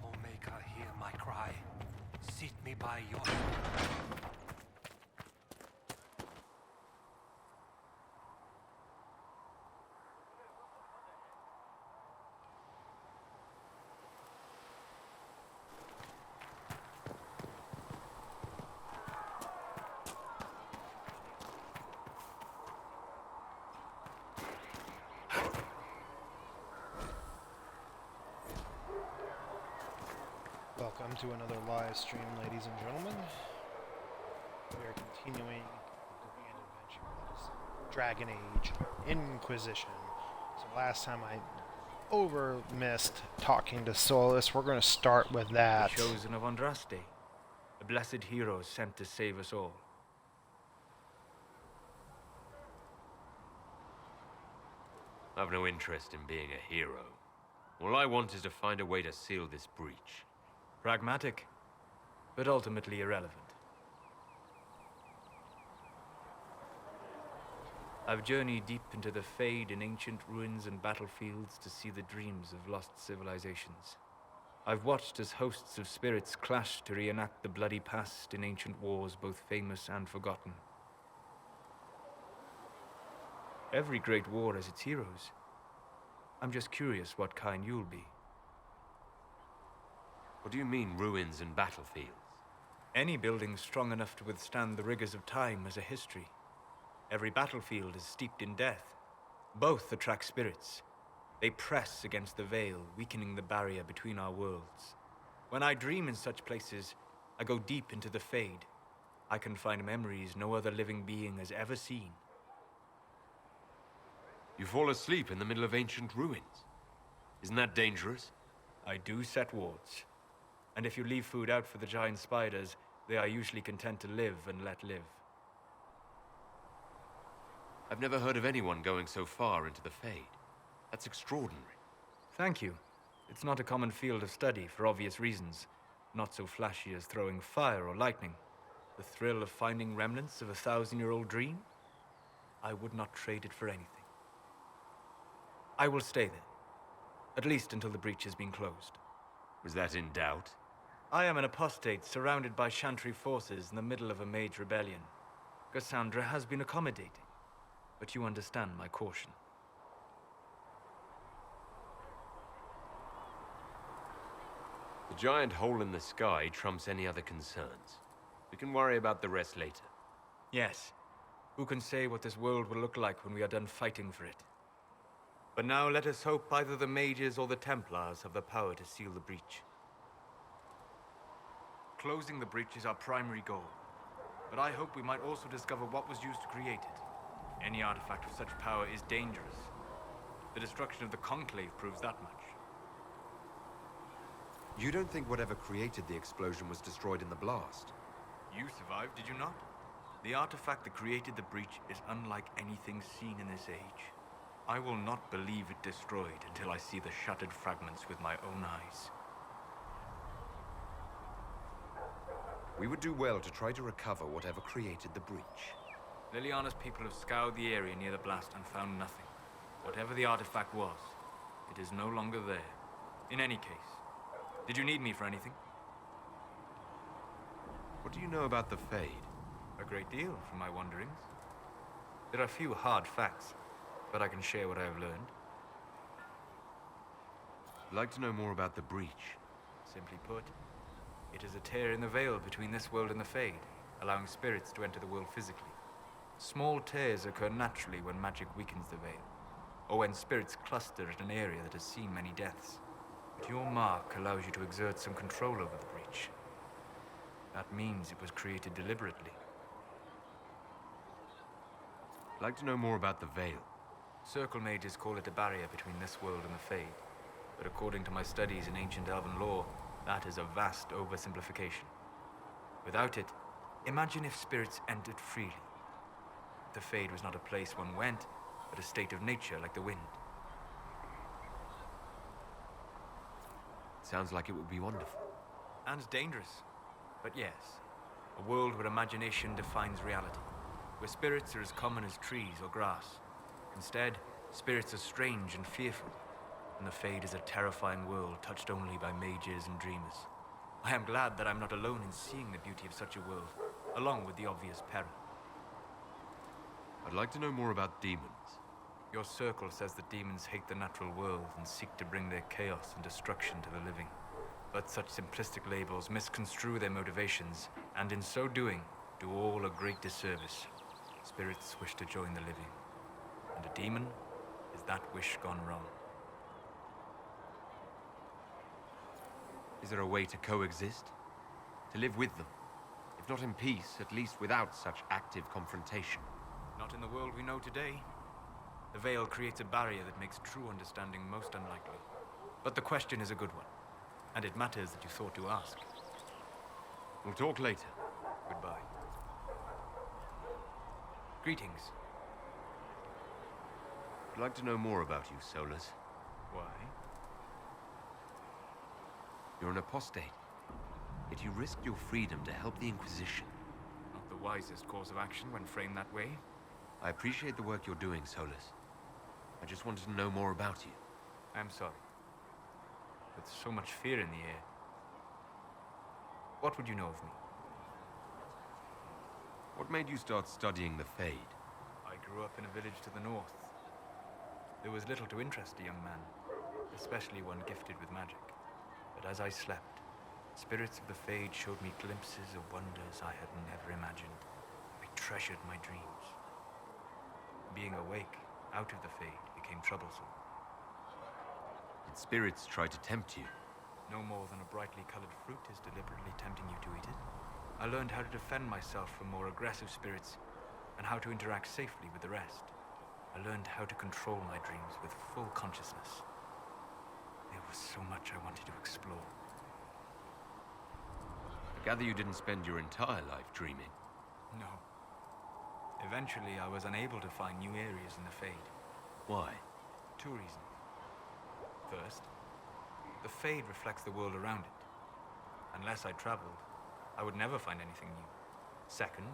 O Maker, hear my cry. Seat me by your... Welcome to another live stream, ladies and gentlemen. We are continuing the grand adventure that is Dragon Age Inquisition. So last time I missed talking to Solas. We're going to start with that. The chosen of Andraste, a blessed hero sent to save us all. I've no interest in being a hero. All I want is to find a way to seal this breach. Pragmatic, but ultimately irrelevant. I've journeyed deep into the Fade in ancient ruins and battlefields to see the dreams of lost civilizations. I've watched as hosts of spirits clash to reenact the bloody past in ancient wars, both famous and forgotten. Every great war has its heroes. I'm just curious what kind you'll be. What do you mean, ruins and battlefields? Any building strong enough to withstand the rigors of time has a history. Every battlefield is steeped in death. Both attract spirits. They press against the veil, weakening the barrier between our worlds. When I dream in such places, I go deep into the Fade. I can find memories no other living being has ever seen. You fall asleep in the middle of ancient ruins. Isn't that dangerous? I do set wards. And if you leave food out for the giant spiders, they are usually content to live and let live. I've never heard of anyone going so far into the Fade. That's extraordinary. Thank you. It's not a common field of study for obvious reasons. Not so flashy as throwing fire or lightning. The thrill of finding remnants of a 1,000-year-old dream? I would not trade it for anything. I will stay there. At least until the breach has been closed. Was that in doubt? I am an apostate surrounded by chantry forces in the middle of a mage rebellion. Cassandra has been accommodating, but you understand my caution. The giant hole in the sky trumps any other concerns. We can worry about the rest later. Yes. Who can say what this world will look like when we are done fighting for it? But now let us hope either the mages or the Templars have the power to seal the breach. Closing the breach is our primary goal. But I hope we might also discover what was used to create it. Any artifact of such power is dangerous. The destruction of the Conclave proves that much. You don't think whatever created the explosion was destroyed in the blast? You survived, did you not? The artifact that created the breach is unlike anything seen in this age. I will not believe it destroyed until I see the shattered fragments with my own eyes. We would do well to try to recover whatever created the breach. Liliana's people have scoured the area near the blast and found nothing. Whatever the artifact was, it is no longer there. In any case, did you need me for anything? What do you know about the Fade? A great deal from my wanderings. There are few hard facts, but I can share what I have learned. I'd like to know more about the breach. Simply put, it is a tear in the veil between this world and the Fade, allowing spirits to enter the world physically. Small tears occur naturally when magic weakens the veil, or when spirits cluster at an area that has seen many deaths. But your mark allows you to exert some control over the breach. That means it was created deliberately. I'd like to know more about the veil. Circle mages call it a barrier between this world and the Fade. But according to my studies in ancient elven lore, that is a vast oversimplification. Without it, imagine if spirits entered freely. The Fade was not a place one went, but a state of nature like the wind. Sounds like it would be wonderful. And dangerous. But yes, A world where imagination defines reality, where spirits are as common as trees or grass. Instead, spirits are strange and fearful, and the Fade is a terrifying world touched only by mages and dreamers. I am glad that I'm not alone in seeing the beauty of such a world, along with the obvious peril. I'd like to know more about demons. Your circle says that demons hate the natural world and seek to bring their chaos and destruction to the living. But such simplistic labels misconstrue their motivations, and in so doing, do all a great disservice. Spirits wish to join the living, and a demon is that wish gone wrong. Is there a way to coexist? To live with them? If not in peace, at least without such active confrontation. Not in the world we know today. The veil creates a barrier that makes true understanding most unlikely. But the question is a good one, and it matters that you thought to ask. We'll talk later. Goodbye. Greetings. I'd like to know more about you, Solas. Why? You're an apostate, yet you risked your freedom to help the Inquisition. Not the wisest course of action when framed that way. I appreciate the work you're doing, Solas. I just wanted to know more about you. I'm sorry. With so much fear in the air. What would you know of me? What made you start studying the Fade? I grew up in a village to the north. There was little to interest a young man, especially one gifted with magic. But as I slept, spirits of the Fade showed me glimpses of wonders I had never imagined. I treasured my dreams. Being awake, out of the Fade, became troublesome. Did spirits try to tempt you? No more than a brightly colored fruit is deliberately tempting you to eat it. I learned how to defend myself from more aggressive spirits, and how to interact safely with the rest. I learned how to control my dreams with full consciousness. There was so much I wanted to explore. I gather you didn't spend your entire life dreaming. No. Eventually, I was unable to find new areas in the Fade. Why? 2 reasons. First, the Fade reflects the world around it. Unless I traveled, I would never find anything new. Second,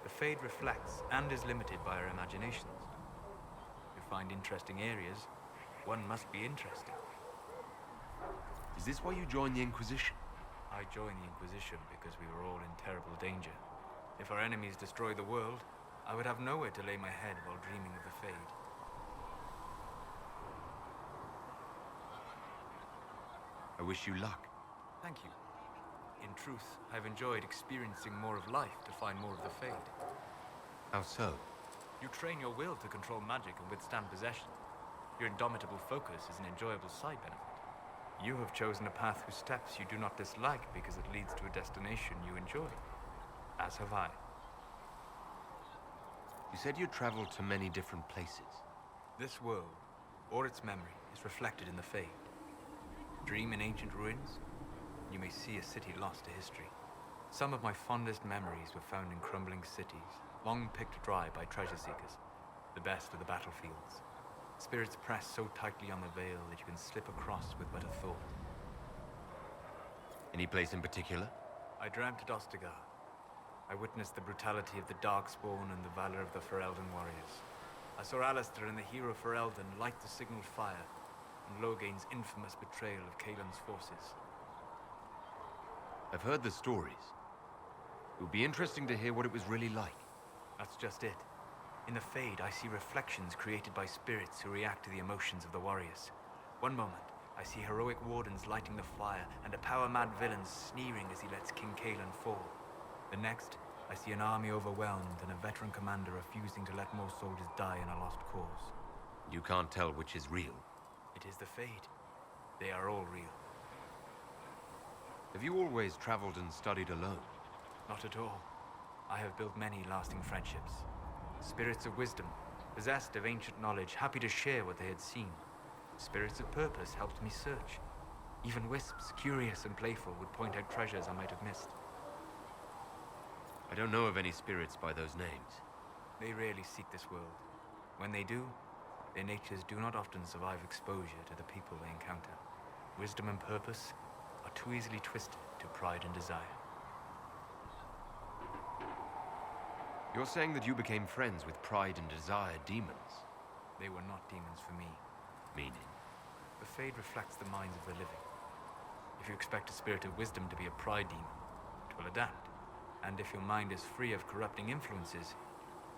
the Fade reflects and is limited by our imaginations. To find interesting areas, one must be interesting. Is this why you joined the Inquisition? I joined the Inquisition because we were all in terrible danger. If our enemies destroy the world, I would have nowhere to lay my head while dreaming of the Fade. I wish you luck. Thank you. In truth, I've enjoyed experiencing more of life to find more of the Fade. How so? You train your will to control magic and withstand possession. Your indomitable focus is an enjoyable side benefit. You have chosen a path whose steps you do not dislike because it leads to a destination you enjoy. As have I. You said you traveled to many different places. This world, or its memory, is reflected in the Fade. Dream in ancient ruins, you may see a city lost to history. Some of my fondest memories were found in crumbling cities, long picked dry by treasure seekers, the best of the battlefields. Spirits press so tightly on the veil that you can slip across with but a thought. Any place in particular? I dreamt at Ostagar. I witnessed the brutality of the Darkspawn and the valor of the Ferelden warriors. I saw Alistair and the hero Ferelden light the signaled fire, and Logain's infamous betrayal of Cullen's forces. I've heard the stories. It would be interesting to hear what it was really like. That's just it. In the Fade, I see reflections created by spirits who react to the emotions of the warriors. One moment, I see heroic wardens lighting the fire, and a power-mad villain sneering as he lets King Cullen fall. The next, I see an army overwhelmed and a veteran commander refusing to let more soldiers die in a lost cause. You can't tell which is real. It is the Fade. They are all real. Have you always traveled and studied alone? Not at all. I have built many lasting friendships. Spirits of wisdom, possessed of ancient knowledge, happy to share what they had seen. Spirits of purpose helped me search. Even wisps, curious and playful, would point out treasures I might have missed. I don't know of any spirits by those names. They rarely seek this world. When they do, their natures do not often survive exposure to the people they encounter. Wisdom and purpose are too easily twisted to pride and desire. You're saying that you became friends with Pride and Desire demons? They were not demons for me. Meaning? The Fade reflects the minds of the living. If you expect a spirit of wisdom to be a pride demon, it will adapt. And if your mind is free of corrupting influences,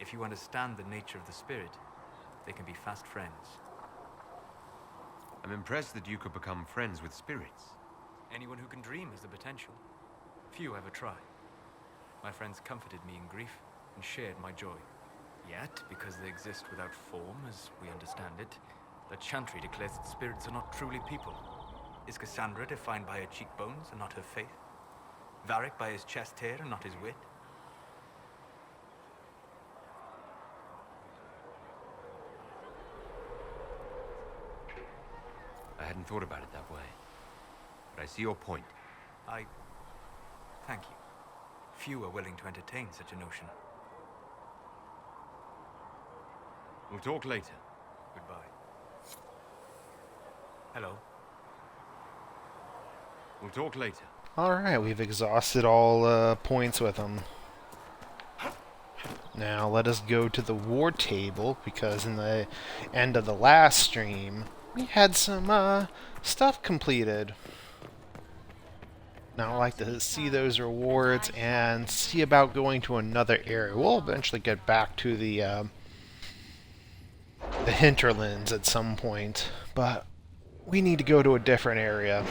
if you understand the nature of the spirit, they can be fast friends. I'm impressed that you could become friends with spirits. Anyone who can dream has the potential. Few ever try. My friends comforted me in grief and shared my joy. Yet, because they exist without form, as we understand it, the chantry declares that spirits are not truly people. Is Cassandra defined by her cheekbones and not her faith? Varic by his chest hair and not his wit? I hadn't thought about it that way. But I see your point. Thank you. Few are willing to entertain such a notion. We'll talk later. Goodbye. Hello. We'll talk later. Alright, we've exhausted all points with him. Now let us go to the war table, because in the end of the last stream, we had some stuff completed. Now I'd like to see those rewards and see about going to another area. We'll eventually get back to the hinterlands at some point, but we need to go to a different area.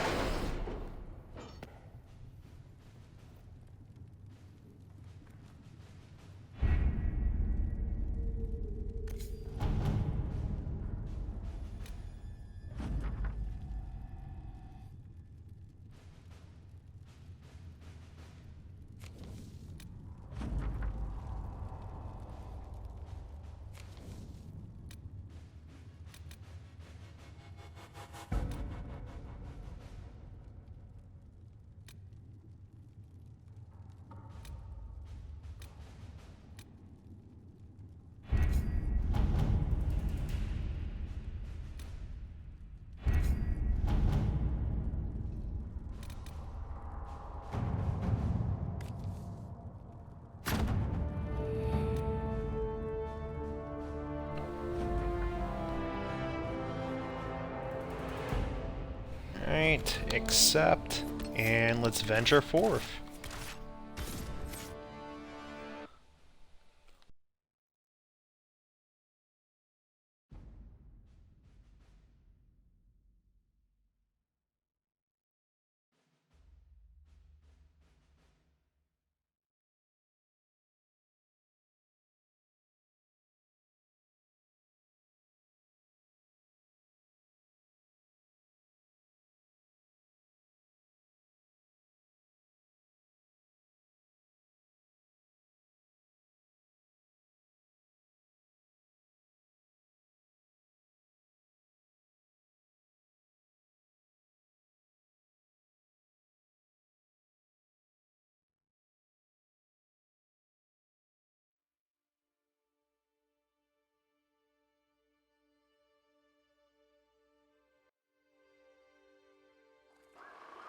Alright, accept, and let's venture forth.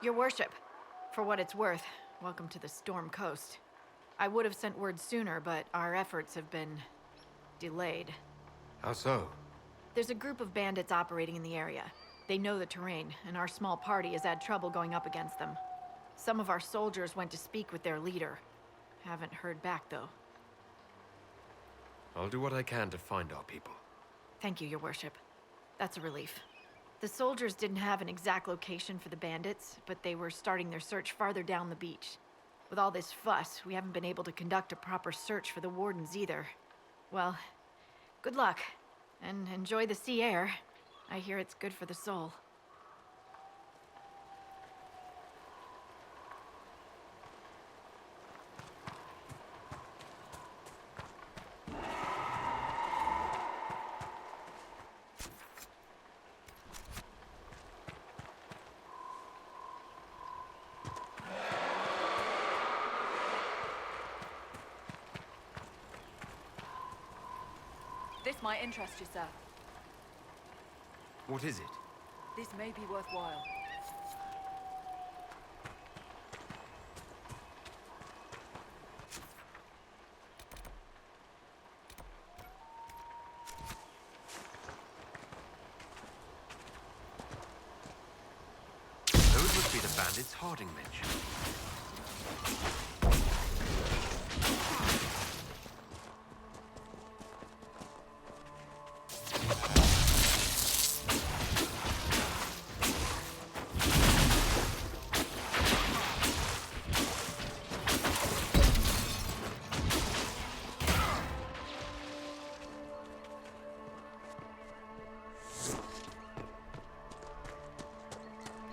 Your worship, for what it's worth, welcome to the Storm Coast. I would have sent word sooner, but our efforts have been delayed. How so? There's a group of bandits operating in the area. They know the terrain, and our small party has had trouble going up against them. Some of our soldiers went to speak with their leader. Haven't heard back, though. I'll do what I can to find our people. Thank you, your worship. That's a relief. The soldiers didn't have an exact location for the bandits, but they were starting their search farther down the beach. With all this fuss, we haven't been able to conduct a proper search for the wardens either. Well, good luck, and enjoy the sea air. I hear it's good for the soul. This might interest you, sir. What is it? This may be worthwhile. its harding mention.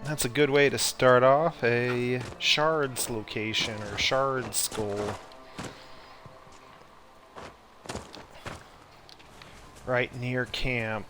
That's a good way to start off a shards location or shard skull. Right near camp.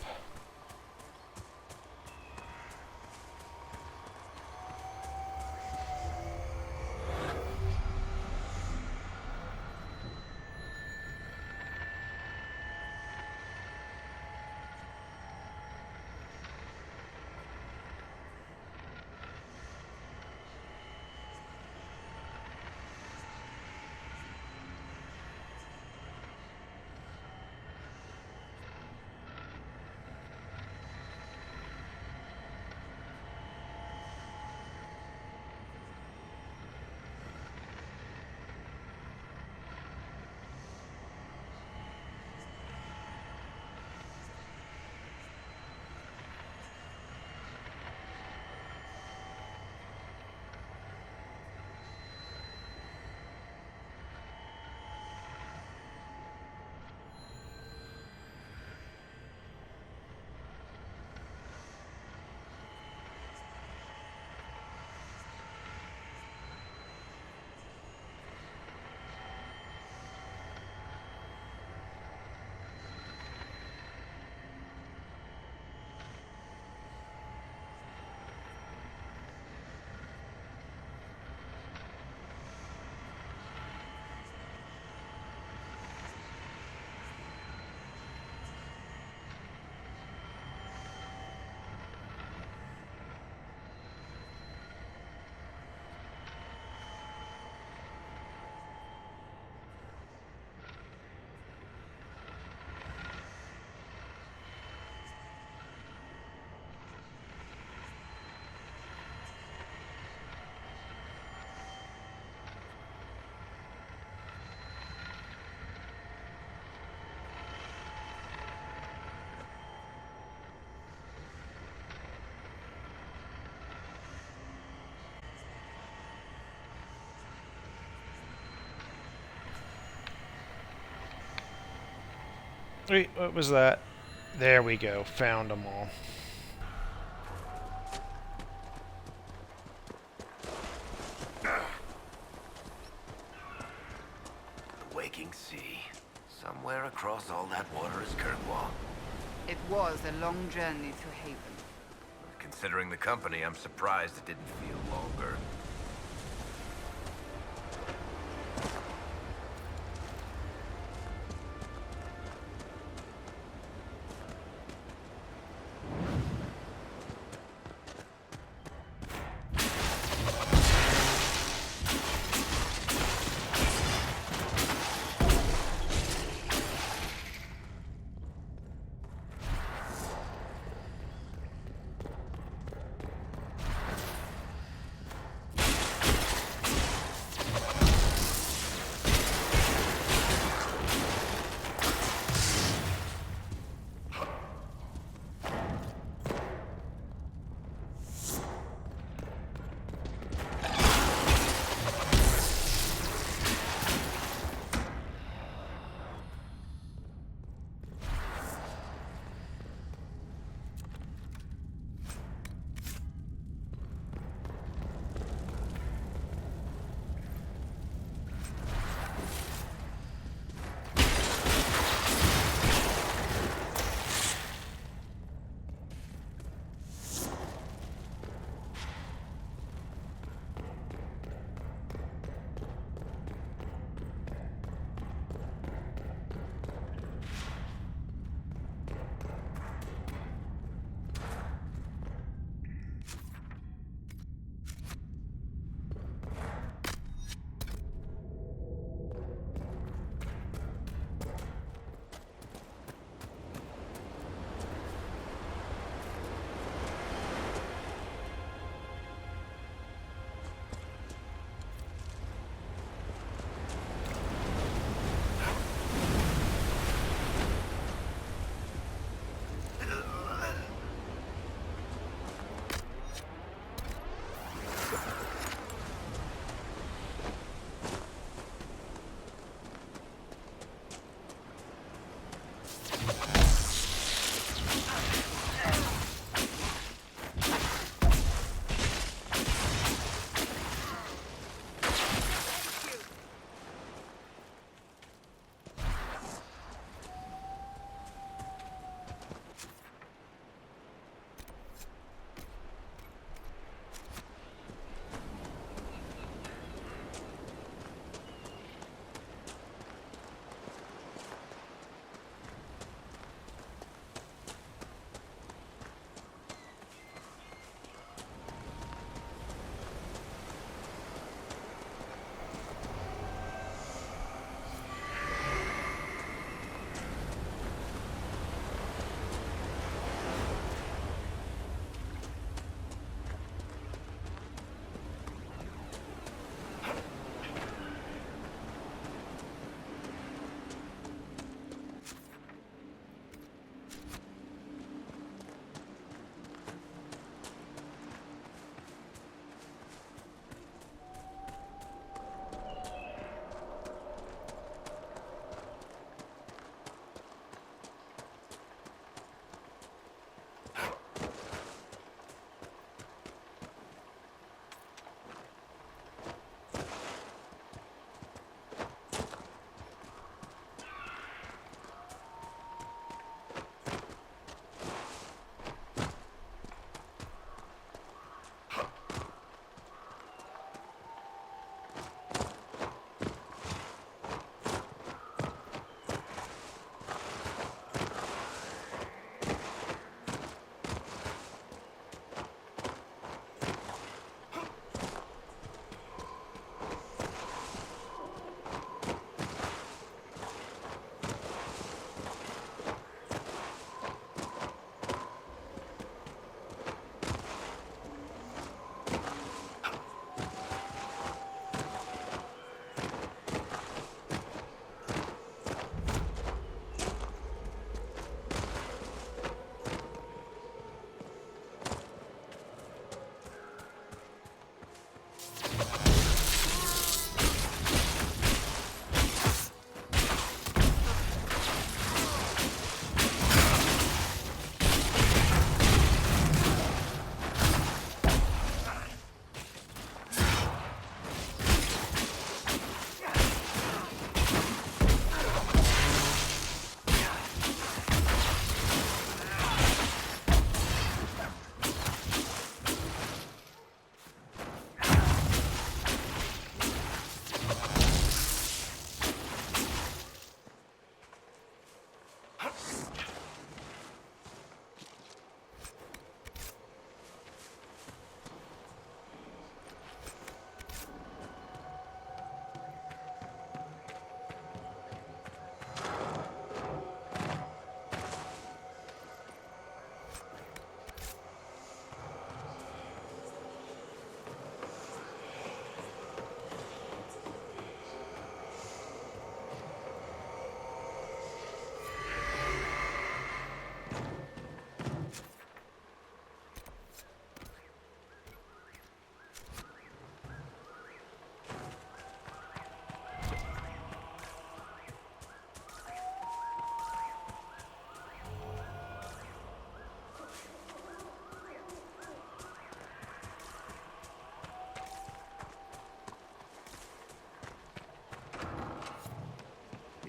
Wait, what was that? There we go. Found them all. The waking sea. Somewhere across all that water is Kirkwall. It was a long journey to Haven. Considering the company, I'm surprised it didn't feel longer.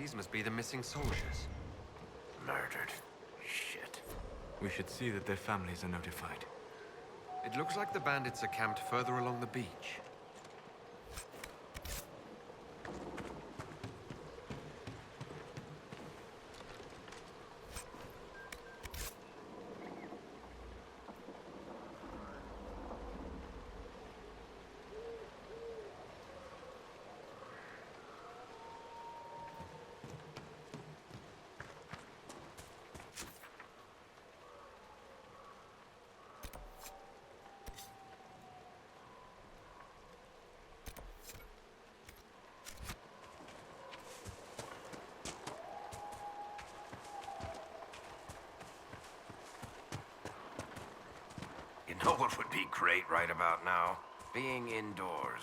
These must be the missing soldiers. Murdered. Shit. We should see that their families are notified. It looks like the bandits are camped further along the beach. You know what would be great right about now? Being indoors.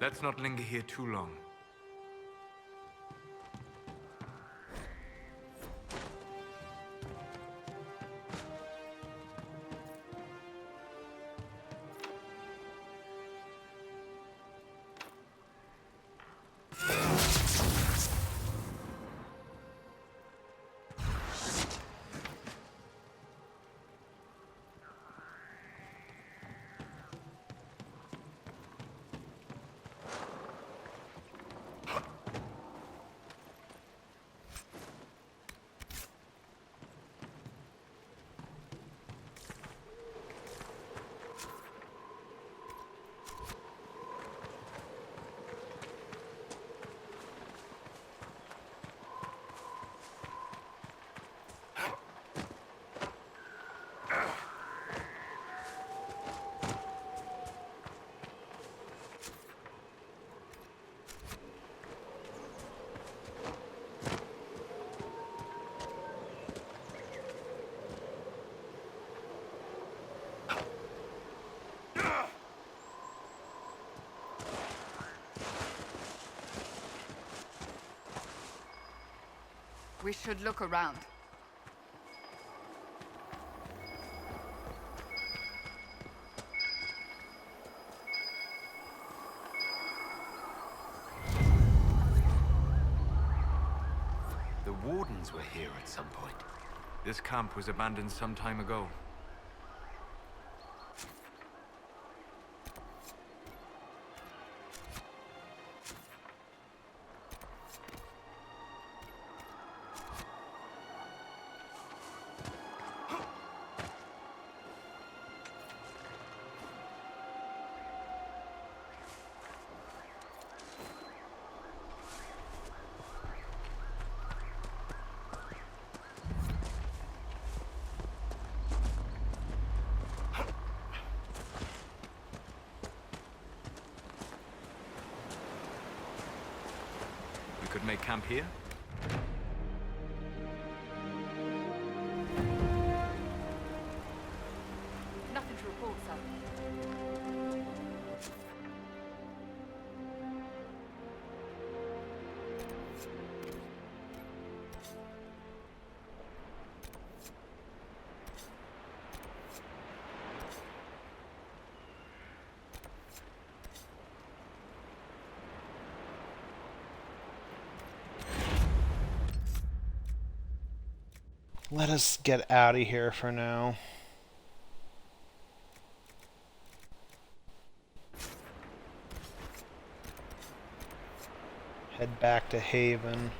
Let's not linger here too long. We should look around. The Wardens were here at some point. This camp was abandoned some time ago. We could make camp here? Nothing to report, sir. Let us get out of here for now. Head back to Haven.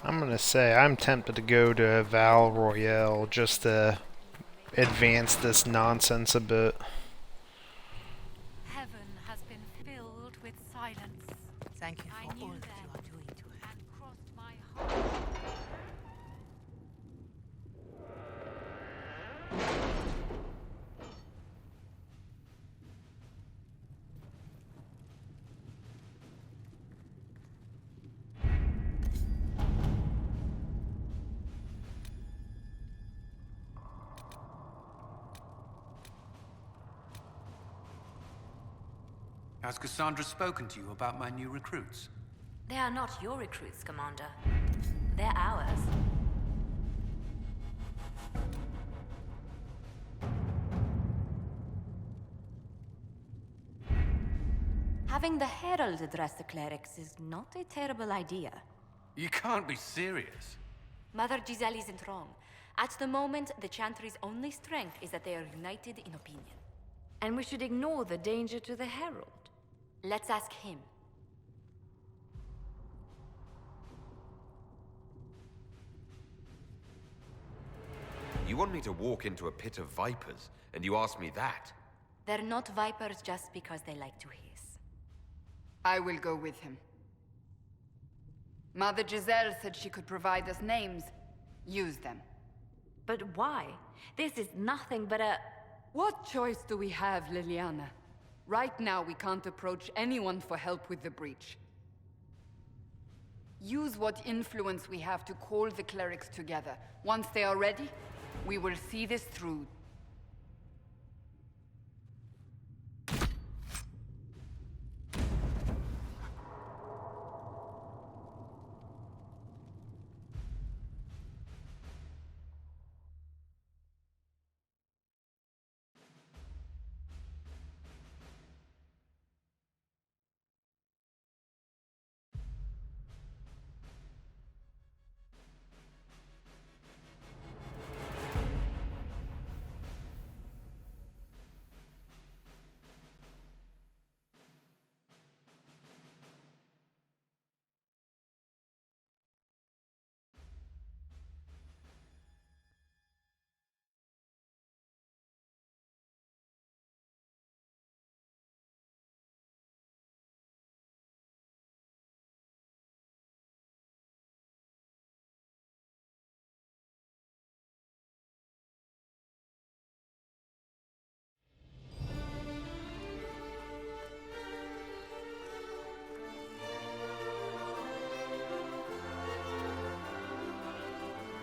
I'm gonna say I'm tempted to go to Val Royale just to advance this nonsense a bit. Heaven has been filled with silence. Thank you I for knew all that that you are doing to her. and crossed my heart. Has Cassandra spoken to you about my new recruits? They are not your recruits, Commander. They're ours. Having the Herald address the clerics is not a terrible idea. You can't be serious. Mother Giselle isn't wrong. At the moment, the chantry's only strength is that they are united in opinion. And we should ignore the danger to the Herald. Let's ask him. You want me to walk into a pit of vipers, and you ask me that? They're not vipers just because they like to hiss. I will go with him. Mother Giselle said she could provide us names. Use them. But why? This is nothing but a... What choice do we have, Liliana? Right now, we can't approach anyone for help with the breach. Use what influence we have to call the clerics together. Once they are ready, we will see this through.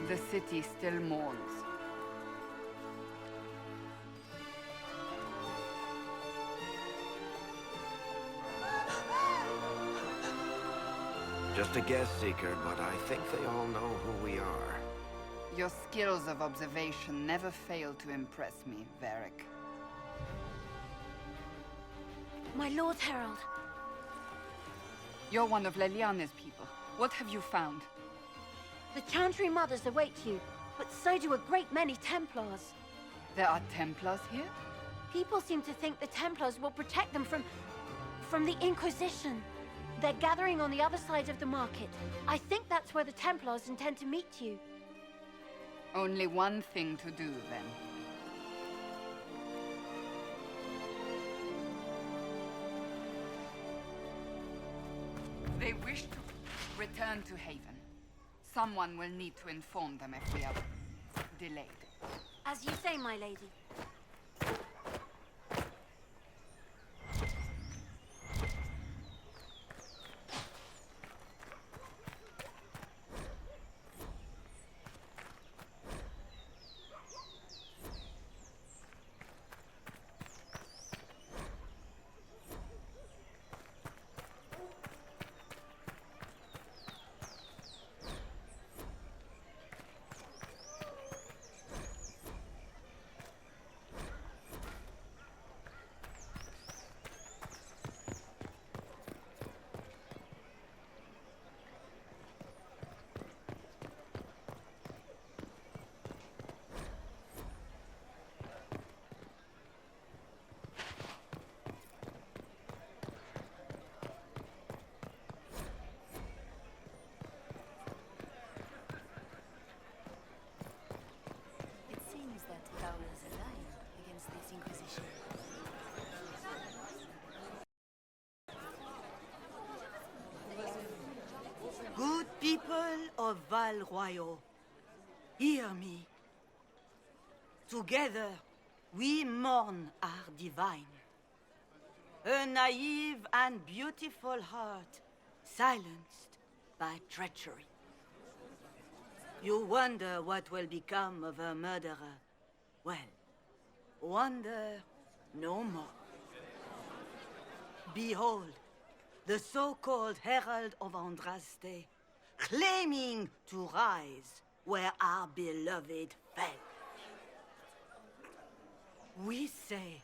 The city still mourns. Just a guess, Seeker, but I think they all know who we are. Your skills of observation never fail to impress me, Varic. My Lord Herald. You're one of Leliane's people. What have you found? The chantry mothers await you, but so do a great many Templars. There are Templars here? People seem to think the Templars will protect them from the Inquisition. They're gathering on the other side of the market. I think that's where the Templars intend to meet you. Only one thing to do, then. They wish to return to Haven. Someone will need to inform them if we are delayed. As you say, my lady. Good people of Val Royal, hear me. Together, we mourn our divine. A naive and beautiful heart, silenced by treachery. You wonder what will become of a murderer. Well, wonder no more. Behold, the so-called Herald of Andraste, claiming to rise where our beloved fell. We say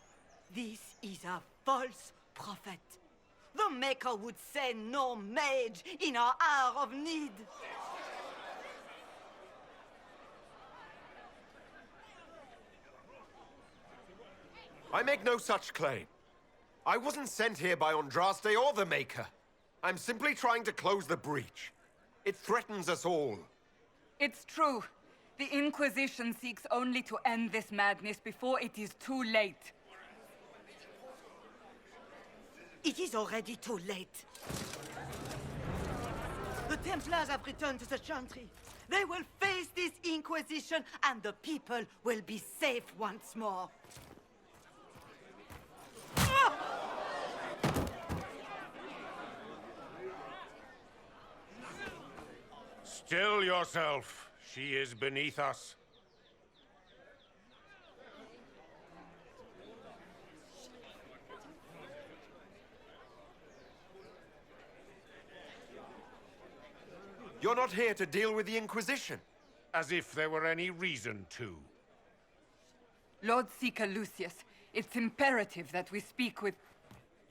this is a false prophet. The Maker would send no mage in our hour of need. I make no such claim. I wasn't sent here by Andraste or the Maker. I'm simply trying to close the breach. It threatens us all. It's true. The Inquisition seeks only to end this madness before it is too late. It is already too late. The Templars have returned to the chantry. They will face this Inquisition, and the people will be safe once more. Still yourself. She is beneath us. You're not here to deal with the Inquisition. As if there were any reason to. Lord Seeker Lucius, it's imperative that we speak with...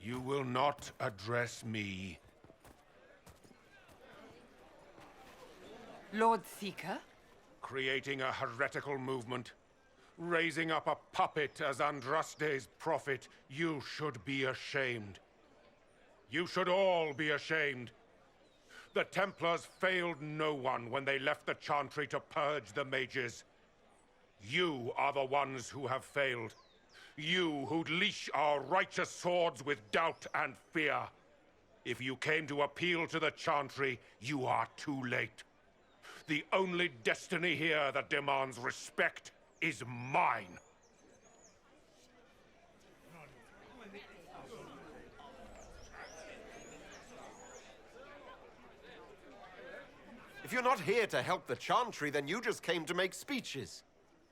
You will not address me. Lord Seeker? Creating a heretical movement. Raising up a puppet as Andraste's prophet. You should be ashamed. You should all be ashamed. The Templars failed no one when they left the chantry to purge the mages. You are the ones who have failed. You who'd leash our righteous swords with doubt and fear. If you came to appeal to the chantry, you are too late. The only destiny here that demands respect is mine. If you're not here to help the chantry, then you just came to make speeches.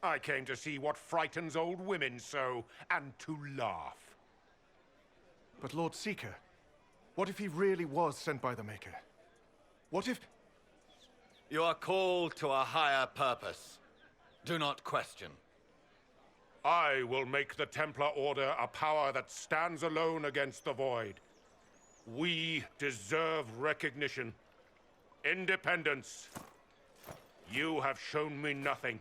I came to see what frightens old women so, and to laugh. But Lord Seeker, what if he really was sent by the Maker? What if... You are called to a higher purpose. Do not question. I will make the Templar Order a power that stands alone against the Void. We deserve recognition. Independence. You have shown me nothing,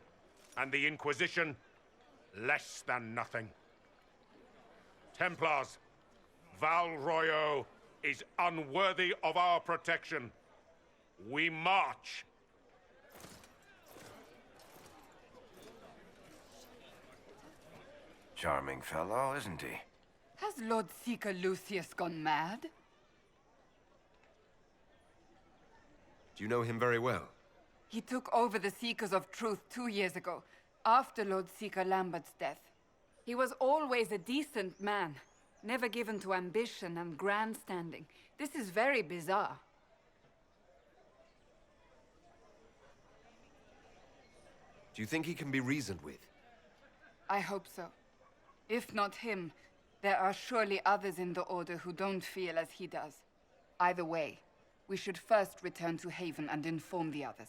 and the Inquisition, less than nothing. Templars, Val Royo is unworthy of our protection. We march. Charming fellow, isn't he? Has Lord Seeker Lucius gone mad? Do you know him very well? He took over the Seekers of Truth 2 years ago, after Lord Seeker Lambert's death. He was always a decent man, never given to ambition and grandstanding. This is very bizarre. Do you think he can be reasoned with? I hope so. If not him, there are surely others in the Order who don't feel as he does. Either way, we should first return to Haven and inform the others.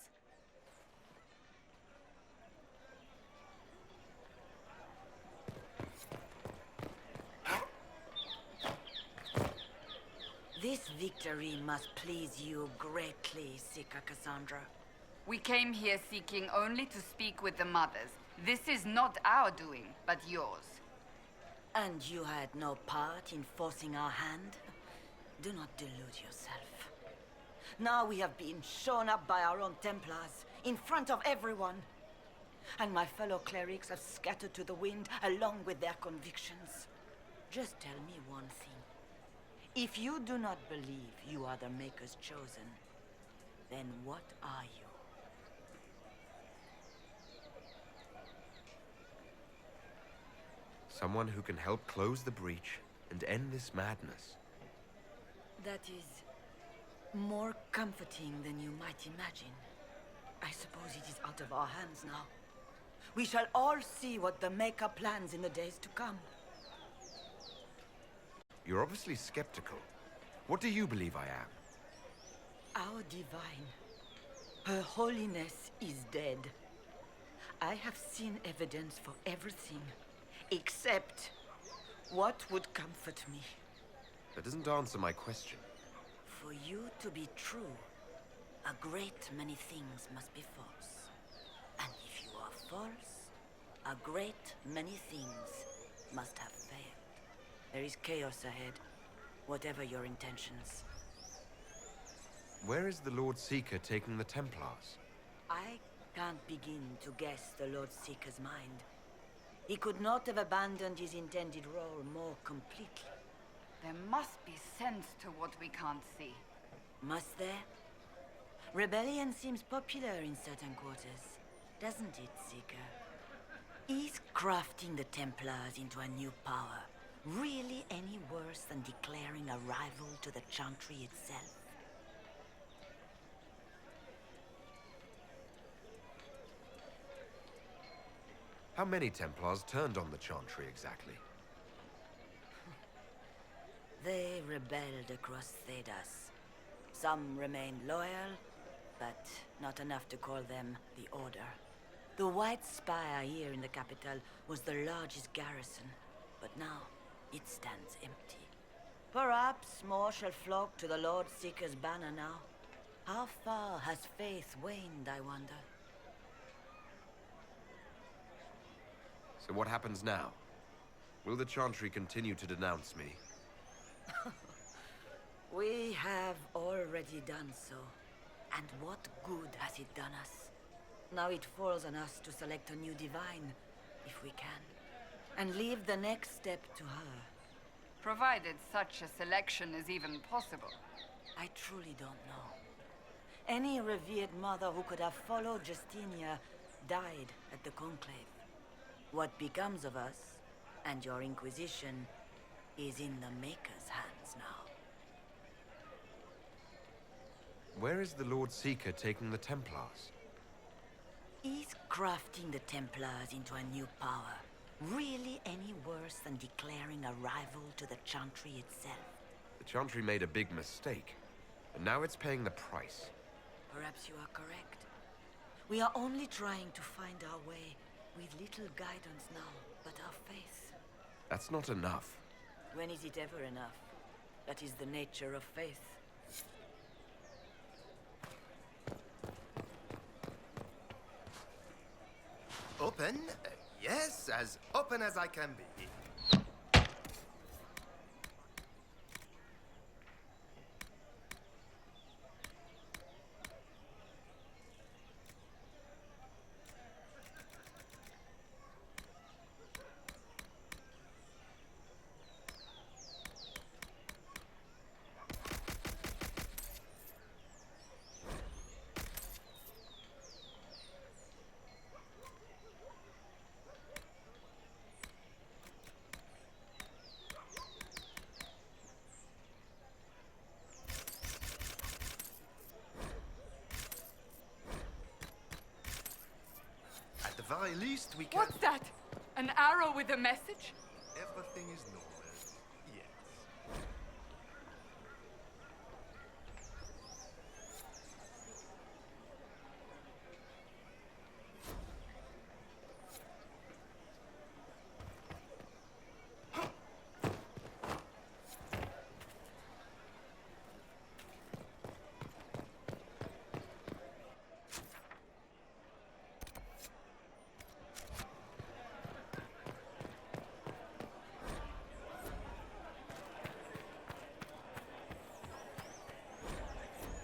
This victory must please you greatly, Seeker Cassandra. We came here seeking only to speak with the mothers. This is not our doing, but yours. And you had no part in forcing our hand? Do not delude yourself. Now we have been shown up by our own Templars, in front of everyone. And my fellow clerics have scattered to the wind along with their convictions. Just tell me one thing. If you do not believe you are the Maker's chosen, then what are you? Someone who can help close the breach and end this madness. That is more comforting than you might imagine. I suppose it is out of our hands now. We shall all see what the Maker plans in the days to come. You're obviously skeptical. What do you believe I am? Our divine, Her Holiness is dead. I have seen evidence for everything, except what would comfort me. That doesn't answer my question. For you to be true, a great many things must be false. And if you are false, a great many things must have failed. There is chaos ahead, whatever your intentions. Where is the Lord Seeker taking the Templars? I can't begin to guess the Lord Seeker's mind. He could not have abandoned his intended role more completely. There must be sense to what we can't see. Must there? Rebellion seems popular in certain quarters, doesn't it, Seeker? Is crafting the Templars into a new power really any worse than declaring a rival to the chantry itself? How many Templars turned on the chantry exactly? They rebelled across Thedas. Some remained loyal, but not enough to call them the Order. The White Spire here in the capital was the largest garrison, but now it stands empty. Perhaps more shall flock to the Lord Seeker's banner now. How far has faith waned, I wonder? So what happens now? Will the chantry continue to denounce me? We have already done so. And what good has it done us? Now it falls on us to select a new divine, if we can, and leave the next step to her. Provided such a selection is even possible. I truly don't know. Any revered mother who could have followed Justinia died at the Conclave. What becomes of us, and your Inquisition, is in the Maker's hands now. Where is the Lord Seeker taking the Templars? Is crafting the Templars into a new power really any worse than declaring a rival to the chantry itself? The chantry made a big mistake, and now it's paying the price. Perhaps you are correct. We are only trying to find our way, with little guidance now, but our faith. That's not enough. When is it ever enough? That is the nature of faith. Open? Yes, as open as I can be. At the very least, we can... What's that? An arrow with a message? Everything is normal. Yes.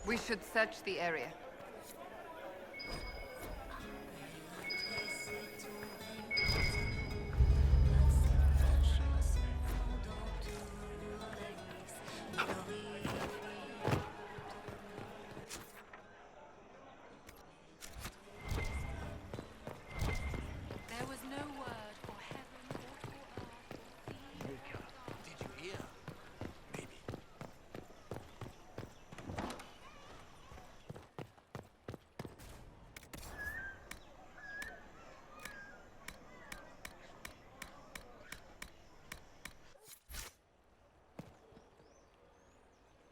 We should search the area. There was no word for heaven or for earth. Maker, did you hear? Maybe.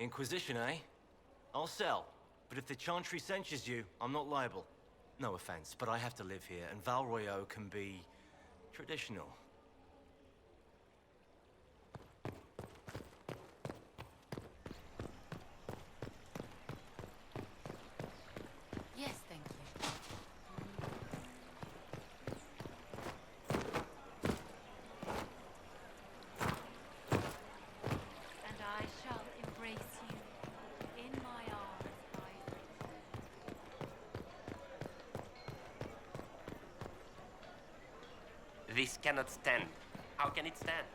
Inquisition, eh? I'll sell. But if the chantry censures you, I'm not liable. No offense, but I have to live here, and Val Royeaux can be traditional. Yes, thank you. And I shall embrace you in my arms, This cannot stand. How can it stand?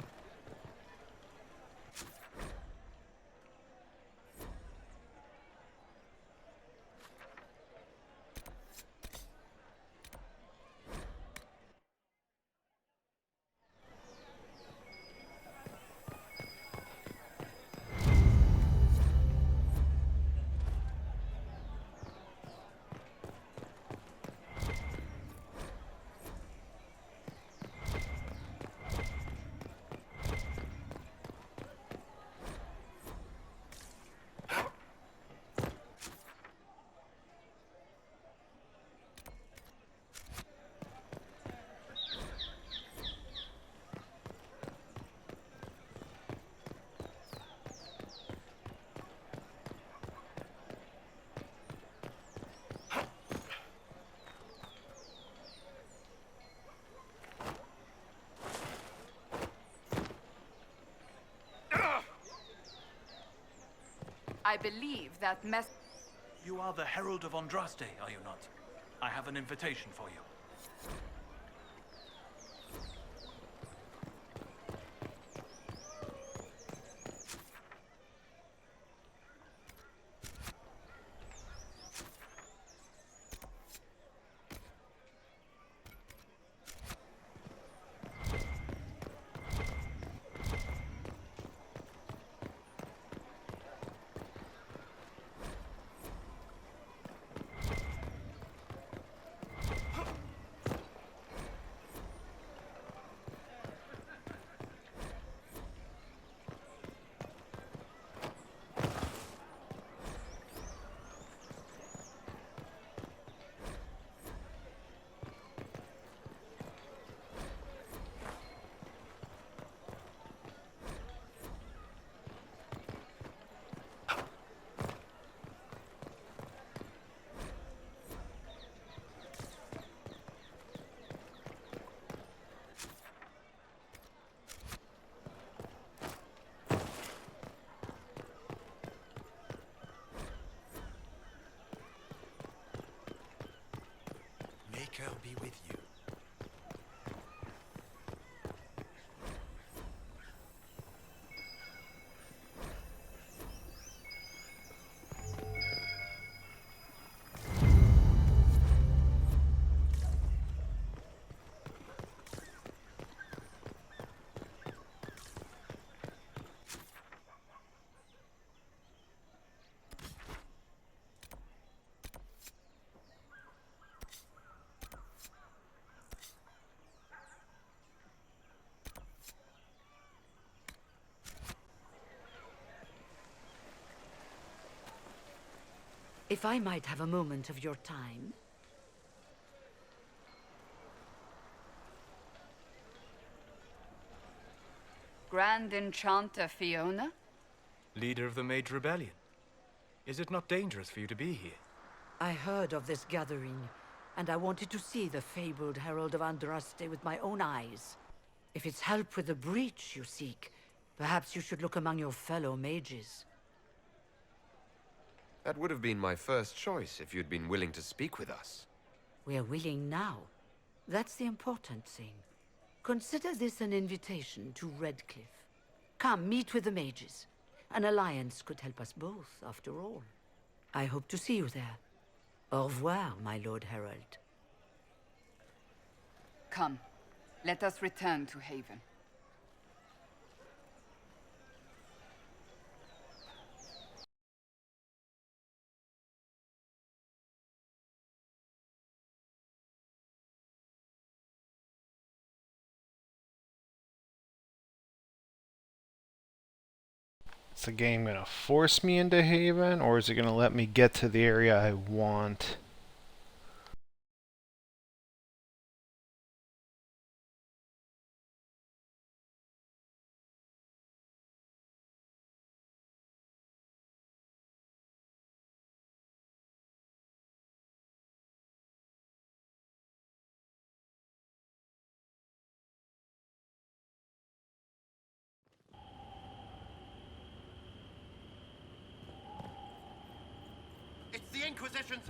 I believe that mess. You are the Herald of Andraste, are you not? I have an invitation for you. Maker be with you. If I might have a moment of your time. Grand Enchanter Fiona? Leader of the Mage Rebellion. Is it not dangerous for you to be here? I heard of this gathering, and I wanted to see the fabled Herald of Andraste with my own eyes. If it's help with the breach you seek, perhaps you should look among your fellow mages. That would have been my first choice if you'd been willing to speak with us. We're willing now. That's the important thing. Consider this an invitation to Redcliffe. Come, meet with the mages. An alliance could help us both, after all. I hope to see you there. Au revoir, my Lord Herald. Come, let us return to Haven. Is the game going to force me into Haven, or is it going to let me get to the area I want? It's the Inquisition's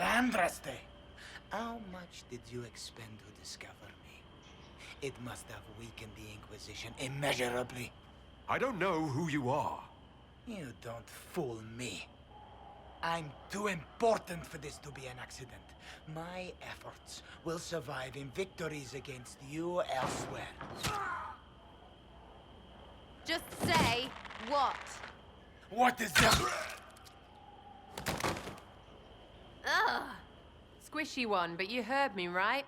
Andraste, how much did you expend to discover me? It must have weakened the Inquisition immeasurably. I don't know who you are. You don't fool me. I'm too important for this to be an accident. My efforts will survive in victories against you elsewhere. Just say what? What is that? Ugh. Squishy one, but you heard me, right?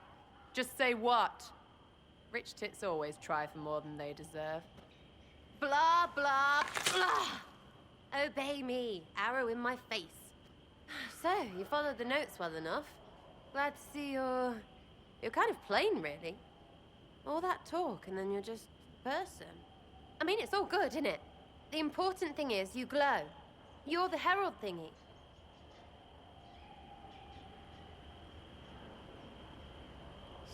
Just say what? Rich tits always try for more than they deserve. Blah, blah, blah. Obey me. Arrow in my face. So, you followed the notes well enough. Glad to see you're kind of plain, really. All that talk, and then you're just a person. I mean, it's all good, isn't it? The important thing is you glow. You're the herald thingy.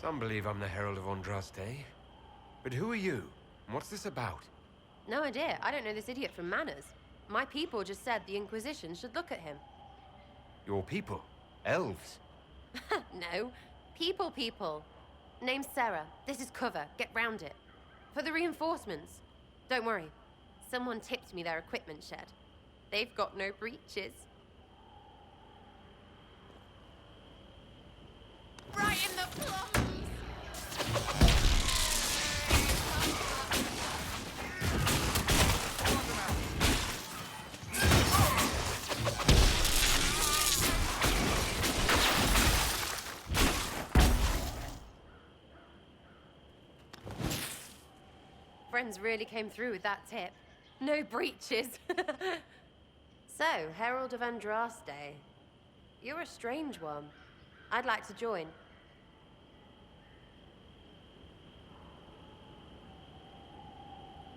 Some believe I'm the Herald of Andraste. But who are you? And what's this about? No idea. I don't know this idiot from Manners. My people just said the Inquisition should look at him. Your people? Elves? No. People. Name's Sera. This is cover. Get round it. For the reinforcements. Don't worry. Someone tipped me their equipment shed. They've got no breaches. Right in the plums! Friends really came through with that tip. No breaches. So, Herald of Andraste. You're a strange one. I'd like to join.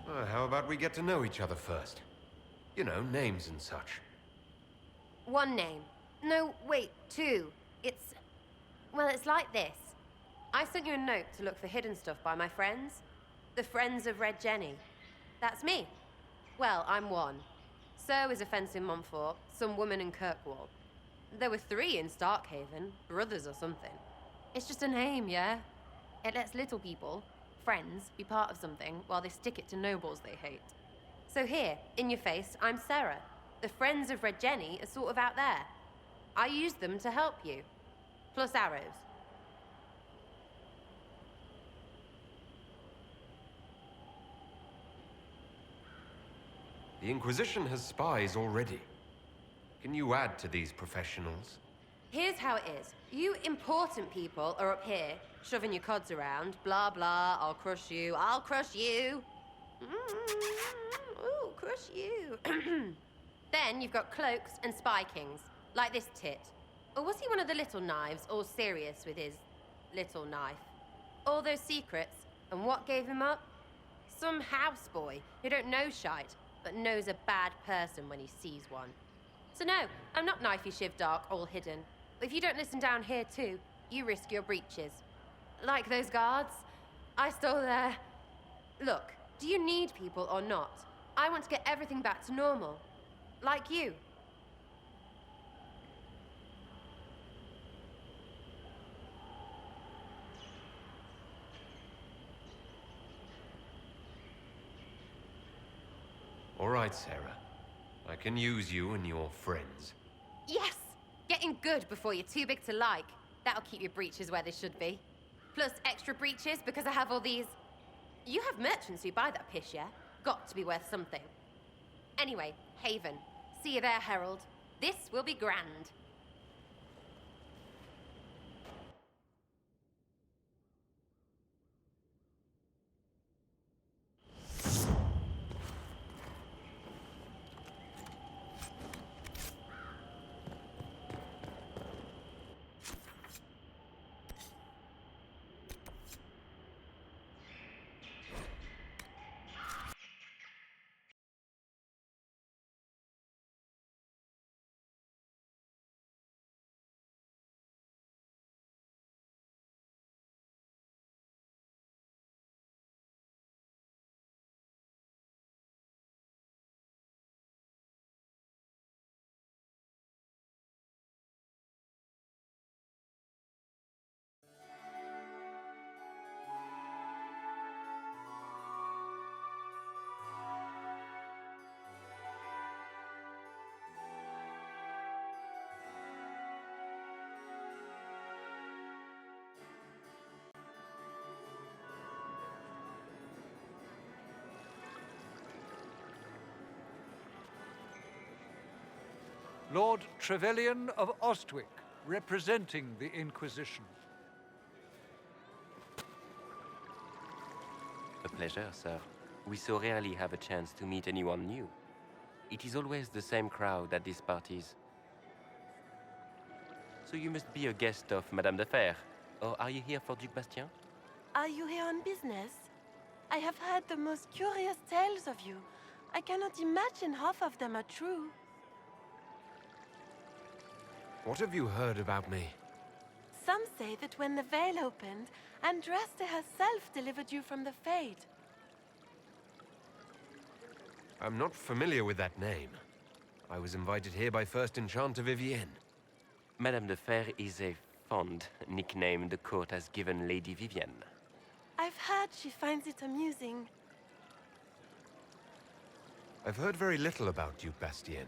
Well, how about we get to know each other first? You know, names and such. One name. No, wait, two. Well, it's like this. I sent you a note to look for hidden stuff by my friends. The Friends of Red Jenny. That's me. Well, I'm one. So is a fence in Montfort, some woman in Kirkwall. There were 3 in Starkhaven, brothers or something. It's just a name, yeah? It lets little people, friends, be part of something while they stick it to nobles they hate. So here, in your face, I'm Sera. The Friends of Red Jenny are sort of out there. I use them to help you. Plus arrows. The Inquisition has spies already. Can you add to these professionals? Here's how it is. You important people are up here, shoving your cods around. Blah, blah, I'll crush you. Ooh, crush you. Then you've got cloaks and spy kings, like this tit. Or was he one of the little knives, all serious with his little knife? All those secrets, and what gave him up? Some houseboy who don't know shite, but knows a bad person when he sees one. So no, I'm not knifey shiv dark, all hidden. If you don't listen down here too, you risk your breeches. Like those guards, I stole their... Look, do you need people or not? I want to get everything back to normal. Like you. All right, Sera. I can use you and your friends. Yes! Getting good before you're too big to like. That'll keep your breeches where they should be. Plus extra breeches because I have all these... You have merchants who buy that piss, yeah? Got to be worth something. Anyway, Haven. See you there, Herald. This will be grand. Lord Trevelyan of Ostwick, representing the Inquisition. A pleasure, sir. We so rarely have a chance to meet anyone new. It is always the same crowd at these parties. So you must be a guest of Madame de Fer. Or are you here for Duc Bastien? Are you here on business? I have heard the most curious tales of you. I cannot imagine half of them are true. What have you heard about me? Some say that when the veil opened, Andraste herself delivered you from the Fade. I'm not familiar with that name. I was invited here by First Enchanter Vivienne. Madame de Fer is a fond nickname the court has given Lady Vivienne. I've heard she finds it amusing. I've heard very little about Duke Bastien.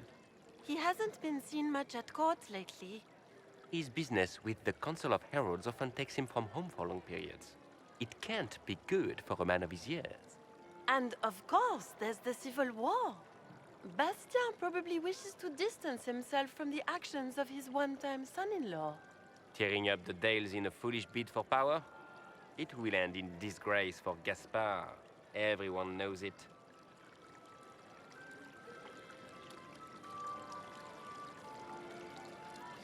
He hasn't been seen much at court lately. His business with the Council of Heralds often takes him from home for long periods. It can't be good for a man of his years. And of course, there's the Civil War. Bastien probably wishes to distance himself from the actions of his one-time son-in-law. Tearing up the Dales in a foolish bid for power? It will end in disgrace for Gaspard. Everyone knows it.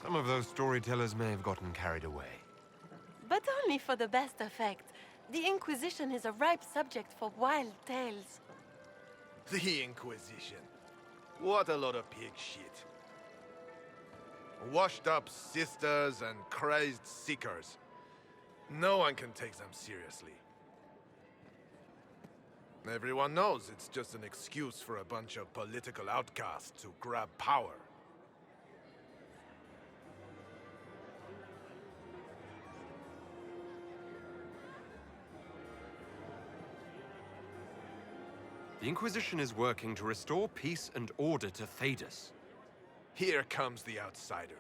Some of those storytellers may have gotten carried away. But only for the best effect. The Inquisition is a ripe subject for wild tales. The Inquisition. What a lot of pig shit. Washed up sisters and crazed seekers. No one can take them seriously. Everyone knows it's just an excuse for a bunch of political outcasts to grab power. The Inquisition is working to restore peace and order to Thedas. Here comes the outsider,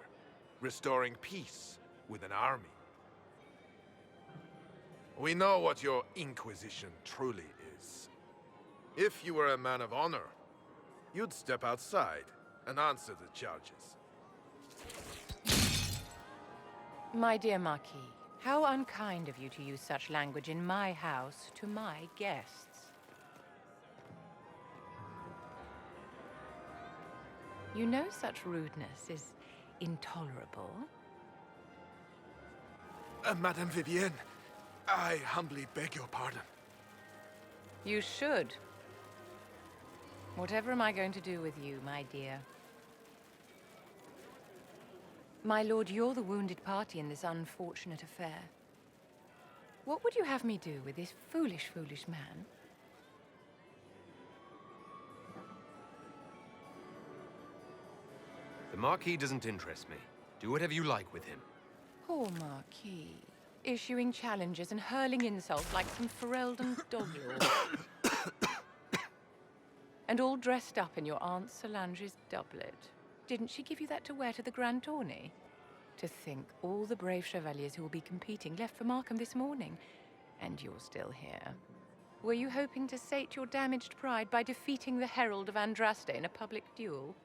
restoring peace with an army. We know what your Inquisition truly is. If you were a man of honor, you'd step outside and answer the charges. My dear Marquis, how unkind of you to use such language in my house to my guests. You know such rudeness is intolerable. Madame Vivienne, I humbly beg your pardon. You should. Whatever am I going to do with you, my dear? My lord, you're the wounded party in this unfortunate affair. What would you have me do with this foolish, foolish man? The Marquis doesn't interest me. Do whatever you like with him. Poor Marquis. Issuing challenges and hurling insults like some Ferelden doglord. And all dressed up in your Aunt Solange's doublet. Didn't she give you that to wear to the Grand Tourney? To think all the brave chevaliers who will be competing left for Markham this morning, and you're still here. Were you hoping to sate your damaged pride by defeating the Herald of Andraste in a public duel?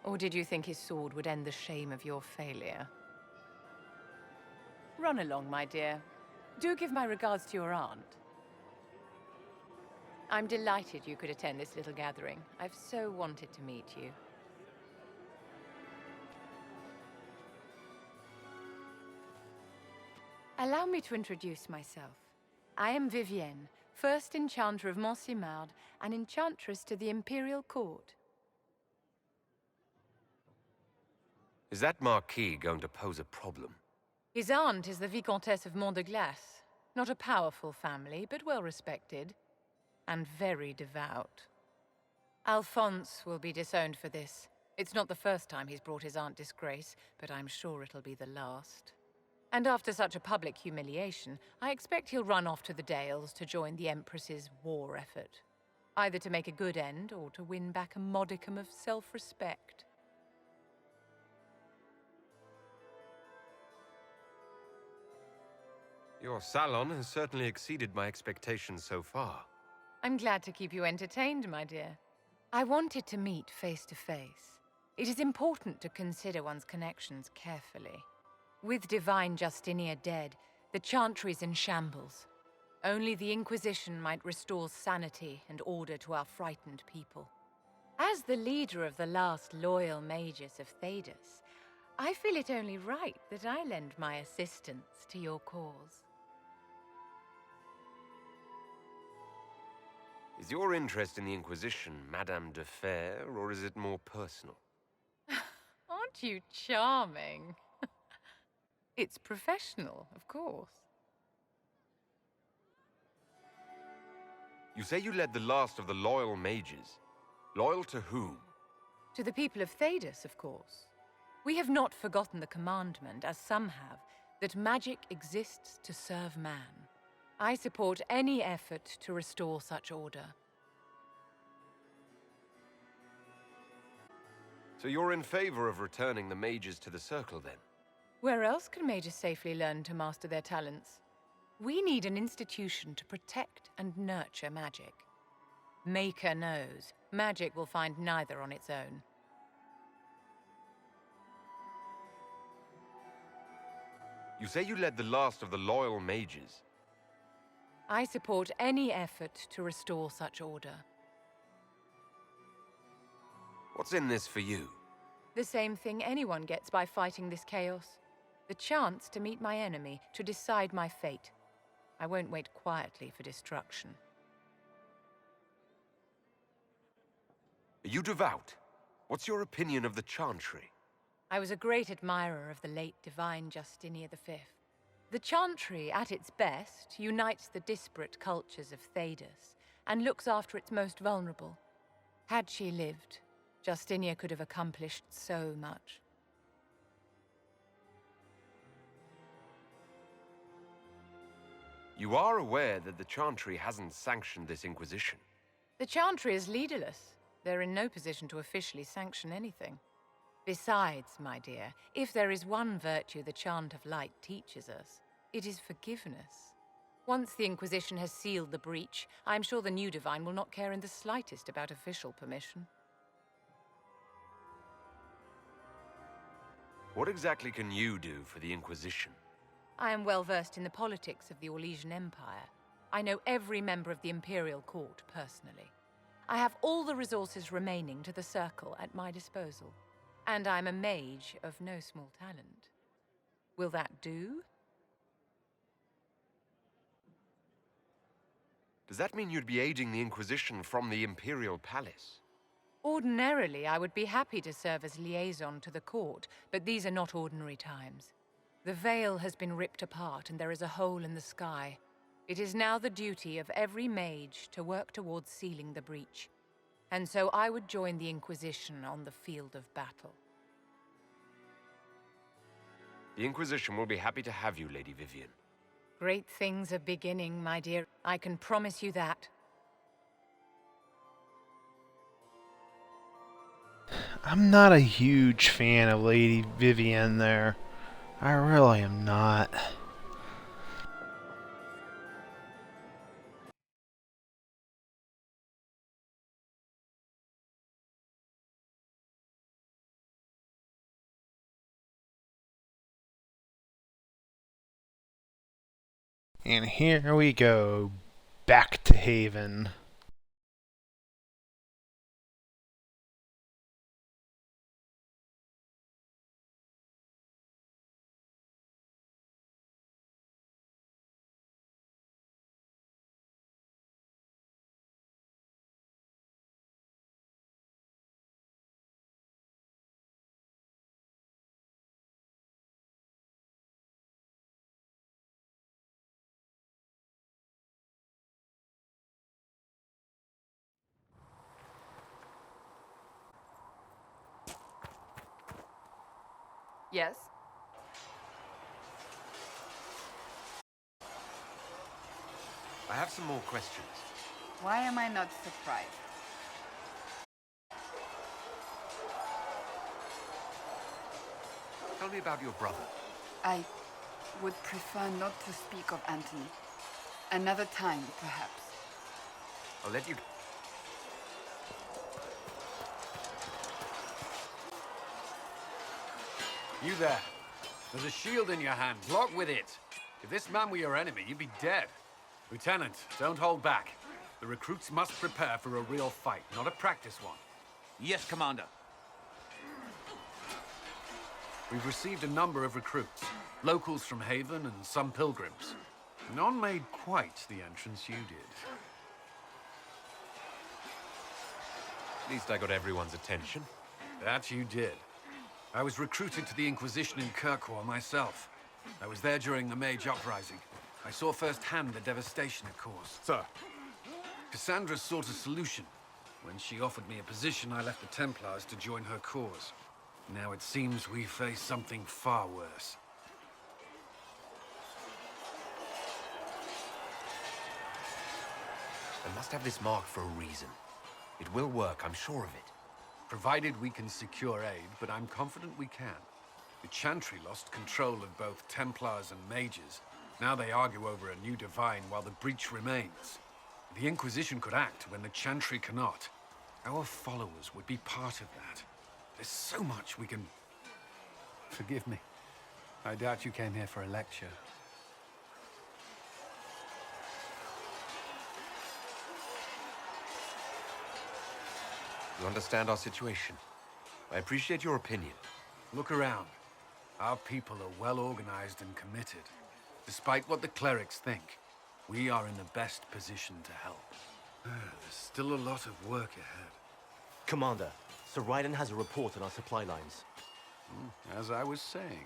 Or did you think his sword would end the shame of your failure? Run along, my dear. Do give my regards to your aunt. I'm delighted you could attend this little gathering. I've so wanted to meet you. Allow me to introduce myself. I am Vivienne, first enchanter of Montsimard and enchantress to the Imperial Court. Is that Marquis going to pose a problem? His aunt is the Vicomtesse of Mont de Glace. Not a powerful family, but well respected. And very devout. Alphonse will be disowned for this. It's not the first time he's brought his aunt disgrace, but I'm sure it'll be the last. And after such a public humiliation, I expect he'll run off to the Dales to join the Empress's war effort. Either to make a good end, or to win back a modicum of self-respect. Your salon has certainly exceeded my expectations so far. I'm glad to keep you entertained, my dear. I wanted to meet face to face. It is important to consider one's connections carefully. With Divine Justinia dead, the chantry's in shambles. Only the Inquisition might restore sanity and order to our frightened people. As the leader of the last loyal mages of Thedas, I feel it only right that I lend my assistance to your cause. Is your interest in the Inquisition Madame de Fer, or is it more personal? Aren't you charming? It's professional, of course. You say you led the last of the loyal mages. Loyal to whom? To the people of Thedas, of course. We have not forgotten the commandment, as some have, that magic exists to serve man. I support any effort to restore such order. So you're in favor of returning the mages to the Circle, then? Where else can mages safely learn to master their talents? We need an institution to protect and nurture magic. Maker knows, magic will find neither on its own. You say you led the last of the loyal mages. I support any effort to restore such order. What's in this for you? The same thing anyone gets by fighting this chaos. The chance to meet my enemy, to decide my fate. I won't wait quietly for destruction. Are you devout? What's your opinion of the chantry? I was a great admirer of the late Divine Justinia V. The chantry, at its best, unites the disparate cultures of Thedas and looks after its most vulnerable. Had she lived, Justinia could have accomplished so much. You are aware that the chantry hasn't sanctioned this Inquisition. The chantry is leaderless. They're in no position to officially sanction anything. Besides, my dear, if there is one virtue the Chant of Light teaches us, it is forgiveness. Once the Inquisition has sealed the breach, I'm sure the new Divine will not care in the slightest about official permission. What exactly can you do for the Inquisition? I am well versed in the politics of the Orlesian Empire. I know every member of the Imperial Court personally. I have all the resources remaining to the Circle at my disposal. And I'm a mage of no small talent. Will that do? Does that mean you'd be aiding the Inquisition from the Imperial Palace? Ordinarily, I would be happy to serve as liaison to the court, but these are not ordinary times. The veil has been ripped apart and there is a hole in the sky. It is now the duty of every mage to work towards sealing the breach. And so I would join the Inquisition on the field of battle. The Inquisition will be happy to have you, Lady Vivienne. Great things are beginning, my dear. I can promise you that. I'm not a huge fan of Lady Vivienne there. I really am not. And here we go, back to Haven. Yes? I have some more questions. Why am I not surprised? Tell me about your brother. I would prefer not to speak of Anthony. Another time, perhaps. I'll let you... You there. There's a shield in your hand. Block with it. If this man were your enemy, you'd be dead. Lieutenant, don't hold back. The recruits must prepare for a real fight, not a practice one. Yes, Commander. We've received a number of recruits. Locals from Haven and some pilgrims. None made quite the entrance you did. At least I got everyone's attention. That you did. I was recruited to the Inquisition in Kirkwall myself. I was there during the Mage Uprising. I saw firsthand the devastation it caused. Sir. Cassandra sought a solution. When she offered me a position, I left the Templars to join her cause. Now it seems we face something far worse. I must have this mark for a reason. It will work, I'm sure of it. Provided we can secure aid, but I'm confident we can. The Chantry lost control of both Templars and mages. Now they argue over a new divine while the breach remains. The Inquisition could act when the Chantry cannot. Our followers would be part of that. There's so much we can... Forgive me. I doubt you came here for a lecture. You understand our situation. I appreciate your opinion. Look around. Our people are well organized and committed. Despite what the clerics think, we are in the best position to help. There's still a lot of work ahead. Commander, Sir Ryden has a report on our supply lines. As I was saying.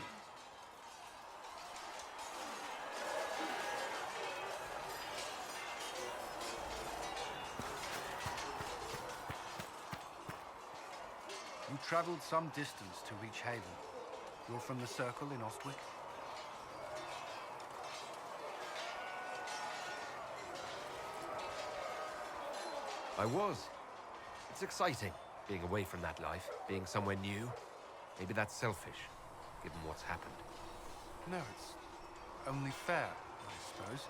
You traveled some distance to reach Haven. You're from the Circle in Ostwick? I was. It's exciting, being away from that life, being somewhere new. Maybe that's selfish, given what's happened. No, it's only fair, I suppose.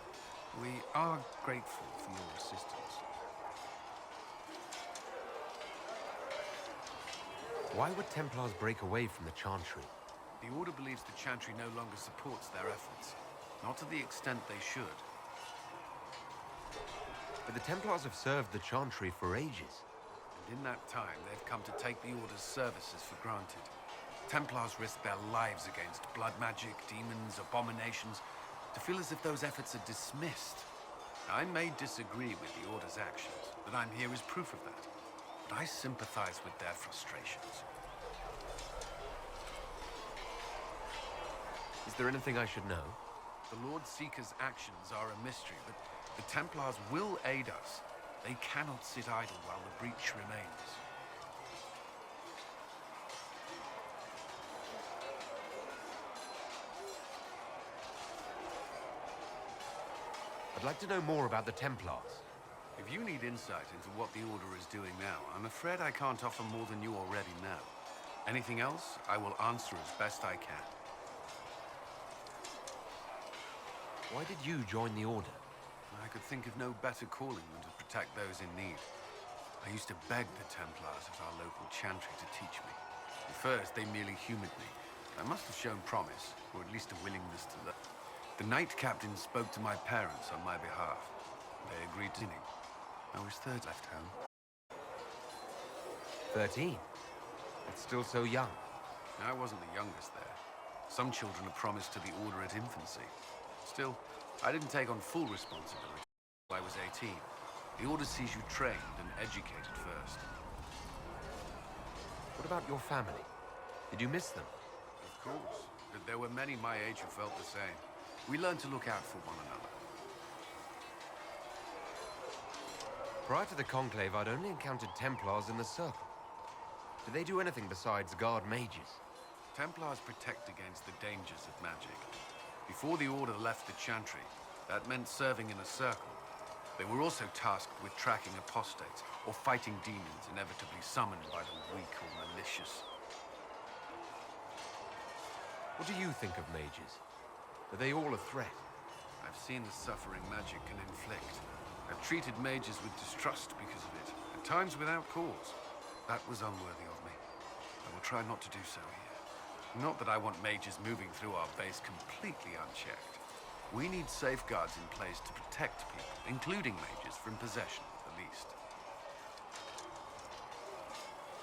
We are grateful for your assistance. Why would Templars break away from the Chantry? The Order believes the Chantry no longer supports their efforts. Not to the extent they should. But the Templars have served the Chantry for ages. And in that time, they've come to take the Order's services for granted. Templars risk their lives against blood magic, demons, abominations, to feel as if those efforts are dismissed. I may disagree with the Order's actions, but I'm here as proof of that. But I sympathize with their frustrations. Is there anything I should know? The Lord Seeker's actions are a mystery, but the Templars will aid us. They cannot sit idle while the breach remains. I'd like to know more about the Templars. If you need insight into what the Order is doing now, I'm afraid I can't offer more than you already know. Anything else, I will answer as best I can. Why did you join the Order? I could think of no better calling than to protect those in need. I used to beg the Templars at our local chantry to teach me. At first, they merely humored me. I must have shown promise, or at least a willingness to learn. The Knight Captain spoke to my parents on my behalf. They agreed to me. I was third left home. 13? That's still so young. I wasn't the youngest there. Some children are promised to the Order at infancy. Still, I didn't take on full responsibility until I was 18. The Order sees you trained and educated first. What about your family? Did you miss them? Of course. But there were many my age who felt the same. We learned to look out for one another. Prior to the Conclave, I'd only encountered Templars in the Circle. Do they do anything besides guard mages? Templars protect against the dangers of magic. Before the Order left the chantry, that meant serving in a circle. They were also tasked with tracking apostates, or fighting demons inevitably summoned by the weak or malicious. What do you think of mages? Are they all a threat? I've seen the suffering magic can inflict. I've treated mages with distrust because of it, at times without cause. That was unworthy of me. I will try not to do so here. Not that I want mages moving through our base completely unchecked. We need safeguards in place to protect people, including mages, from possession, at least.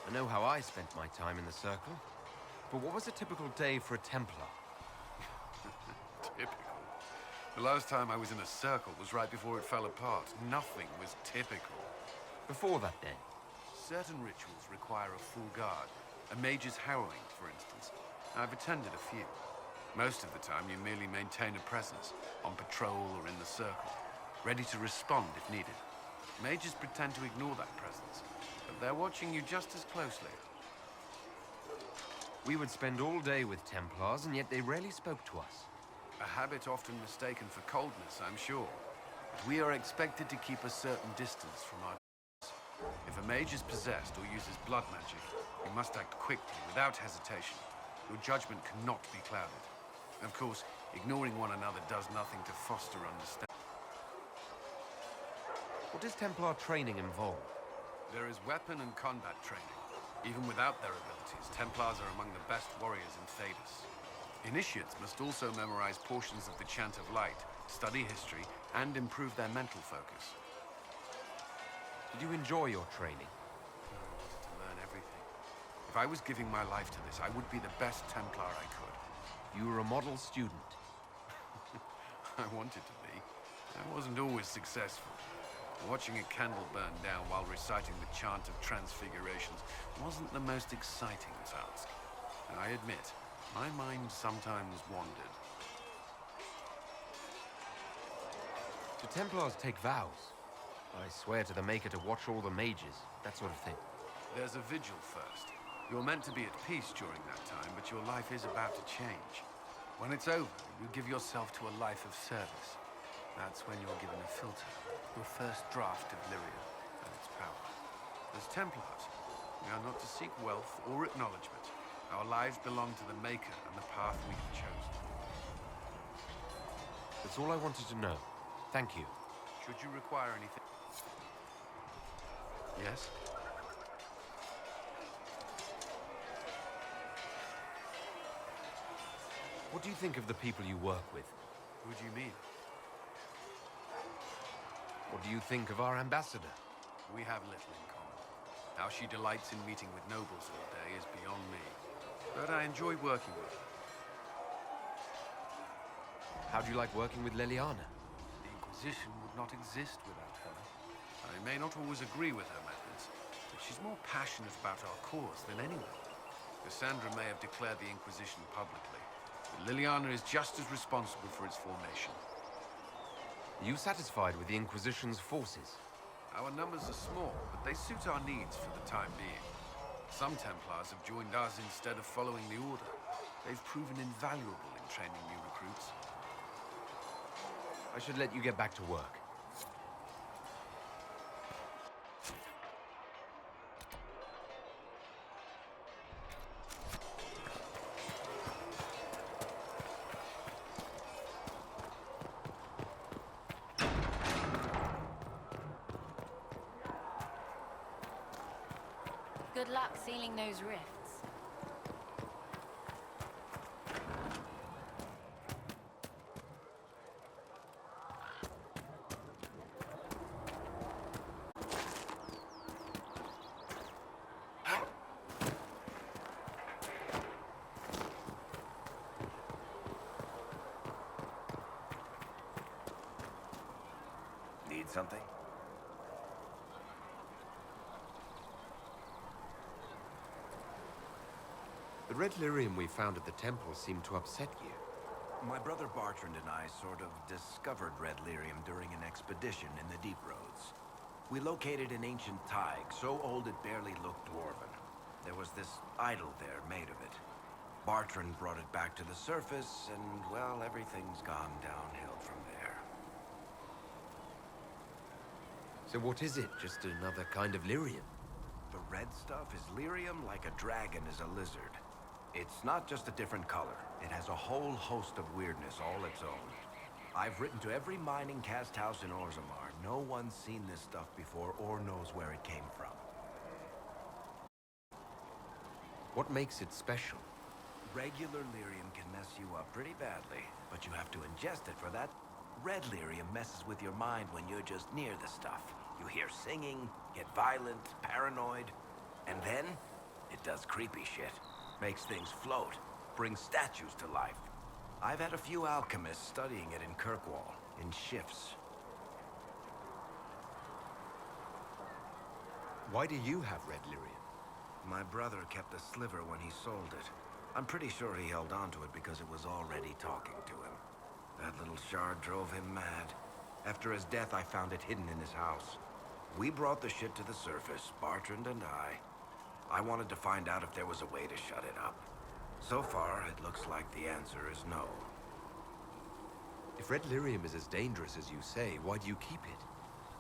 I know how I spent my time in the Circle. But what was a typical day for a Templar? Typical? The last time I was in a circle was right before it fell apart. Nothing was typical. Before that, then? Certain rituals require a full guard. A mage's harrowing, for instance. I've attended a few. Most of the time, you merely maintain a presence, on patrol or in the circle, ready to respond if needed. Mages pretend to ignore that presence, but they're watching you just as closely. We would spend all day with Templars, and yet they rarely spoke to us. A habit often mistaken for coldness, I'm sure. But we are expected to keep a certain distance from our... If a mage is possessed or uses blood magic, you must act quickly, without hesitation. Your judgment cannot be clouded. Of course, ignoring one another does nothing to foster understanding. What does Templar training involve? There is weapon and combat training. Even without their abilities, Templars are among the best warriors in Thedas. Initiates must also memorize portions of the Chant of Light, study history, and improve their mental focus. Did you enjoy your training? I wanted to learn everything. If I was giving my life to this, I would be the best Templar I could. You were a model student. I wanted to be. I wasn't always successful. Watching a candle burn down while reciting the Chant of Transfigurations wasn't the most exciting task. And I admit, my mind sometimes wandered. Do Templars take vows? I swear to the Maker to watch all the mages, that sort of thing. There's a vigil first. You're meant to be at peace during that time, but your life is about to change. When it's over, you give yourself to a life of service. That's when you're given a filter, your first draft of Lyria and its power. As Templars, we are not to seek wealth or acknowledgement. Our lives belong to the Maker and the path we have chosen. That's all I wanted to know. Thank you. Should you require anything... Yes? What do you think of the people you work with? Who do you mean? What do you think of our ambassador? We have little in common. How she delights in meeting with nobles all day is beyond me. But I enjoy working with her. How do you like working with Leliana? The Inquisition would not exist without her. I may not always agree with her methods, but she's more passionate about our cause than anyone. Cassandra may have declared the Inquisition publicly, but Leliana is just as responsible for its formation. Are you satisfied with the Inquisition's forces? Our numbers are small, but they suit our needs for the time being. Some Templars have joined us instead of following the Order. They've proven invaluable in training new recruits. I should let you get back to work. Good luck sealing those rifts. Need something? The red lyrium we found at the temple seemed to upset you. My brother Bartrand and I sort of discovered red lyrium during an expedition in the Deep Roads. We located an ancient thaig, so old it barely looked dwarven. There was this idol there made of it. Bartrand brought it back to the surface, and, well, everything's gone downhill from there. So what is it? Just another kind of lyrium? The red stuff is lyrium like a dragon is a lizard. It's not just a different color. It has a whole host of weirdness all its own. I've written to every mining cast house in Orzammar. No one's seen this stuff before or knows where it came from. What makes it special? Regular lyrium can mess you up pretty badly, but you have to ingest it for that. Red lyrium messes with your mind when you're just near the stuff. You hear singing, get violent, paranoid, and then it does creepy shit. Makes things float, brings statues to life. I've had a few alchemists studying it in Kirkwall, in shifts. Why do you have red lyrium? My brother kept a sliver when he sold it. I'm pretty sure he held on to it because it was already talking to him. That little shard drove him mad. After his death, I found it hidden in his house. We brought the shit to the surface, Bartrand and I. I wanted to find out if there was a way to shut it up. So far, it looks like the answer is no. If red lyrium is as dangerous as you say, why do you keep it?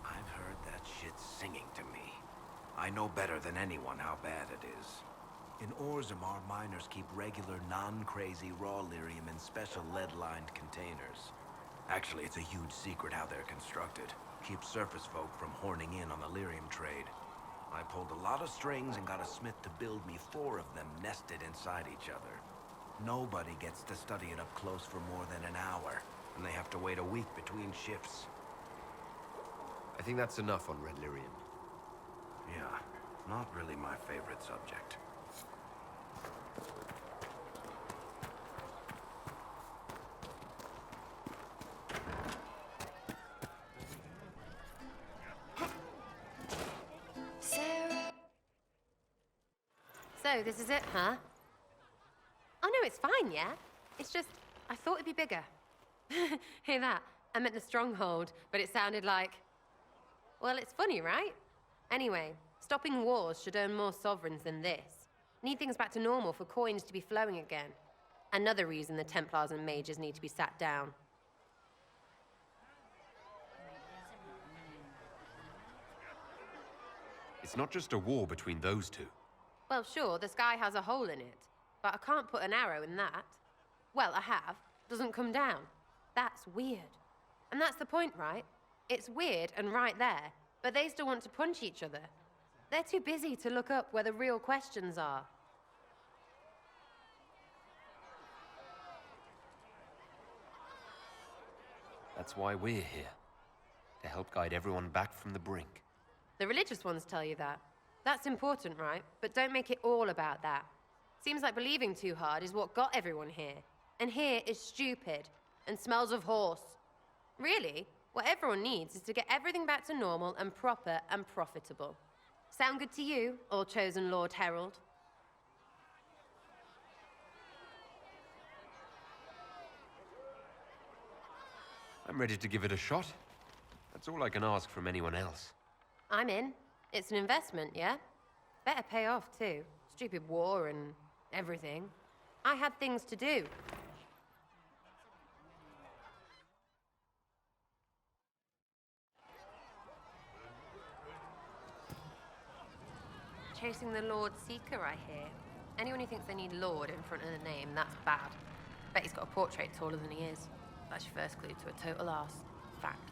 I've heard that shit singing to me. I know better than anyone how bad it is. In Orzammar, miners keep regular, non-crazy raw lyrium in special lead-lined containers. Actually, it's a huge secret how they're constructed. Keeps surface folk from horning in on the lyrium trade. I pulled a lot of strings and got a smith to build me 4 of them nested inside each other. Nobody gets to study it up close for more than an hour, and they have to wait a week between shifts. I think that's enough on red lyrium. Yeah, not really my favorite subject. Sera. So, this is it, huh? Oh no, it's fine, yeah? It's just, I thought it'd be bigger. Hear that? I meant the stronghold, but it sounded like... Well, it's funny, right? Anyway, stopping wars should earn more sovereigns than this. Need things back to normal for coins to be flowing again. Another reason the Templars and mages need to be sat down. It's not just a war between those two. Well, sure, the sky has a hole in it, but I can't put an arrow in that. Well, I have. Doesn't come down. That's weird. And that's the point, right? It's weird and right there, but they still want to punch each other. They're too busy to look up where the real questions are. That's why we're here. To help guide everyone back from the brink. The religious ones tell you that. That's important, right? But don't make it all about that. Seems like believing too hard is what got everyone here. And here is stupid and smells of horse. Really, what everyone needs is to get everything back to normal and proper and profitable. Sound good to you, all chosen Lord Herald? I'm ready to give it a shot. That's all I can ask from anyone else. I'm in. It's an investment, yeah? Better pay off, too. Stupid war and everything. I had things to do. Chasing the Lord Seeker, I hear. Anyone who thinks they need Lord in front of the name, that's bad. Bet he's got a portrait taller than he is. That's your first clue to a total arse. Fact.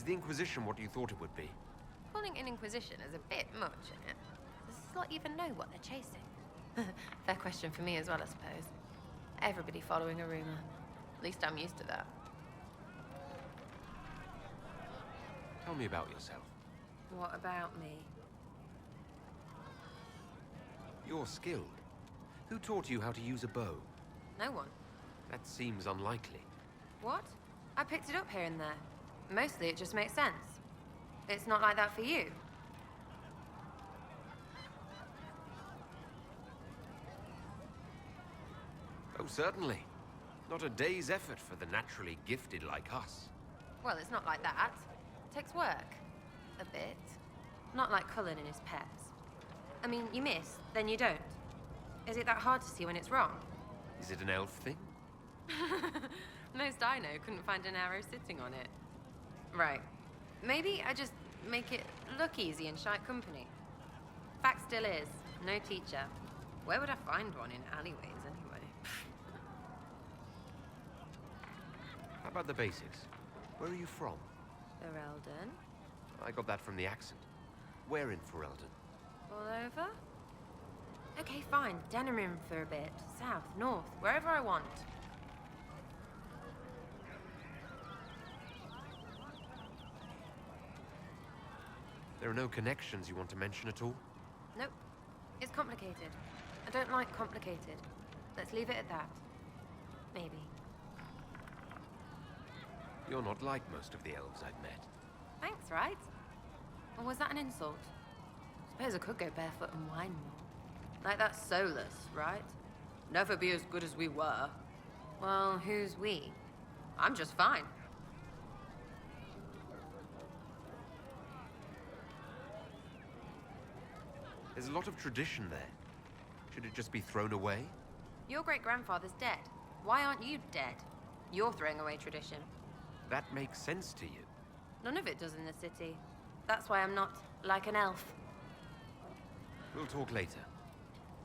Is the Inquisition what you thought it would be? Calling an inquisition is a bit much, isn't it? Does this lot even know what they're chasing? Fair question for me as well, I suppose. Everybody following a rumor. At least I'm used to that. Tell me about yourself. What about me? You're skilled. Who taught you how to use a bow? No one. That seems unlikely. What? I picked it up here and there. Mostly it just makes sense. It's not like that for you. Oh, certainly. Not a day's effort for the naturally gifted like us. Well, it's not like that. It takes work. A bit. Not like Cullen and his pets. I mean, you miss, then you don't. Is it that hard to see when it's wrong? Is it an elf thing? Most I know couldn't find an arrow sitting on it. Right. Maybe I just make it look easy in shy company. Fact still is, no teacher. Where would I find one in alleyways anyway? How about the basics? Where are you from? Ferelden? I got that from the accent. Where in Ferelden? All over? Okay, fine. Denerim for a bit. South, north, wherever I want. There are no connections you want to mention at all? Nope. It's complicated. I don't like complicated. Let's leave it at that. Maybe. You're not like most of the elves I've met. Thanks, right? Or was that an insult? Suppose I could go barefoot and whine more. Like that Solas, right? Never be as good as we were. Well, who's we? I'm just fine. There's a lot of tradition there. Should it just be thrown away? Your great-grandfather's dead. Why aren't you dead? You're throwing away tradition. That makes sense to you. None of it does in the city. That's why I'm not like an elf. We'll talk later.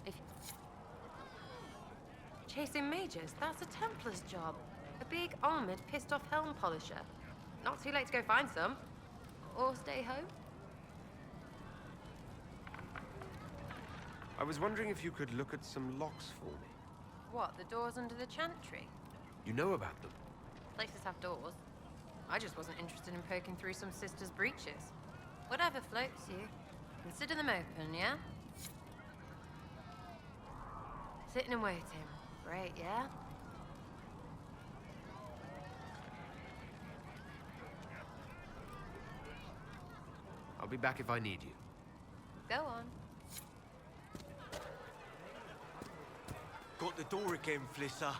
If... Chasing mages, that's a Templar's job. A big, armored, pissed-off helm polisher. Not too late to go find some. Or stay home. I was wondering if you could look at some locks for me. What, the doors under the chantry? You know about them? Places have doors. I just wasn't interested in poking through some sister's breeches. Whatever floats you. Consider them open, yeah? Sitting and waiting. Great, yeah? I'll be back if I need you. Go on. Got the door again, Flisser.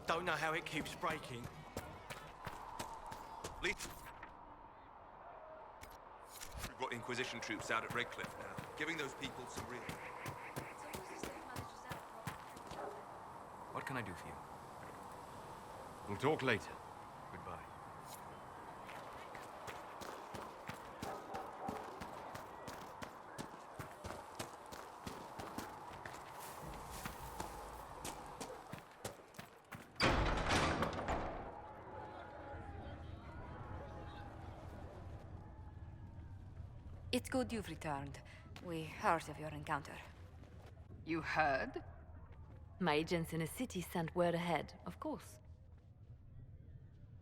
Don't know how it keeps breaking. We've got Inquisition troops out at Redcliffe now, giving those people some real... What can I do for you? We'll talk later. Goodbye. It's good you've returned. We heard of your encounter. You heard? My agents in the city sent word ahead, of course.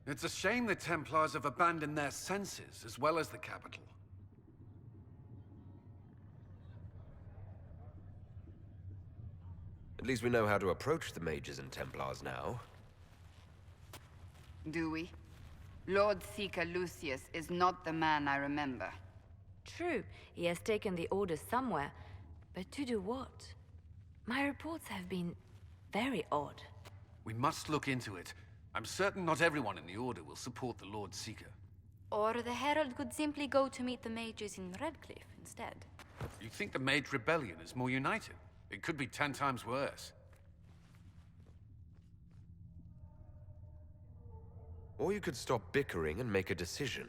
It's a shame the Templars have abandoned their senses, as well as the capital. At least we know how to approach the mages and Templars now. Do we? Lord Seeker Lucius is not the man I remember. True, he has taken the orders somewhere, but to do what? My reports have been very odd. We must look into it. I'm certain not everyone in the Order will support the Lord Seeker. Or the Herald could simply go to meet the mages in Redcliffe instead. You think the Mage Rebellion is more united? It could be 10 times worse. Or you could stop bickering and make a decision.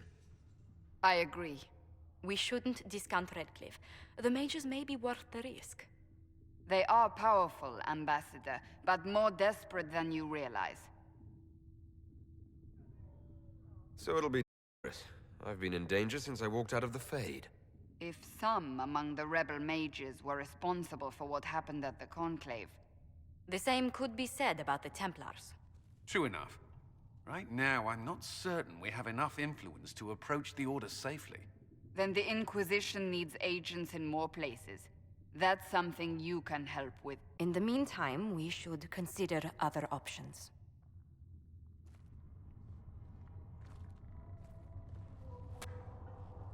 I agree. We shouldn't discount Redcliffe. The mages may be worth the risk. They are powerful, Ambassador, but more desperate than you realize. So it'll be dangerous. I've been in danger since I walked out of the Fade. If some among the rebel mages were responsible for what happened at the Conclave. The same could be said about the Templars. True enough. Right now, I'm not certain we have enough influence to approach the Order safely. Then the Inquisition needs agents in more places. That's something you can help with. In the meantime, we should consider other options.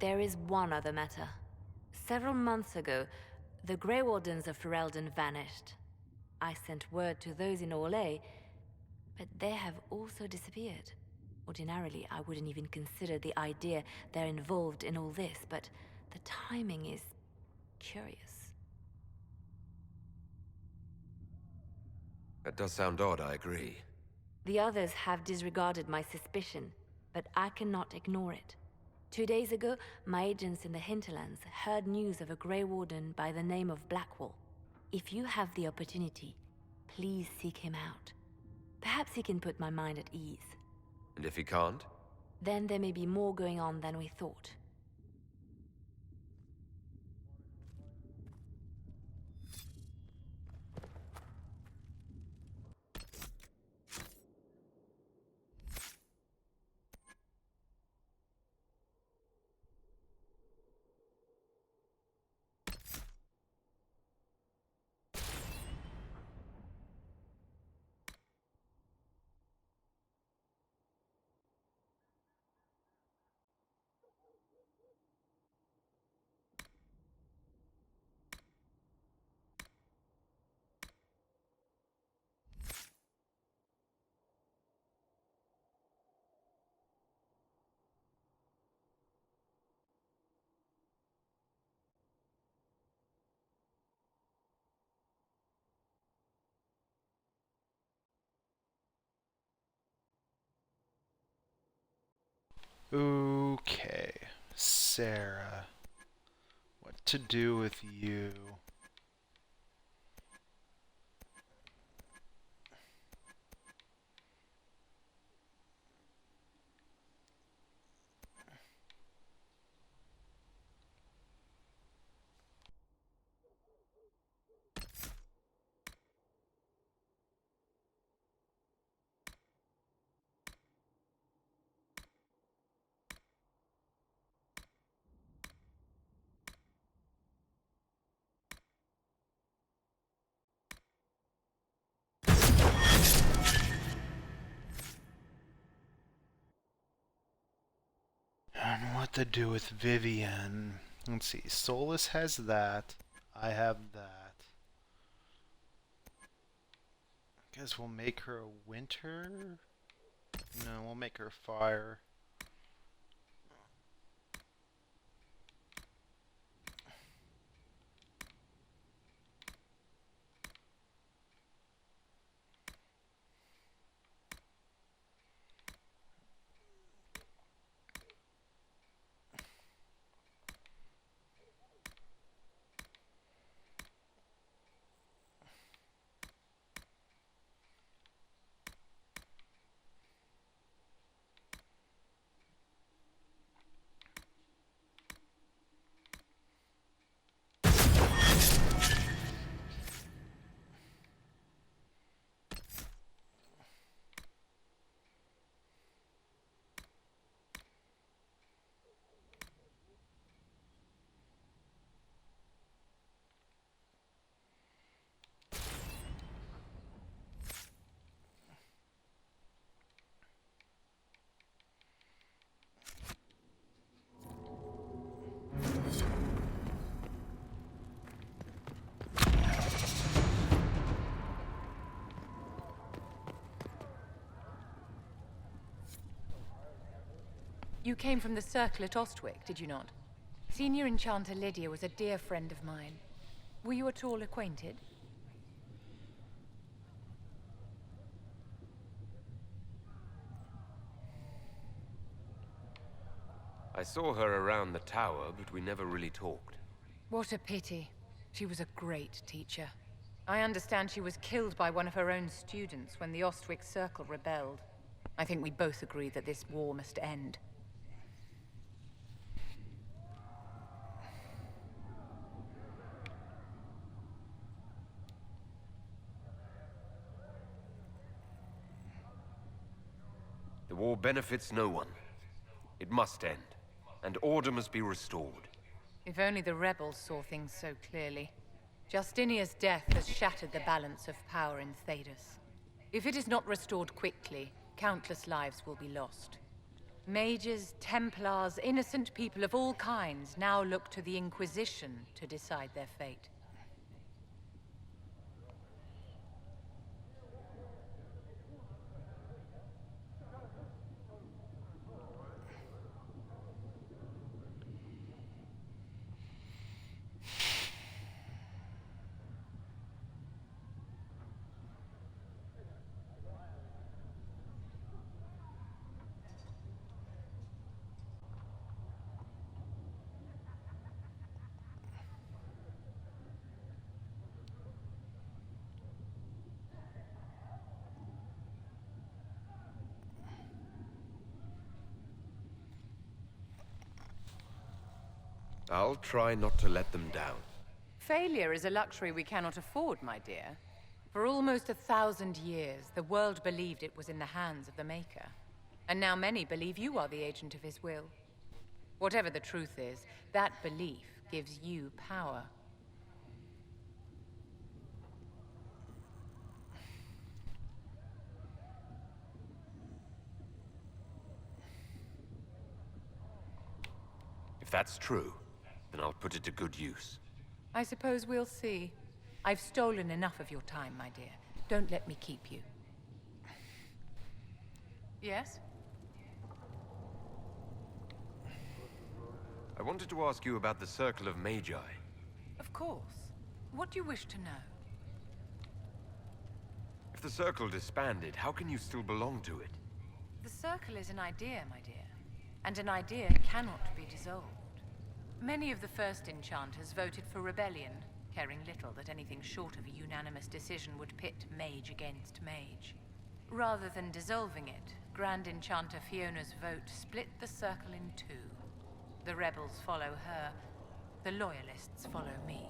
There is one other matter. Several months ago, the Grey Wardens of Ferelden vanished. I sent word to those in Orlais, but they have also disappeared. Ordinarily, I wouldn't even consider the idea they're involved in all this, but the timing is curious. That does sound odd, I agree. The others have disregarded my suspicion, but I cannot ignore it. 2 days ago, my agents in the hinterlands heard news of a Grey Warden by the name of Blackwall. If you have the opportunity, please seek him out. Perhaps he can put my mind at ease. And if he can't? Then there may be more going on than we thought. Okay, Sera. What to do with you? And what to do with Vivienne? Let's see. Solas has that. I have that. Guess we'll make her a winter? No, we'll make her fire. You came from the circle at Ostwick, did you not? Senior Enchanter Lydia was a dear friend of mine. Were you at all acquainted? I saw her around the tower, but we never really talked. What a pity. She was a great teacher. I understand she was killed by one of her own students when the Ostwick Circle rebelled. I think we both agree that this war must end. war benefits no one. It must end, and order must be restored. If only the rebels saw things so clearly. Justinia's death has shattered the balance of power in Thedas. If it is not restored quickly, countless lives will be lost. Mages, Templars, innocent people of all kinds now look to the Inquisition to decide their fate. I'll try not to let them down. Failure is a luxury we cannot afford, my dear. For almost 1,000 years, the world believed it was in the hands of the Maker. And now many believe you are the agent of his will. Whatever the truth is, that belief gives you power. If that's true, then I'll put it to good use. I suppose we'll see. I've stolen enough of your time, my dear. Don't let me keep you. Yes? I wanted to ask you about the Circle of Magi. Of course. What do you wish to know? If the Circle disbanded, how can you still belong to it? The Circle is an idea, my dear. And an idea cannot be dissolved. Many of the first enchanters voted for rebellion, caring little that anything short of a unanimous decision would pit mage against mage. Rather than dissolving it, Grand Enchanter Fiona's vote split the Circle in two. The rebels follow her, the loyalists follow me.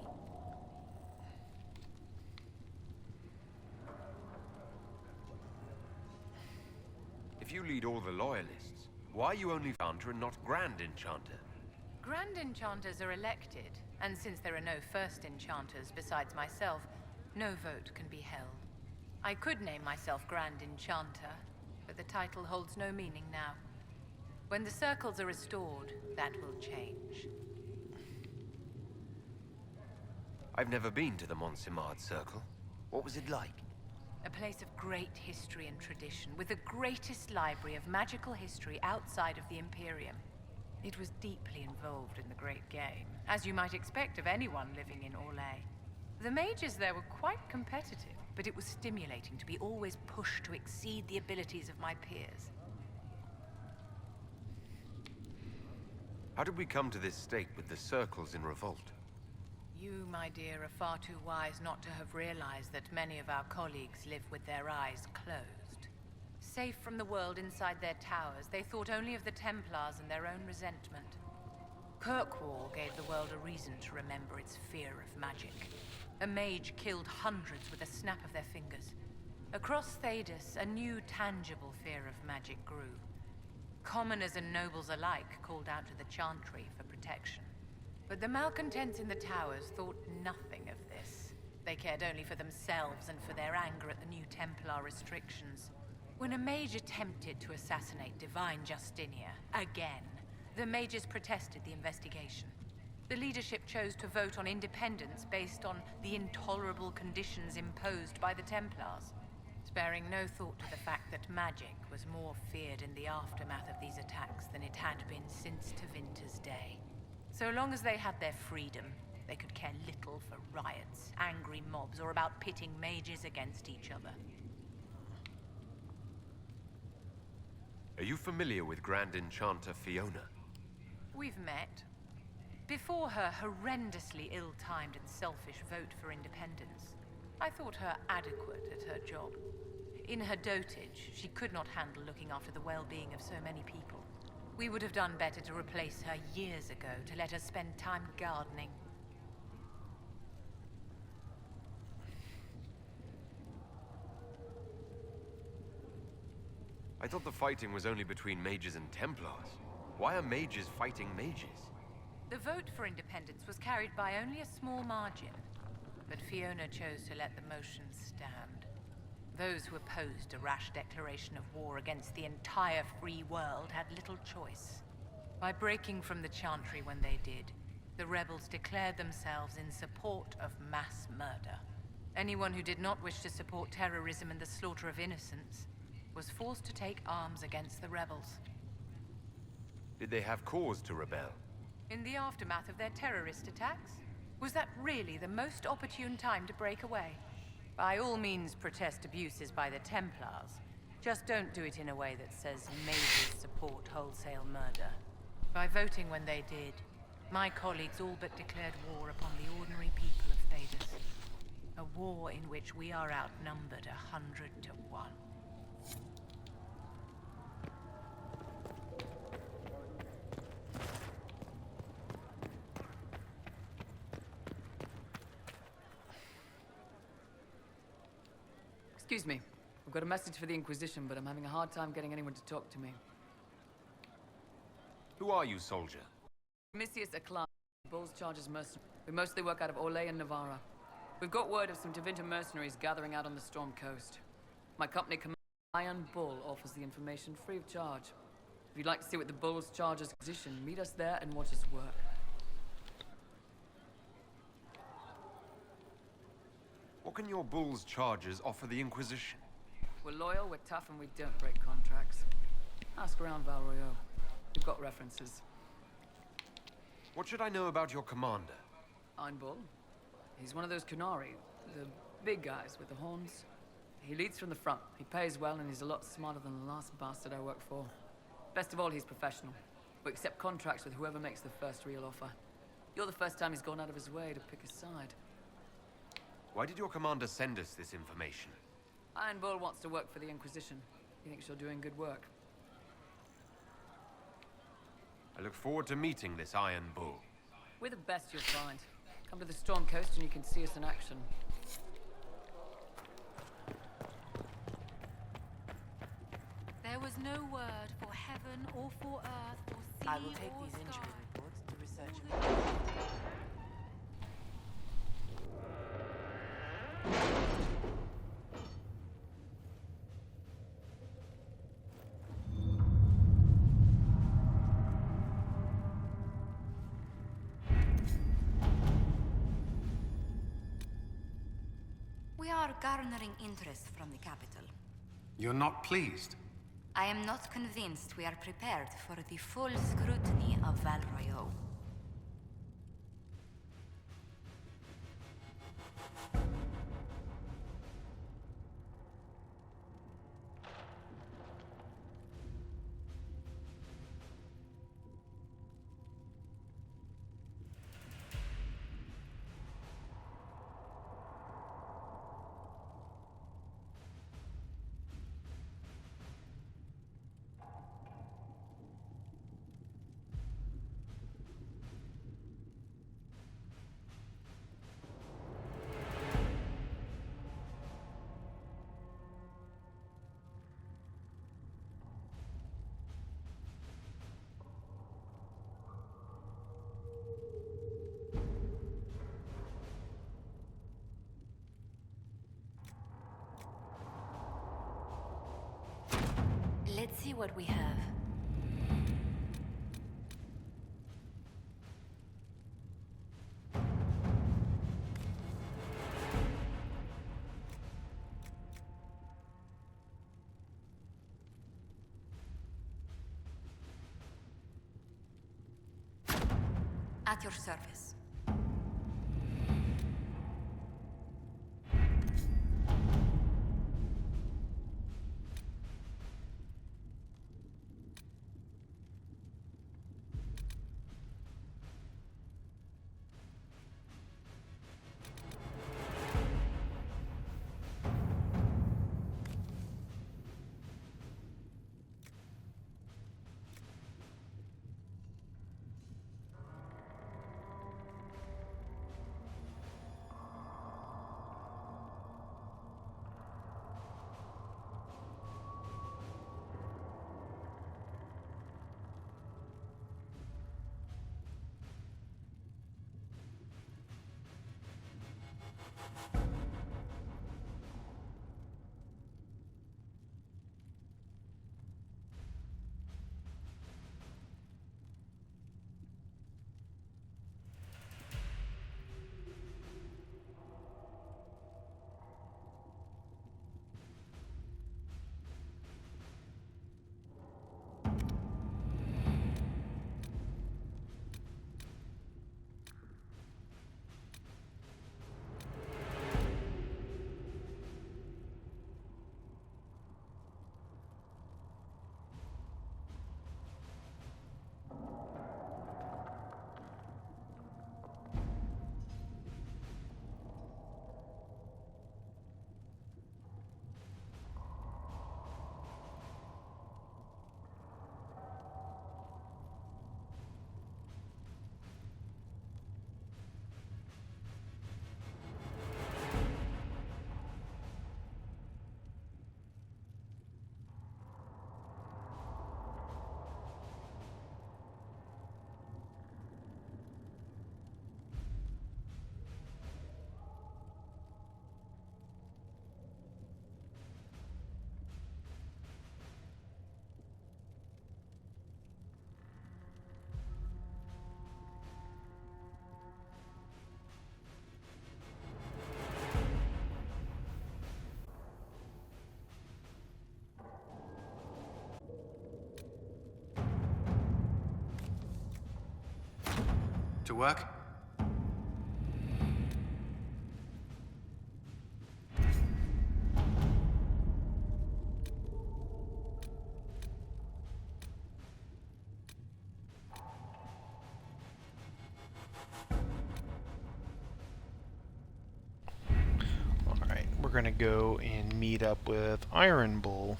If you lead all the loyalists, why are you only Enchanter and not Grand Enchanter? Grand Enchanters are elected, and since there are no first enchanters besides myself, no vote can be held. I could name myself Grand Enchanter, but the title holds no meaning now. When the circles are restored, that will change. I've never been to the Montsimard Circle. What was it like? A place of great history and tradition, with the greatest library of magical history outside of the Imperium. It was deeply involved in the Great Game, as you might expect of anyone living in Orlais. The mages there were quite competitive, but it was stimulating to be always pushed to exceed the abilities of my peers. How did we come to this state with the circles in revolt? You, my dear, are far too wise not to have realized that many of our colleagues live with their eyes closed. Safe from the world inside their towers, they thought only of the Templars and their own resentment. Kirkwall gave the world a reason to remember its fear of magic. A mage killed hundreds with a snap of their fingers. Across Thedas, a new tangible fear of magic grew. Commoners and nobles alike called out to the chantry for protection. But the malcontents in the towers thought nothing of this. They cared only for themselves and for their anger at the new Templar restrictions. When a mage attempted to assassinate Divine Justinia, again, the mages protested the investigation. The leadership chose to vote on independence based on the intolerable conditions imposed by the Templars, sparing no thought to the fact that magic was more feared in the aftermath of these attacks than it had been since Tevinter's day. So long as they had their freedom, they could care little for riots, angry mobs, or about pitting mages against each other. Are you familiar with Grand Enchanter Fiona? We've met. Before her horrendously ill-timed and selfish vote for independence, I thought her adequate at her job. In her dotage, she could not handle looking after the well-being of so many people. We would have done better to replace her years ago, to let her spend time gardening. I thought the fighting was only between mages and Templars. Why are mages fighting mages? The vote for independence was carried by only a small margin, but Fiona chose to let the motion stand. Those who opposed a rash declaration of war against the entire free world had little choice. By breaking from the chantry when they did, the rebels declared themselves in support of mass murder. Anyone who did not wish to support terrorism and the slaughter of innocents was forced to take arms against the rebels. Did they have cause to rebel? In the aftermath of their terrorist attacks, was that really the most opportune time to break away? By all means protest abuses by the Templars. Just don't do it in a way that says mages support wholesale murder. By voting when they did, my colleagues all but declared war upon the ordinary people of Thedas. A war in which we are outnumbered 100 to 1. Excuse me. I've got a message for the Inquisition, but I'm having a hard time getting anyone to talk to me. Who are you, soldier? Misius Aklan, Bull's Chargers mercenary. We mostly work out of Orlais and Navarra. We've got word of some Tevinter mercenaries gathering out on the Storm Coast. My company, Iron Bull, offers the information free of charge. If you'd like to see what the Bull's Chargers position, meet us there and watch us work. What can your Bull's Chargers offer the Inquisition? We're loyal, we're tough, and we don't break contracts. Ask around Val Royeaux. We've got references. What should I know about your commander? Iron Bull. He's one of those Kunari, the big guys with the horns. He leads from the front. He pays well, and he's a lot smarter than the last bastard I worked for. Best of all, he's professional. We accept contracts with whoever makes the first real offer. You're the first time he's gone out of his way to pick a side. Why did your commander send us this information? Iron Bull wants to work for the Inquisition. He thinks you're doing good work. I look forward to meeting this Iron Bull. We're the best you'll find. Come to the Storm Coast and you can see us in action. There was no word for heaven or for earth or sea I will take or these sky. injury reports to research. We are garnering interest from the capital. You're not pleased? I am not convinced we are prepared for the full scrutiny of Val Royeaux. Let's see what we have. At your service. To work? Alright, we're gonna go and meet up with Iron Bull.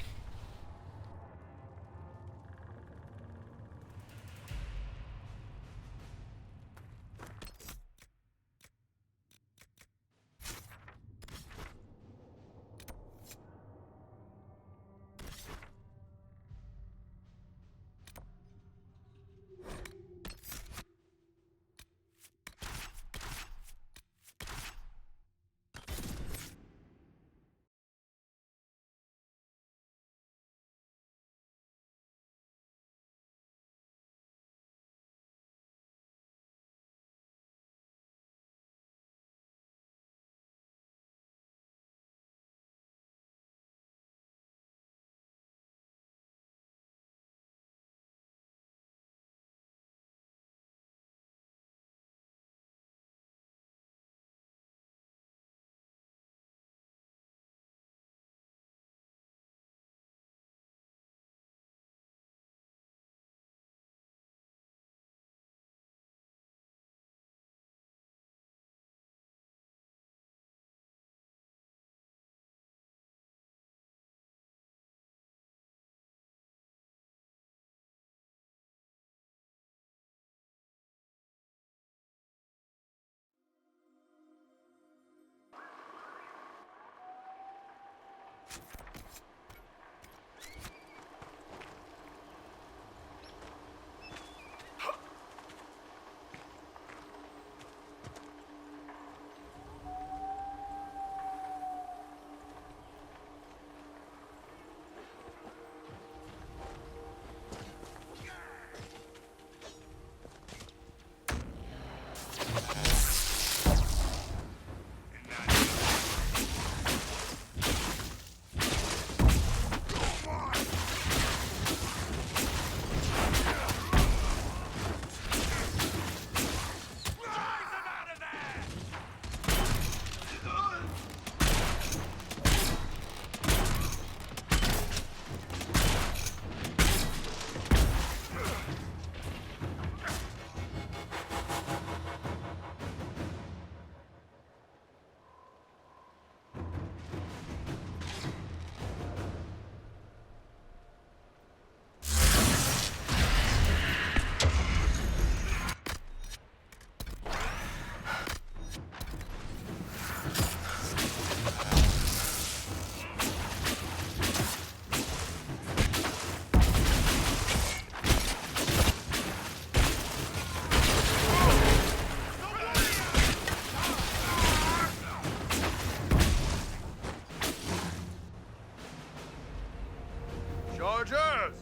Chargers!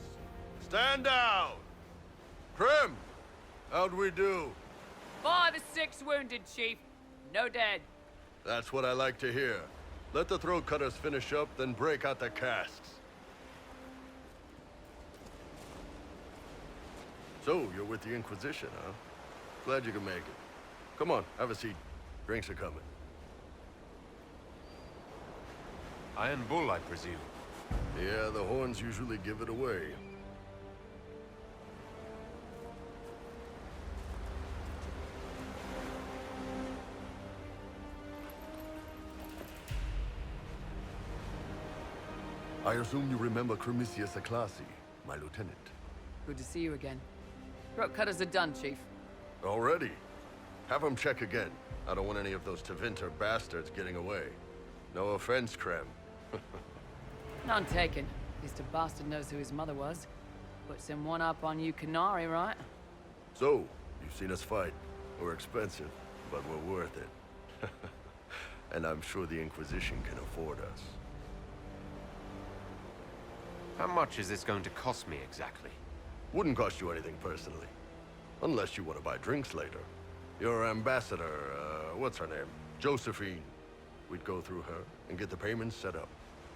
Stand down! Krim! How'd we do? 5 or 6 wounded, Chief. No dead. That's what I like to hear. Let the throat cutters finish up, then break out the casks. So, you're with the Inquisition, huh? Glad you can make it. Come on, have a seat. Drinks are coming. Iron Bull, I presume. Yeah, the horns usually give it away. I assume you remember Cremisius Aclassi, my lieutenant. Good to see you again. Throat cutters are done, Chief. Already? Have him check again. I don't want any of those Tevinter bastards getting away. No offense, Krem. None taken. At least a bastard knows who his mother was. Puts him one up on you Canary, right? So, you've seen us fight. We're expensive, but we're worth it. And I'm sure the Inquisition can afford us. How much is this going to cost me exactly? Wouldn't cost you anything personally. Unless you want to buy drinks later. Your ambassador, what's her name? Josephine. We'd go through her and get the payments set up.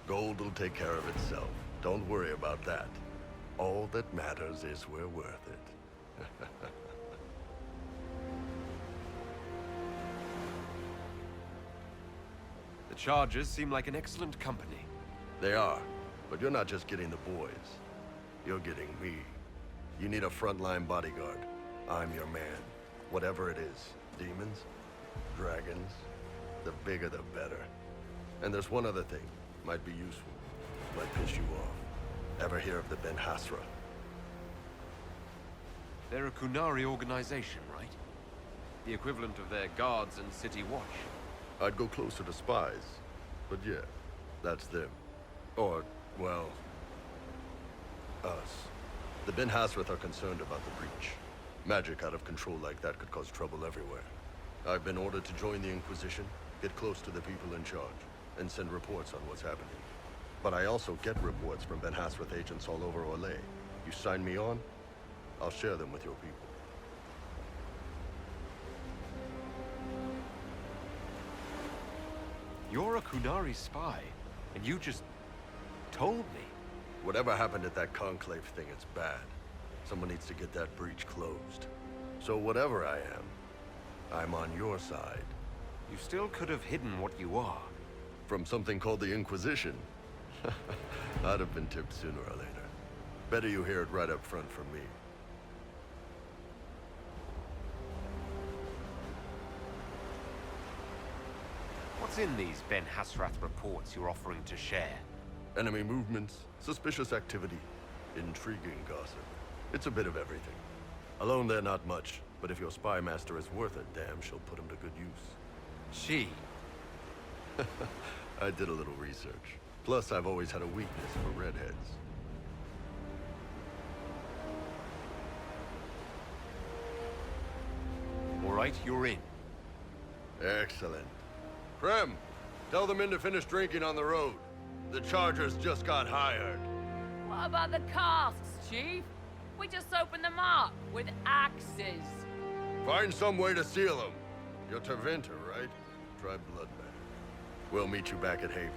Gold will take care of itself. Don't worry about that. All that matters is we're worth it. The Chargers seem like an excellent company. They are, but you're not just getting the boys. You're getting me. You need a frontline bodyguard. I'm your man. Whatever it is. Demons? Dragons? The bigger the better. And there's one other thing. Might be useful. Might piss you off. Ever hear of the Ben Hasra? They're a Kunari organization, right? The equivalent of their guards and city watch. I'd go closer to spies. But yeah, that's them. Or, well, us. The Ben Hasrath are concerned about the breach. Magic out of control like that could cause trouble everywhere. I've been ordered to join the Inquisition, get close to the people in charge, and send reports on what's happening. But I also get reports from Ben Hasrath agents all over Olay. You sign me on, I'll share them with your people. You're a Kunari spy, and you just told me. Whatever happened at that conclave thing, it's bad. Someone needs to get that breach closed. So whatever I am, I'm on your side. You still could have hidden what you are. From something called the Inquisition? I'd have been tipped sooner or later. Better you hear it right up front from me. What's in these Ben Hasrath reports you're offering to share? Enemy movements, suspicious activity, intriguing gossip. It's a bit of everything. Alone they're not much, but if your spy master is worth a damn, she'll put him to good use. She? I did a little research. Plus, I've always had a weakness for redheads. All right, you're in. Excellent. Krem, tell the men to finish drinking on the road. The Chargers just got hired. What about the casks, Chief? We just opened them up with axes. Find some way to seal them. You're Terventer, right? Try Bloodbath. We'll meet you back at Haven.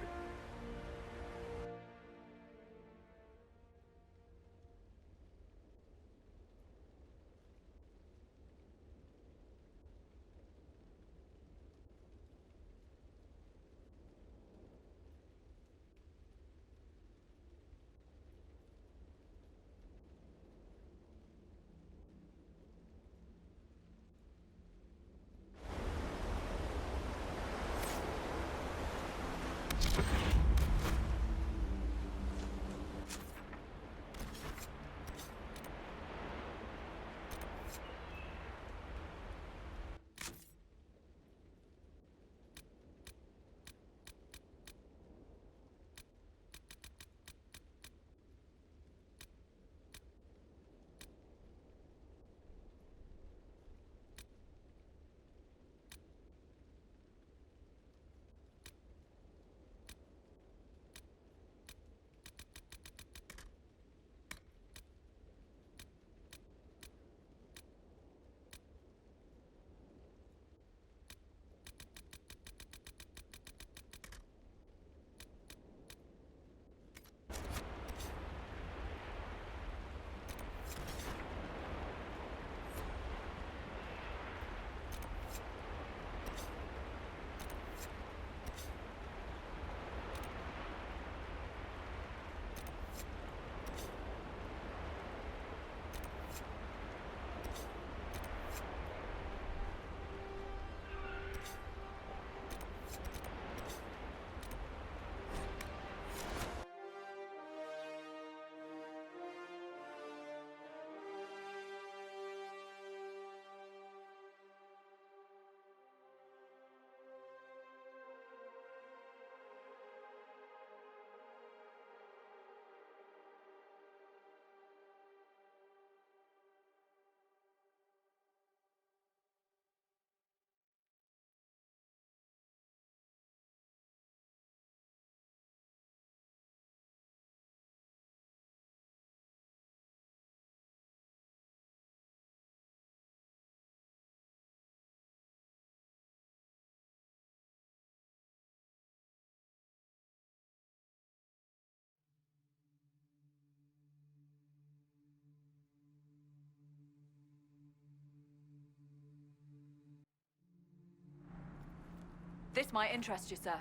This might interest you, sir.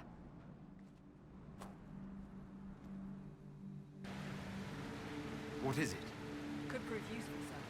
What is it? Could prove useful, sir.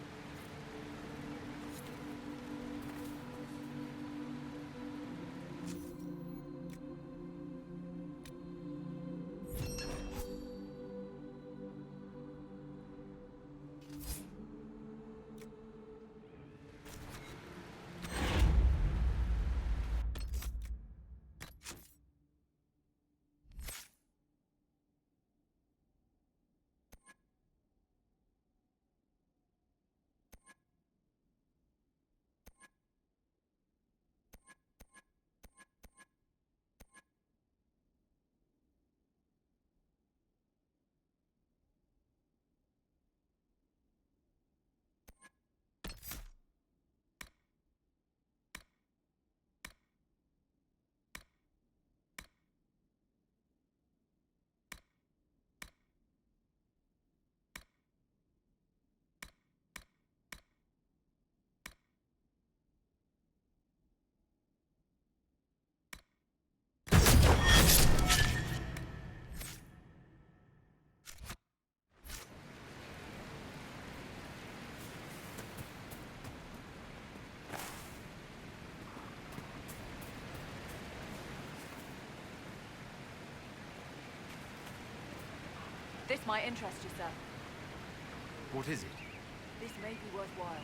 This might interest you, sir. What is it? This may be worthwhile.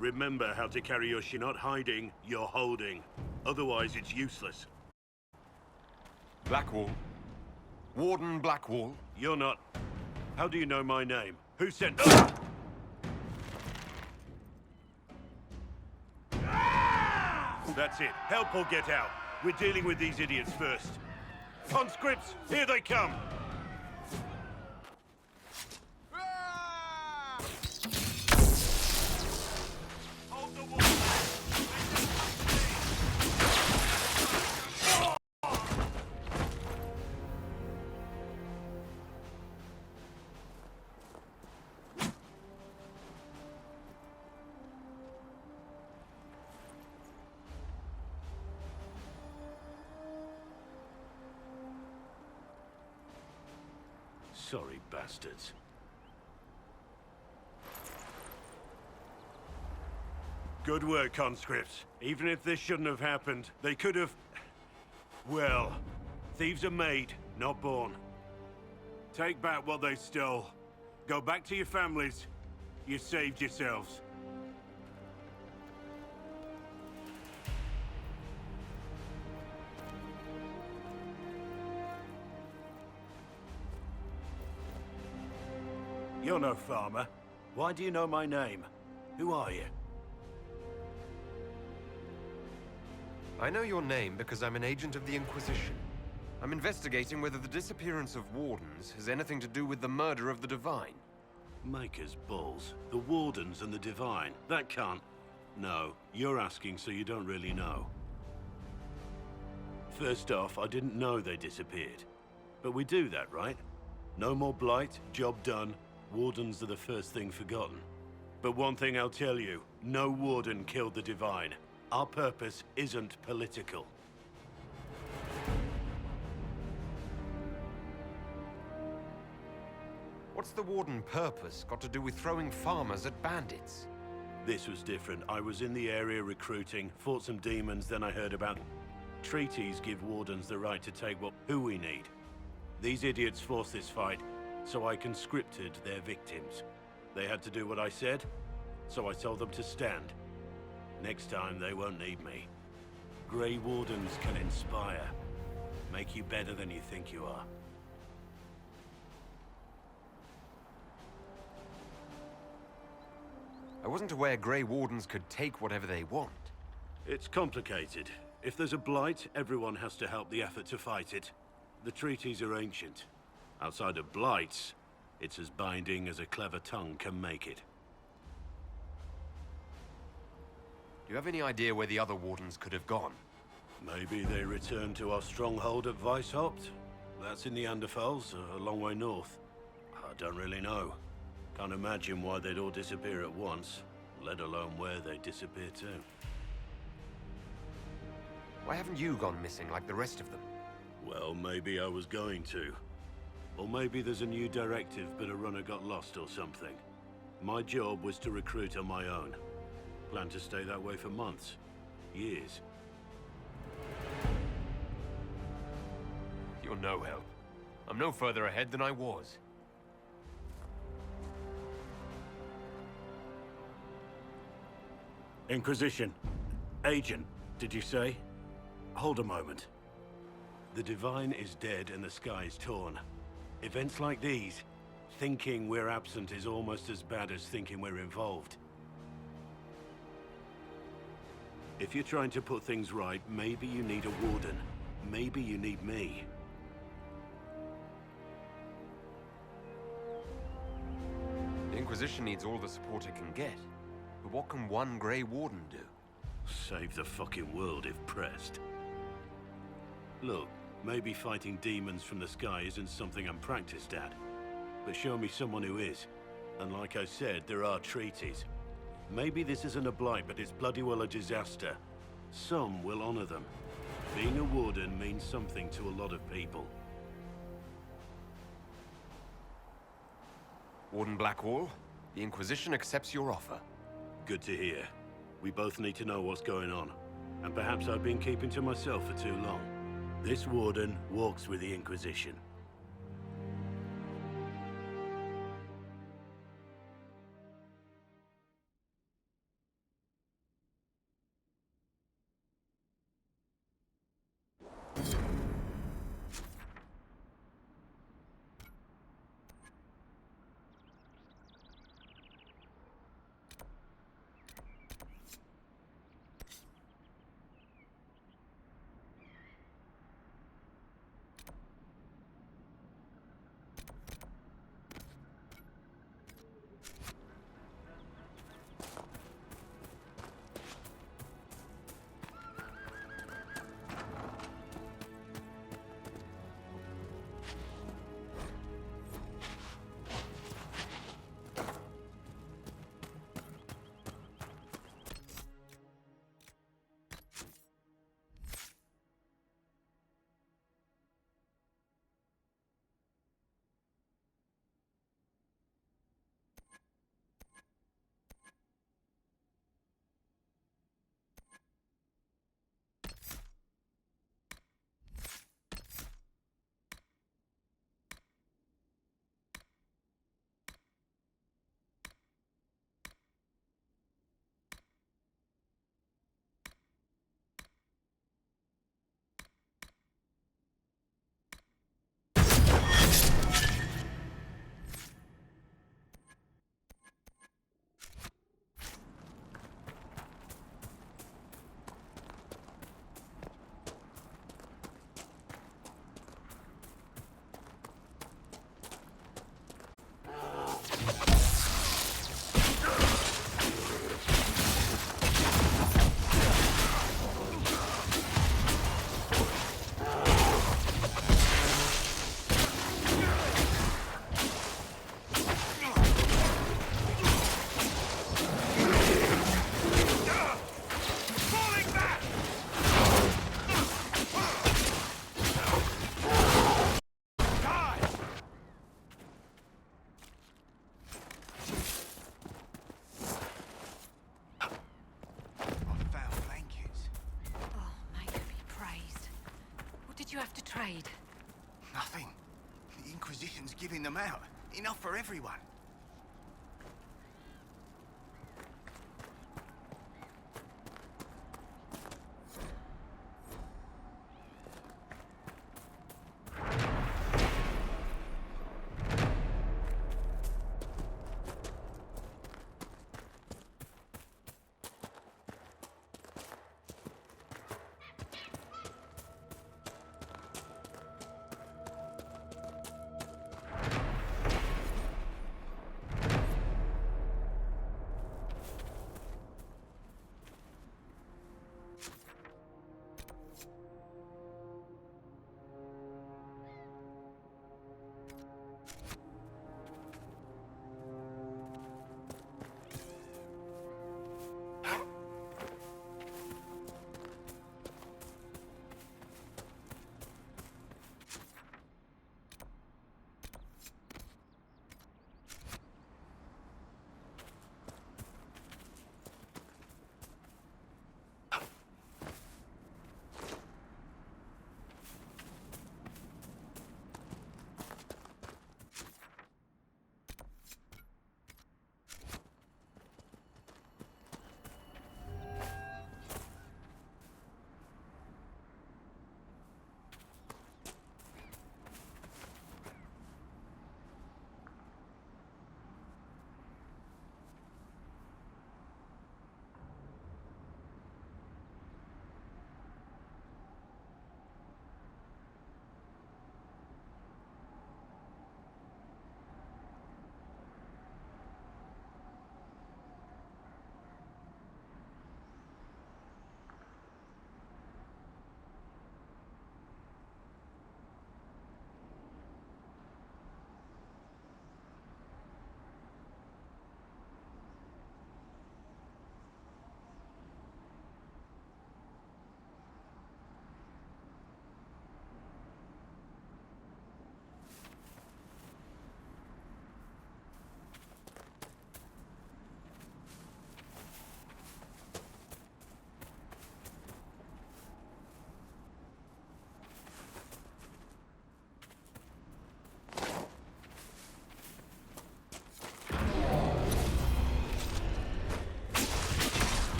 Remember how to carry your shit. Not hiding, you're holding. Otherwise, it's useless. Blackwall? Warden Blackwall? You're not. How do you know my name? Who sent... That's it. Help or get out. We're dealing with these idiots first. Conscripts, here they come! Sorry, bastards. Good work, conscripts. Even if this shouldn't have happened, they could have... Well, thieves are made, not born. Take back what they stole. Go back to your families. You saved yourselves. You're no farmer. Why do you know my name? Who are you? I know your name because I'm an agent of the Inquisition. I'm investigating whether the disappearance of Wardens has anything to do with the murder of the Divine. Maker's balls. The Wardens and the Divine. That can't... No, you're asking so you don't really know. First off, I didn't know they disappeared. But we do that, right? No more blight, job done. Wardens are the first thing forgotten. But one thing I'll tell you, no Warden killed the Divine. Our purpose isn't political. What's the Warden purpose got to do with throwing farmers at bandits? This was different. I was in the area recruiting, fought some demons, then I heard about... Treaties give Wardens the right to take who we need. These idiots forced this fight, so I conscripted their victims. They had to do what I said, so I told them to stand. Next time, they won't need me. Grey Wardens can inspire. Make you better than you think you are. I wasn't aware Grey Wardens could take whatever they want. It's complicated. If there's a blight, everyone has to help the effort to fight it. The treaties are ancient. Outside of blights, it's as binding as a clever tongue can make it. Do you have any idea where the other Wardens could have gone? Maybe they returned to our stronghold at Weishaupt? That's in the Underfells, a long way north. I don't really know. Can't imagine why they'd all disappear at once, let alone where they'd disappear to. Why haven't you gone missing like the rest of them? Well, maybe I was going to. Or maybe there's a new directive, but a runner got lost or something. My job was to recruit on my own. Plan to stay that way for months. Years. You're no help. I'm no further ahead than I was. Inquisition. Agent, did you say? Hold a moment. The Divine is dead and the sky is torn. Events like these, thinking we're absent is almost as bad as thinking we're involved. If you're trying to put things right, maybe you need a Warden. Maybe you need me. The Inquisition needs all the support it can get. But what can one Grey Warden do? Save the fucking world if pressed. Look, maybe fighting demons from the sky isn't something I'm practiced at. But show me someone who is. And like I said, there are treaties. Maybe this isn't a blight, but it's bloody well a disaster. Some will honor them. Being a Warden means something to a lot of people. Warden Blackwall, the Inquisition accepts your offer. Good to hear. We both need to know what's going on. And perhaps I've been keeping to myself for too long. This Warden walks with the Inquisition. to trade? Nothing. The Inquisition's giving them out. Enough for everyone.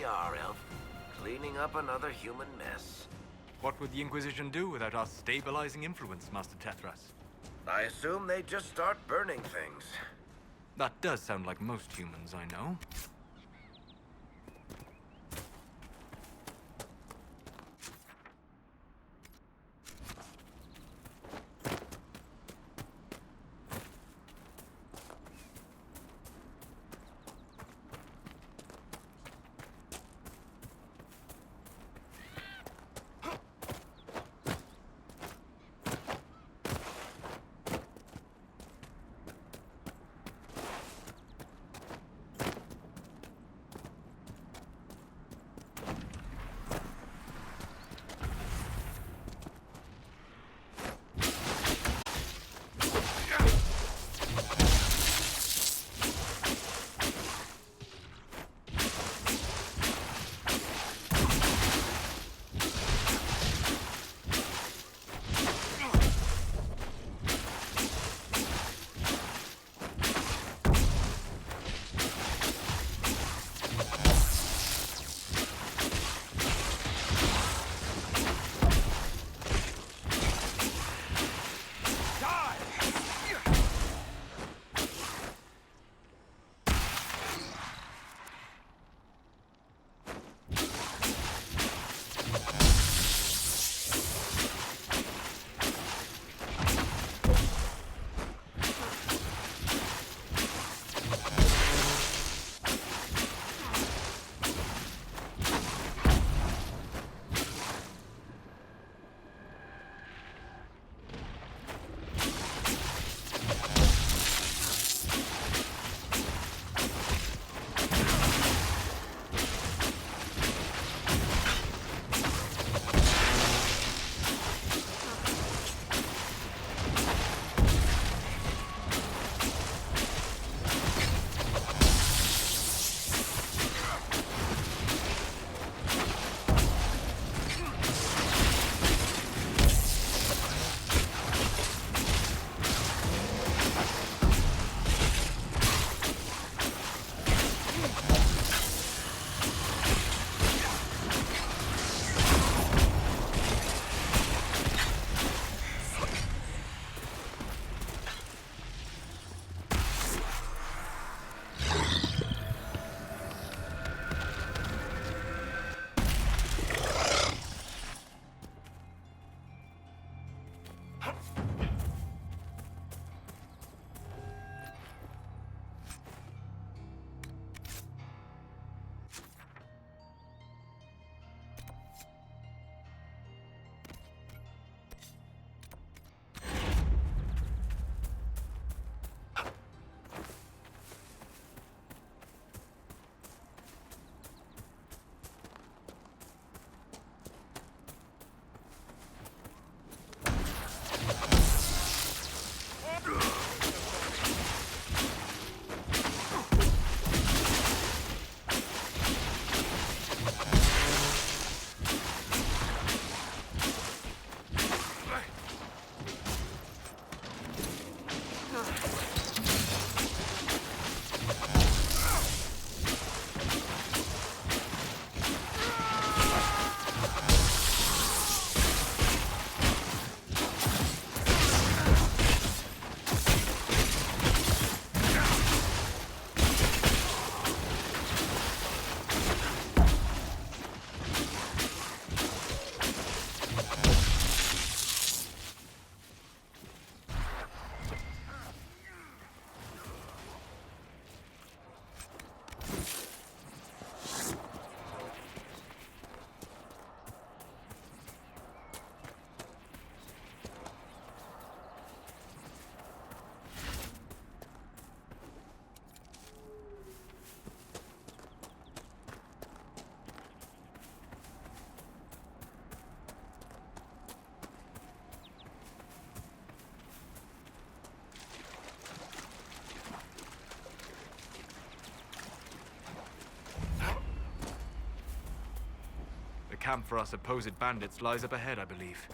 are, Elf. Cleaning up another human mess. What would the Inquisition do without our stabilizing influence, Master Tethras? I assume they just start burning things. That does sound like most humans I know. camp for our supposed bandits lies up ahead, I believe.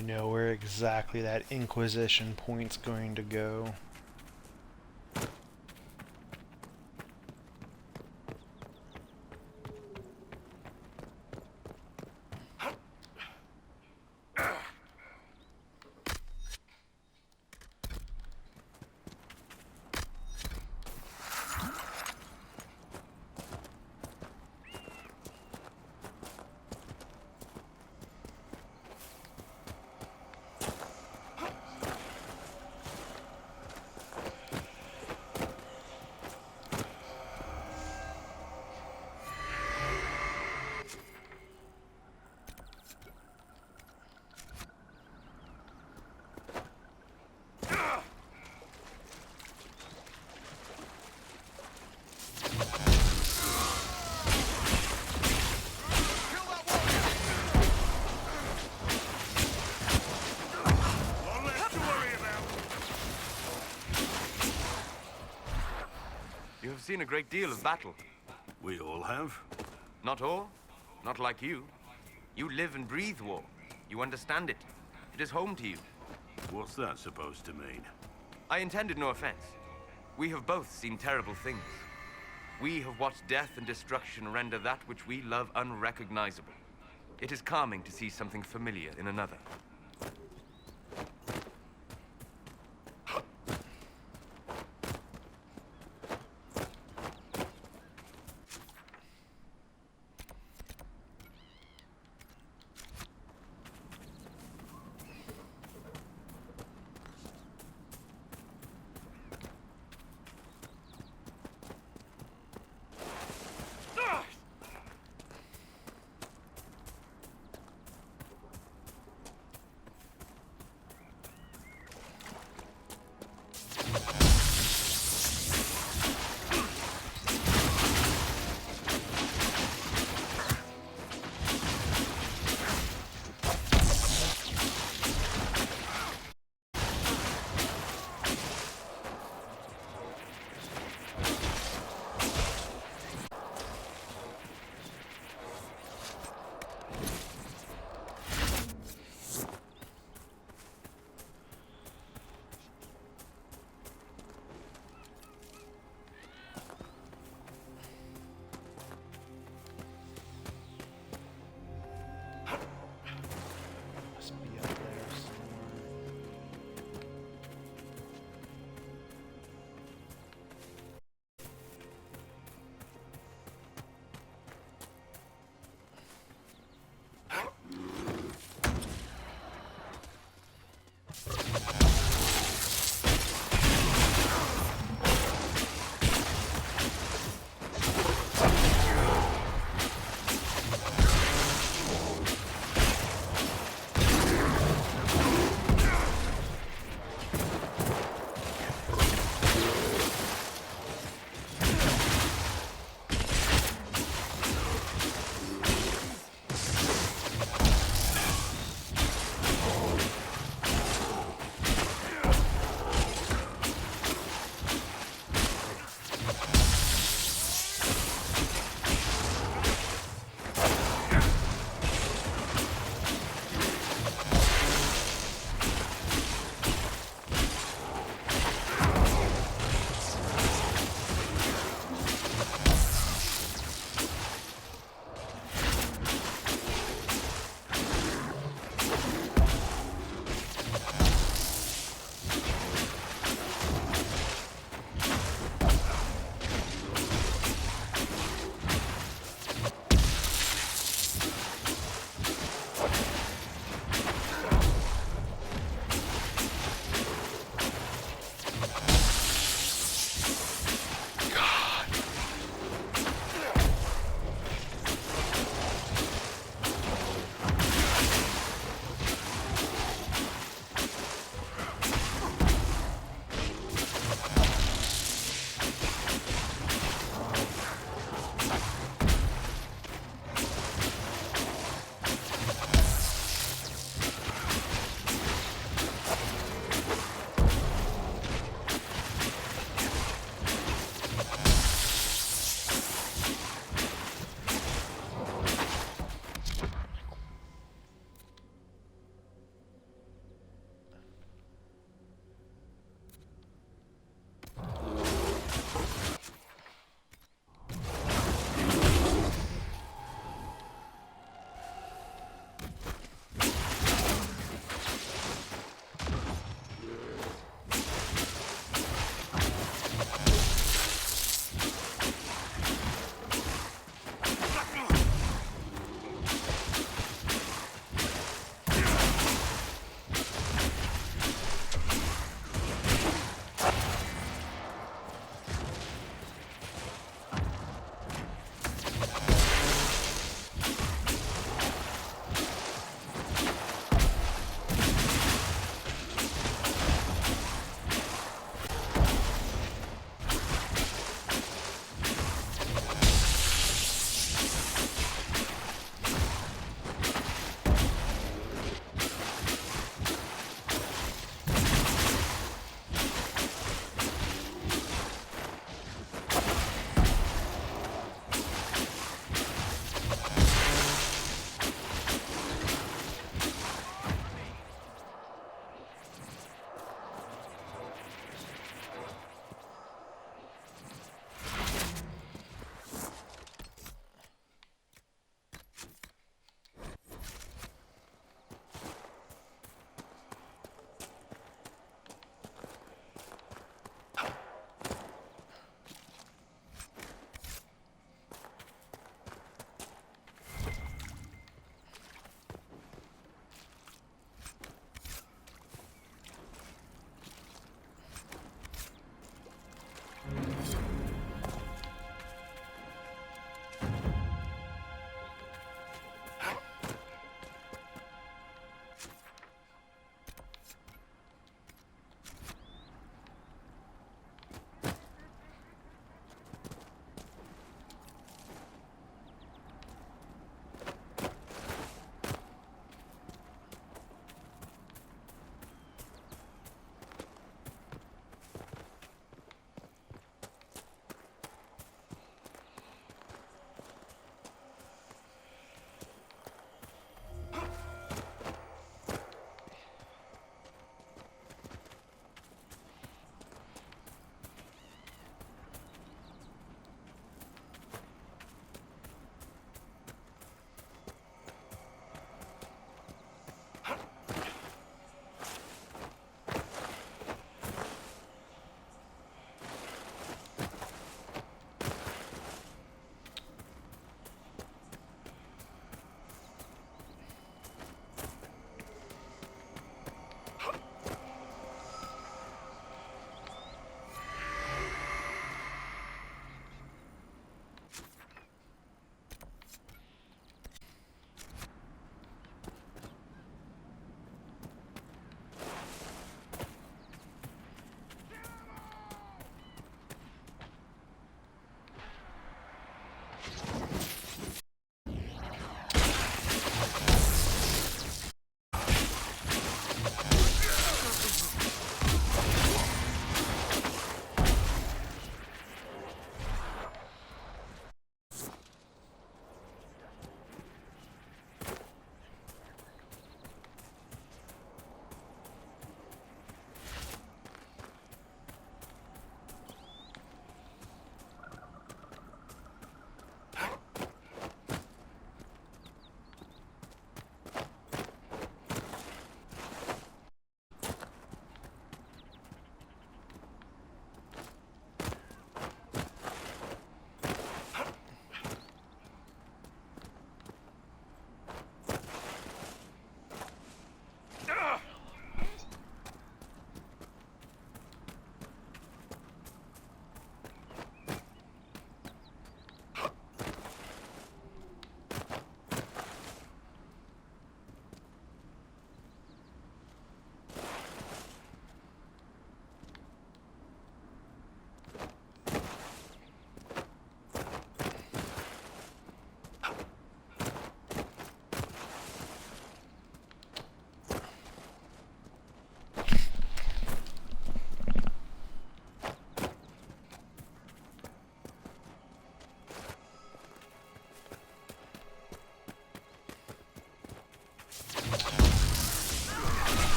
I know where exactly that Inquisition point's going to go. You have seen a great deal of battle. We all have. Not all. Not like you. You live and breathe war. You understand it. It is home to you. What's that supposed to mean? I intended no offense. We have both seen terrible things. We have watched death and destruction render that which we love unrecognizable. It is calming to see something familiar in another.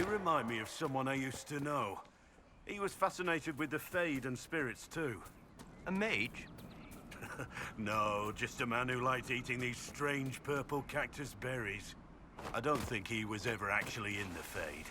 remind me of someone I used to know. He was fascinated with the Fade and spirits too. A mage? No, just a man who liked eating these strange purple cactus berries. I don't think he was ever actually in the Fade.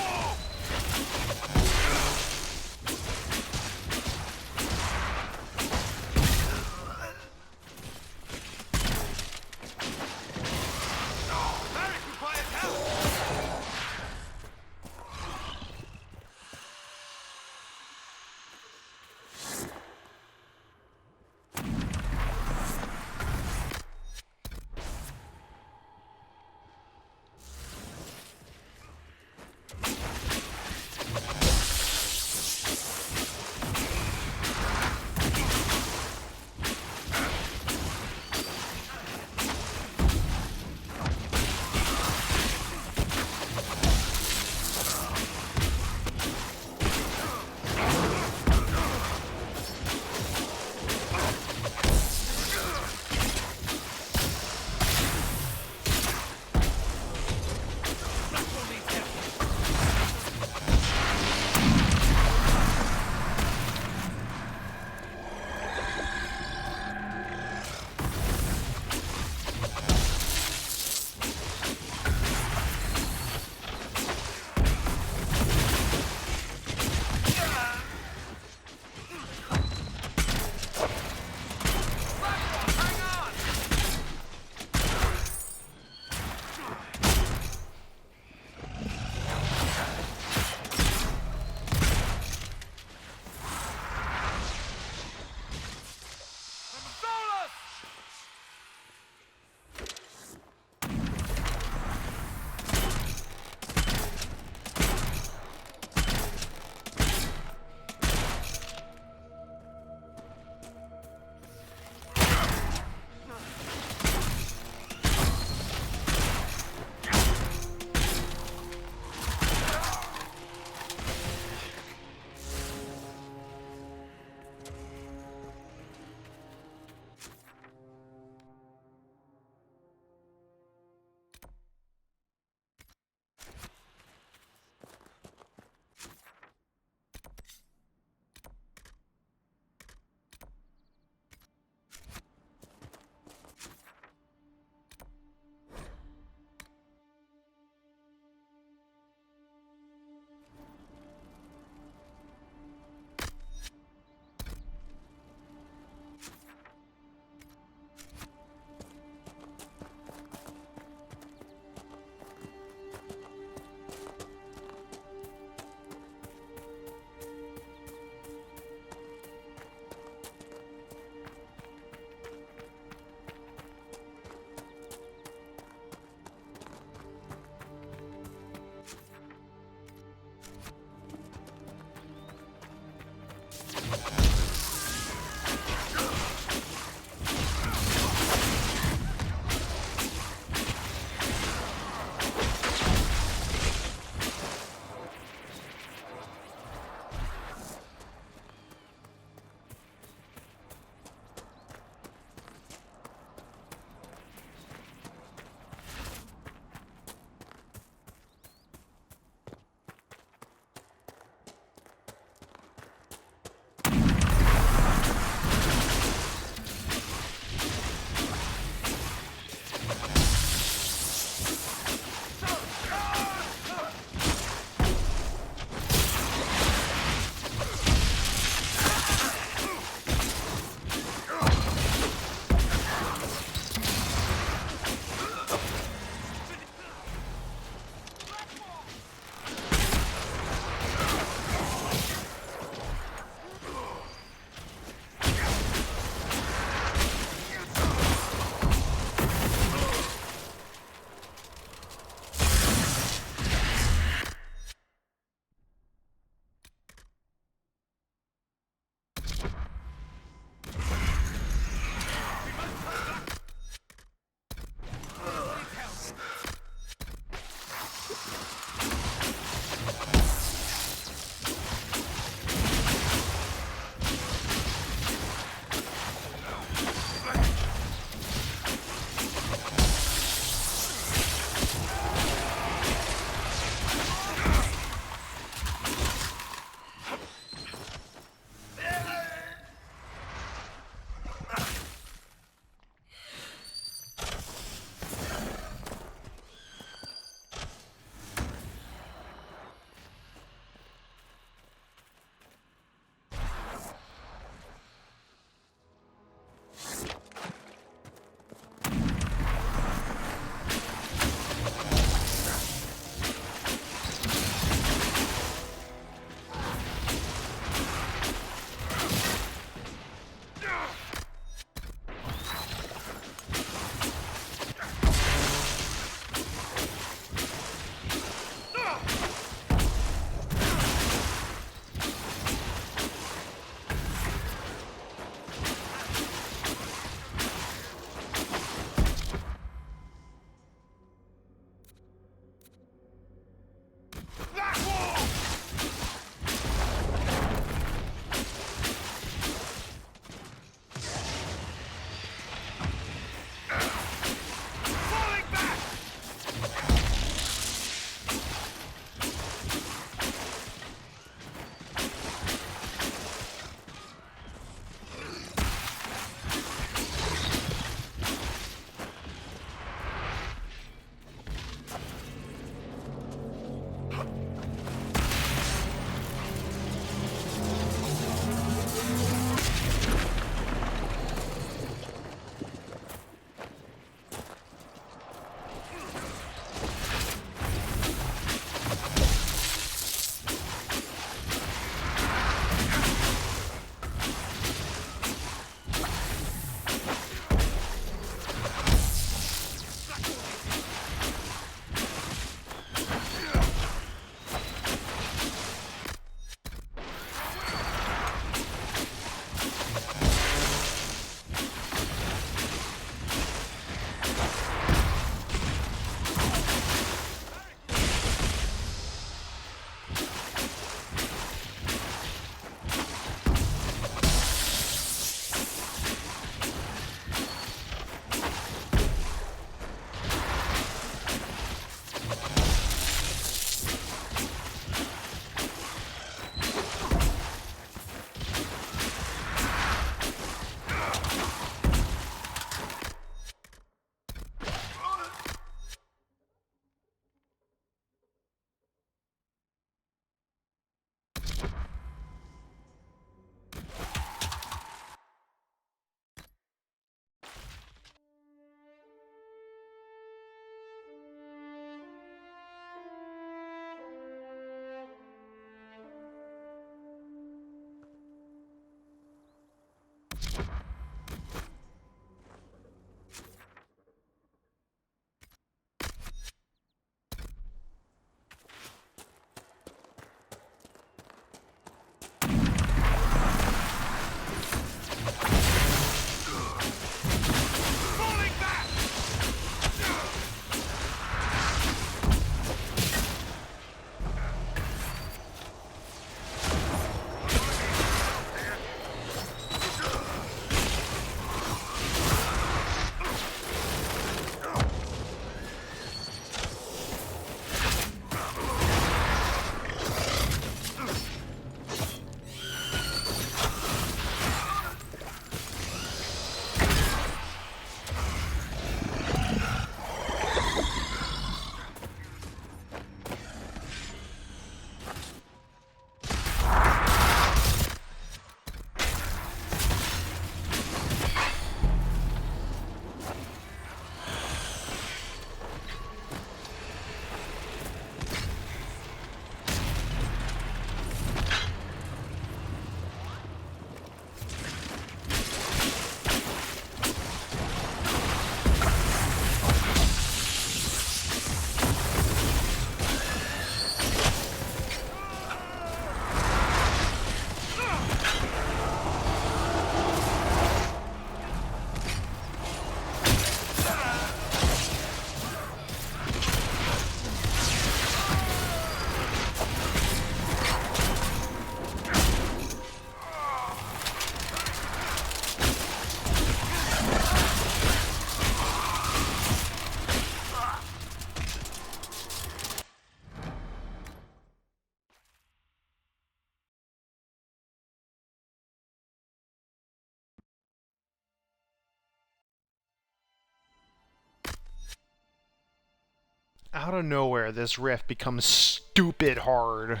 Out of nowhere, this rift becomes stupid hard.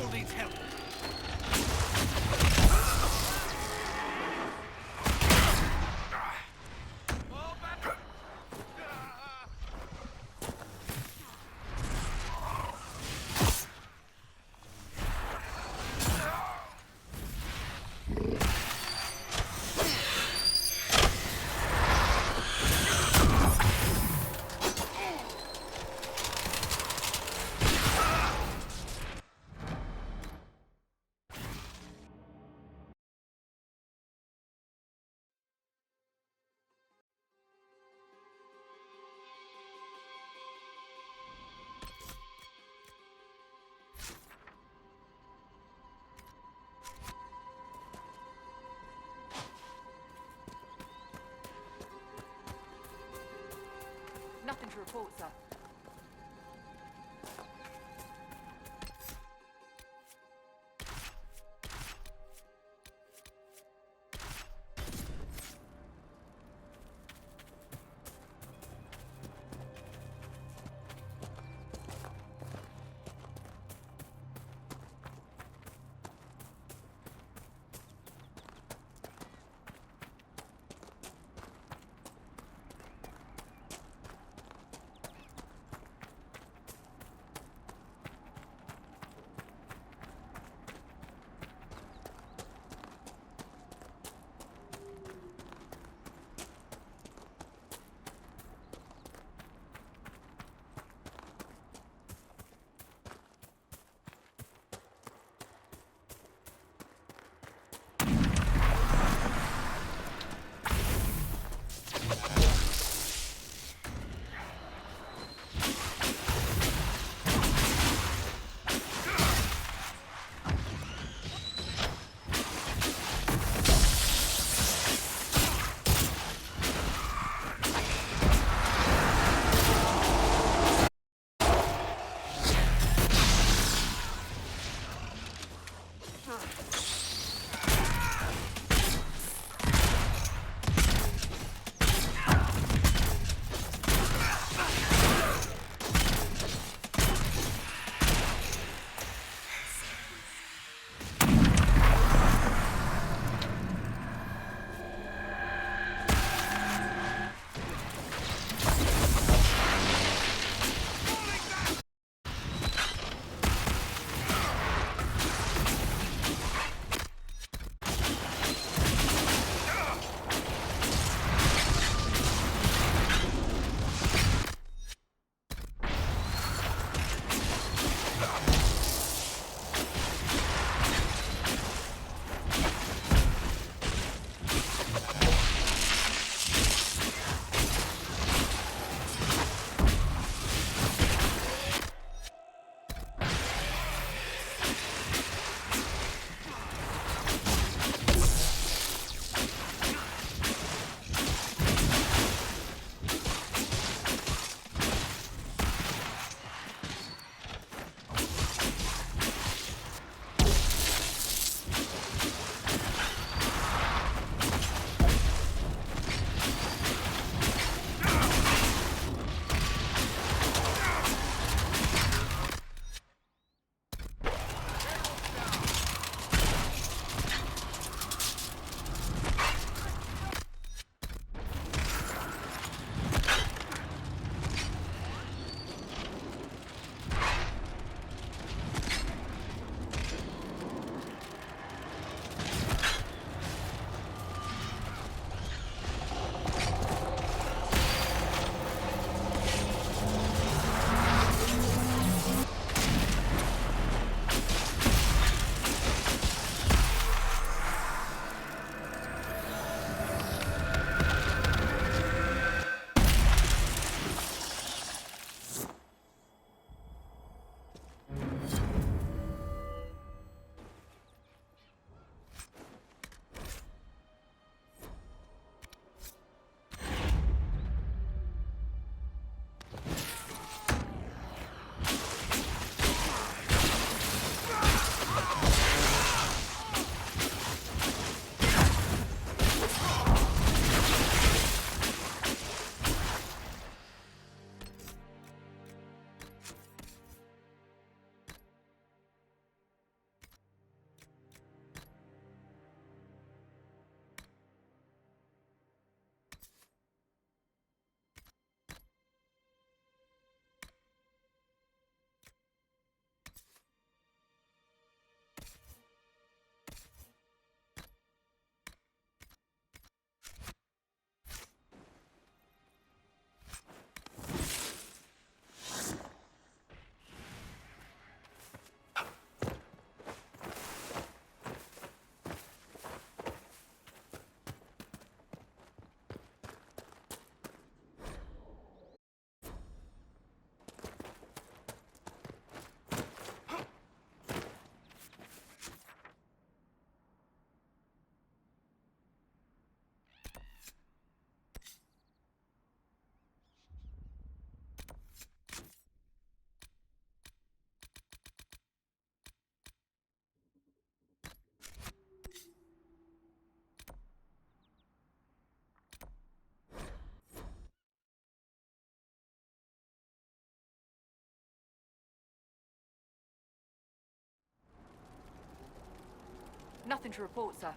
Blackwall needs help. Nothing to report, sir. Nothing to report, sir.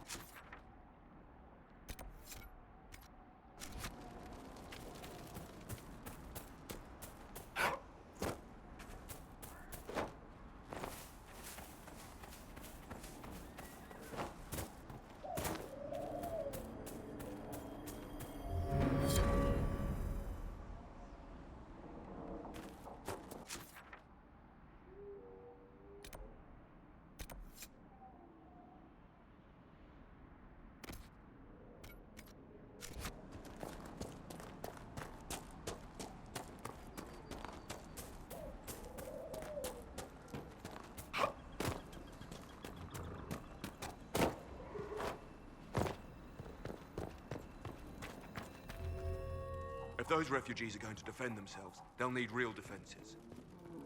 If those refugees are going to defend themselves, they'll need real defenses.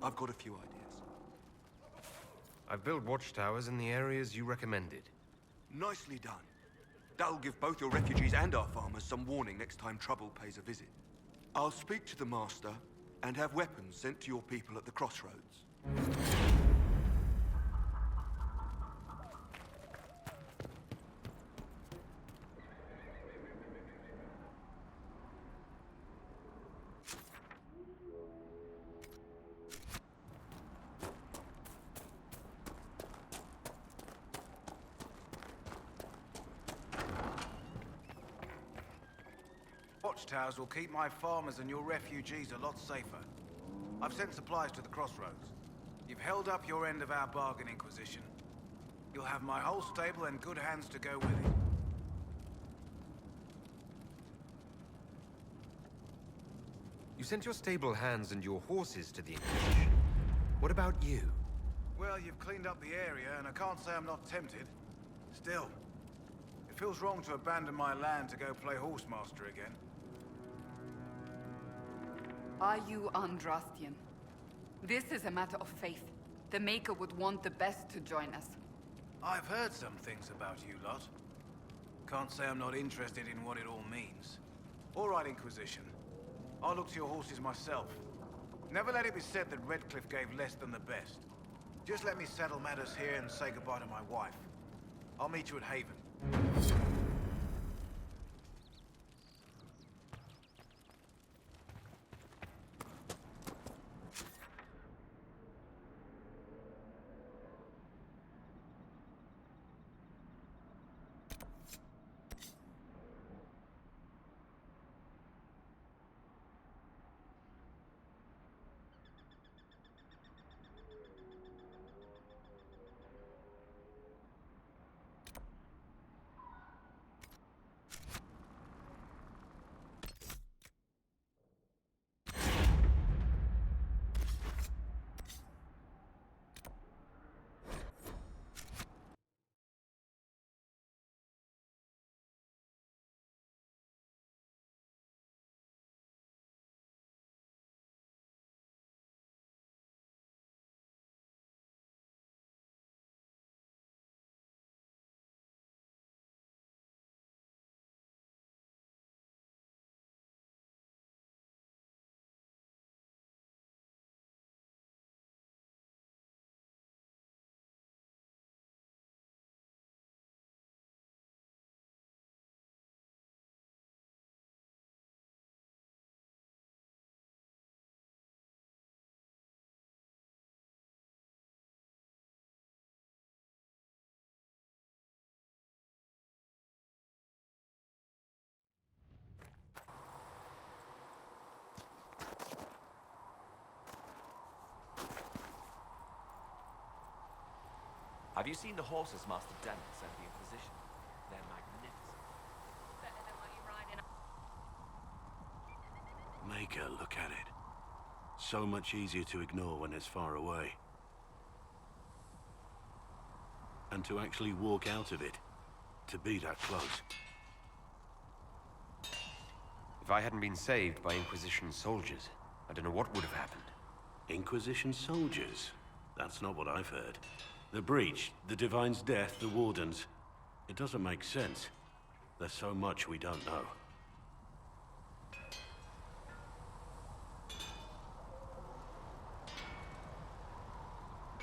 I've got a few ideas. I've built watchtowers in the areas you recommended. Nicely done. That'll give both your refugees and our farmers some warning next time trouble pays a visit. I'll speak to the master and have weapons sent to your people at the crossroads. Watchtowers will keep my farmers and your refugees a lot safer. I've sent supplies to the crossroads. You've held up your end of our bargain, Inquisition. You'll have my whole stable and good hands to go with it. You sent your stable hands and your horses to the Inquisition. What about you? Well, you've cleaned up the area, and I can't say I'm not tempted. Still, it feels wrong to abandon my land to go play horsemaster again. Are you Andrastian? This is a matter of faith. The Maker would want the best to join us. I've heard some things about you lot. Can't say I'm not interested in what it all means. All right, Inquisition. I'll look to your horses myself. Never let it be said that Redcliffe gave less than the best. Just let me settle matters here and say goodbye to my wife. I'll meet you at Haven. Have you seen the horses Master Dennis sent the Inquisition? They're magnificent. Better than what you ride in. Maker, look at it. So much easier to ignore when it's far away. And to actually walk out of it, to be that close. If I hadn't been saved by Inquisition soldiers, I don't know what would have happened. Inquisition soldiers? That's not what I've heard. The breach, the Divine's death, the Wardens. It doesn't make sense. There's so much we don't know.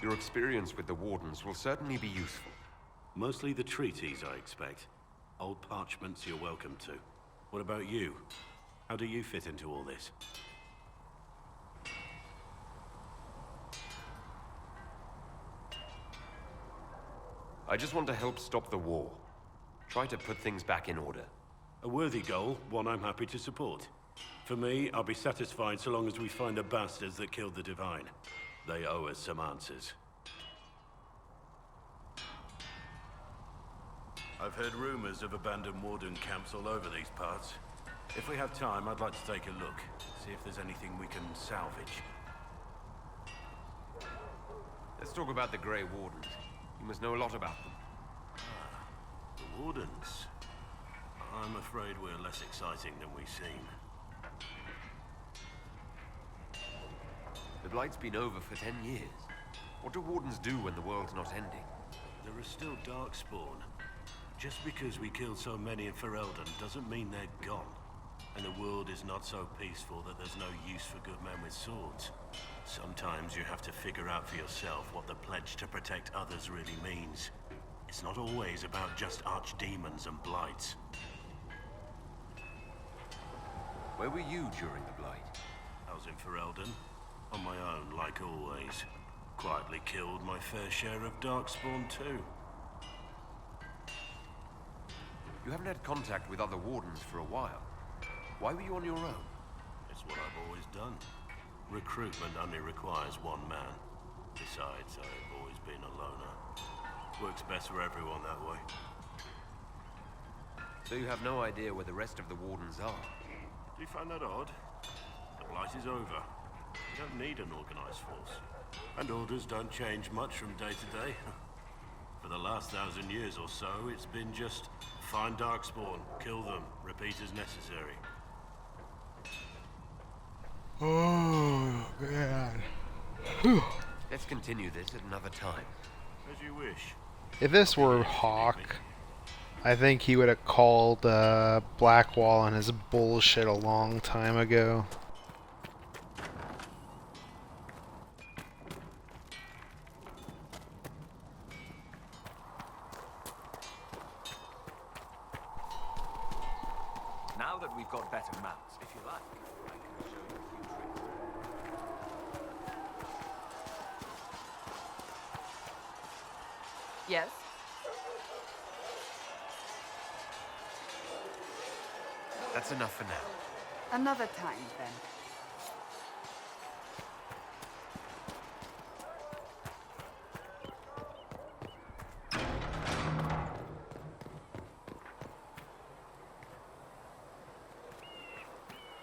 Your experience with the Wardens will certainly be useful. Mostly the treaties, I expect. Old parchments you're welcome to. What about you? How do you fit into all this? I just want to help stop the war. Try to put things back in order. A worthy goal, one I'm happy to support. For me, I'll be satisfied so long as we find the bastards that killed the Divine. They owe us some answers. I've heard rumors of abandoned warden camps all over these parts. If we have time, I'd like to take a look. See if there's anything we can salvage. Let's talk about the Grey Wardens. You must know a lot about them. The Wardens. I'm afraid we're less exciting than we seem. The Blight's been over for 10 years. What do Wardens do when the world's not ending? There are still Darkspawn. Just because we killed so many in Ferelden doesn't mean they're gone. And the world is not so peaceful that there's no use for good men with swords. Sometimes you have to figure out for yourself what the pledge to protect others really means. It's not always about just archdemons and blights. Where were you during the Blight? I was in Ferelden, on my own, like always. Quietly killed my fair share of Darkspawn too. You haven't had contact with other Wardens for a while. Why were you on your own? It's what I've always done. Recruitment only requires one man. Besides, I've always been a loner. Works best for everyone that way. So you have no idea where the rest of the Wardens are? Do you find that odd? The Blight is over. You don't need an organized force. And orders don't change much from day to day. For the last 1,000 years or so, it's been just find Darkspawn, kill them, repeat as necessary. Oh, man. Let's continue this at another time. As you wish. If this were Hawk, I think he would have called Blackwall on his bullshit a long time ago. Now that we've got better maps, if you like, I can show you a few tricks. Yes? That's enough for now. Another time, then.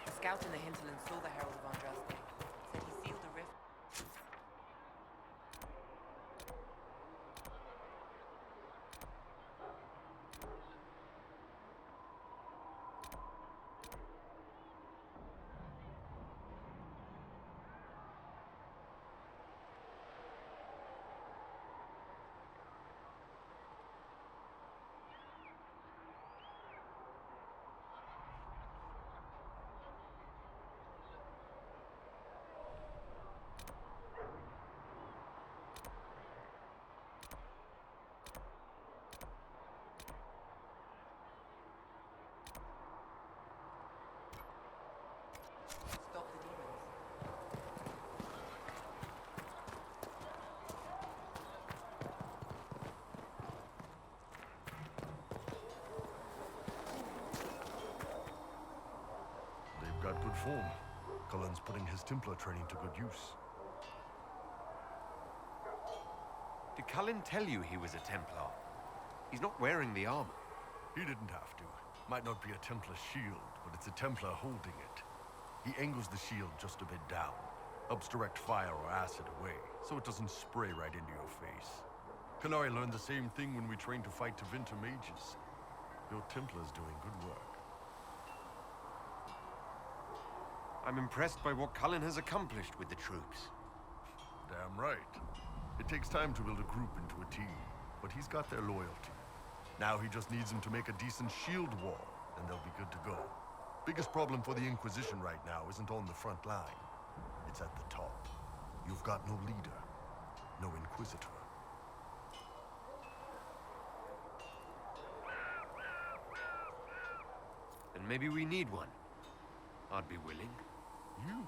A scout in the hinterlands saw the Herald of Andraste. Said he sealed a rift. Stop the demons. They've got good form. Cullen's putting his Templar training to good use. Did Cullen tell you he was a Templar? He's not wearing the armor. He didn't have to. Might not be a Templar shield, but it's a Templar holding it. He angles the shield just a bit down. Helps direct fire or acid away, so it doesn't spray right into your face. Canary learned the same thing when we trained to fight Tevinter mages. Your Templar's doing good work. I'm impressed by what Cullen has accomplished with the troops. Damn right. It takes time to build a group into a team, but he's got their loyalty. Now he just needs them to make a decent shield wall, and they'll be good to go. Biggest problem for the Inquisition right now isn't on the front line. It's at the top. You've got no leader, no Inquisitor. maybe we need one. I'd be willing. You?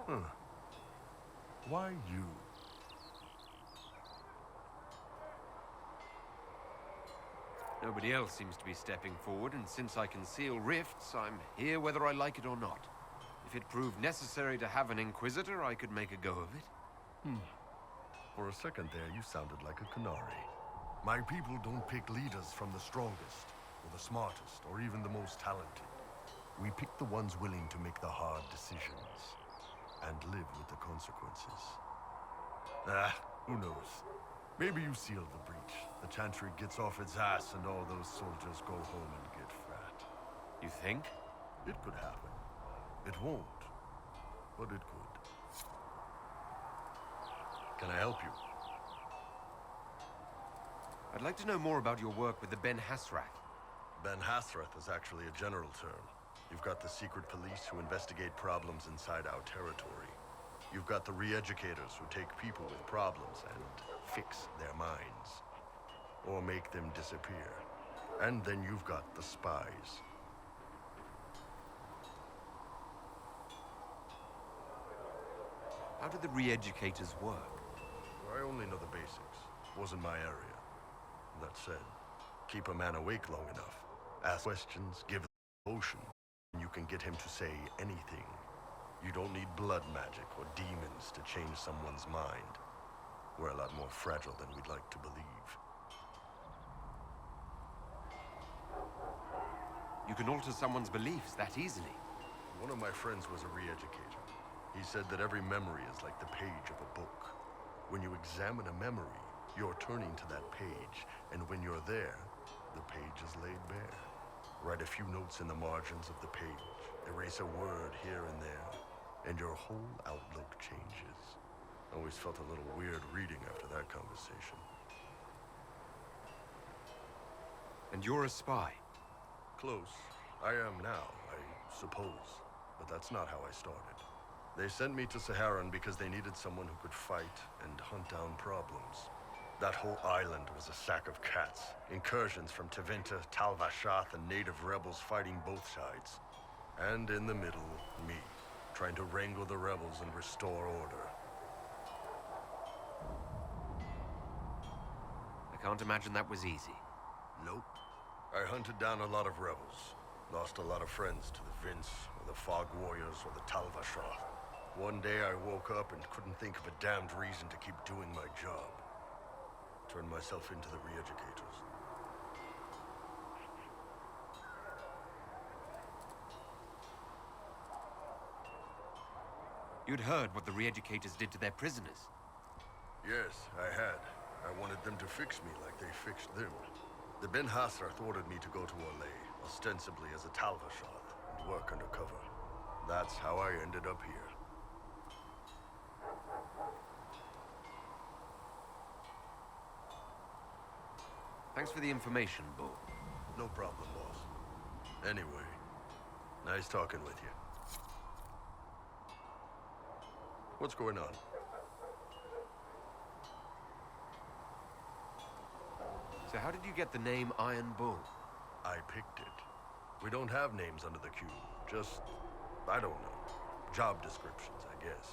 Huh. Why you? Nobody else seems to be stepping forward, and since I can seal rifts, I'm here whether I like it or not. If it proved necessary to have an Inquisitor, I could make a go of it. For a second there, you sounded like a Canary. My people don't pick leaders from the strongest, or the smartest, or even the most talented. We pick the ones willing to make the hard decisions, and live with the consequences. Who knows? Maybe you sealed the breach. The chantry gets off its ass, and all those soldiers go home and get fat. You think? It could happen. It won't, but it could. Can I help you? I'd like to know more about your work with the Ben Hasrath. Ben Hasrath is actually a general term. You've got the secret police who investigate problems inside our territory. You've got the re-educators who take people with problems and fix their minds. Or make them disappear. And then you've got the spies. How do the re-educators work? I only know the basics. Wasn't my area. That said, keep a man awake long enough. Ask questions, give devotion, and you can get him to say anything. You don't need blood magic or demons to change someone's mind. We're a lot more fragile than we'd like to believe. You can alter someone's beliefs that easily. One of my friends was a re-educator. He said that every memory is like the page of a book. When you examine a memory, you're turning to that page, and when you're there, the page is laid bare. Write a few notes in the margins of the page, erase a word here and there, and your whole outlook changes. I always felt a little weird reading after that conversation. And you're a spy? Close. I am now, I suppose. But that's not how I started. They sent me to Saharan because they needed someone who could fight and hunt down problems. That whole island was a sack of cats. Incursions from Tevinter, Tal Vashath, and native rebels fighting both sides. And in the middle, me, trying to wrangle the rebels and restore order. I can't imagine that was easy. Nope. I hunted down a lot of rebels. Lost a lot of friends to the Vince, or the Fog Warriors, or the Tal Vashath. One day I woke up and couldn't think of a damned reason to keep doing my job. Turned myself into the re-educators. You'd heard what the re-educators did to their prisoners. Yes, I had. I wanted them to fix me like they fixed them. The Ben Hasrath ordered me to go to Orlais, ostensibly as a Tal Vashath, and work undercover. That's how I ended up here. Thanks for the information, Bull. No problem, boss. Anyway, nice talking with you. What's going on? So how did you get the name Iron Bull? I picked it. We don't have names under the cube. Just, I don't know. Job descriptions, I guess.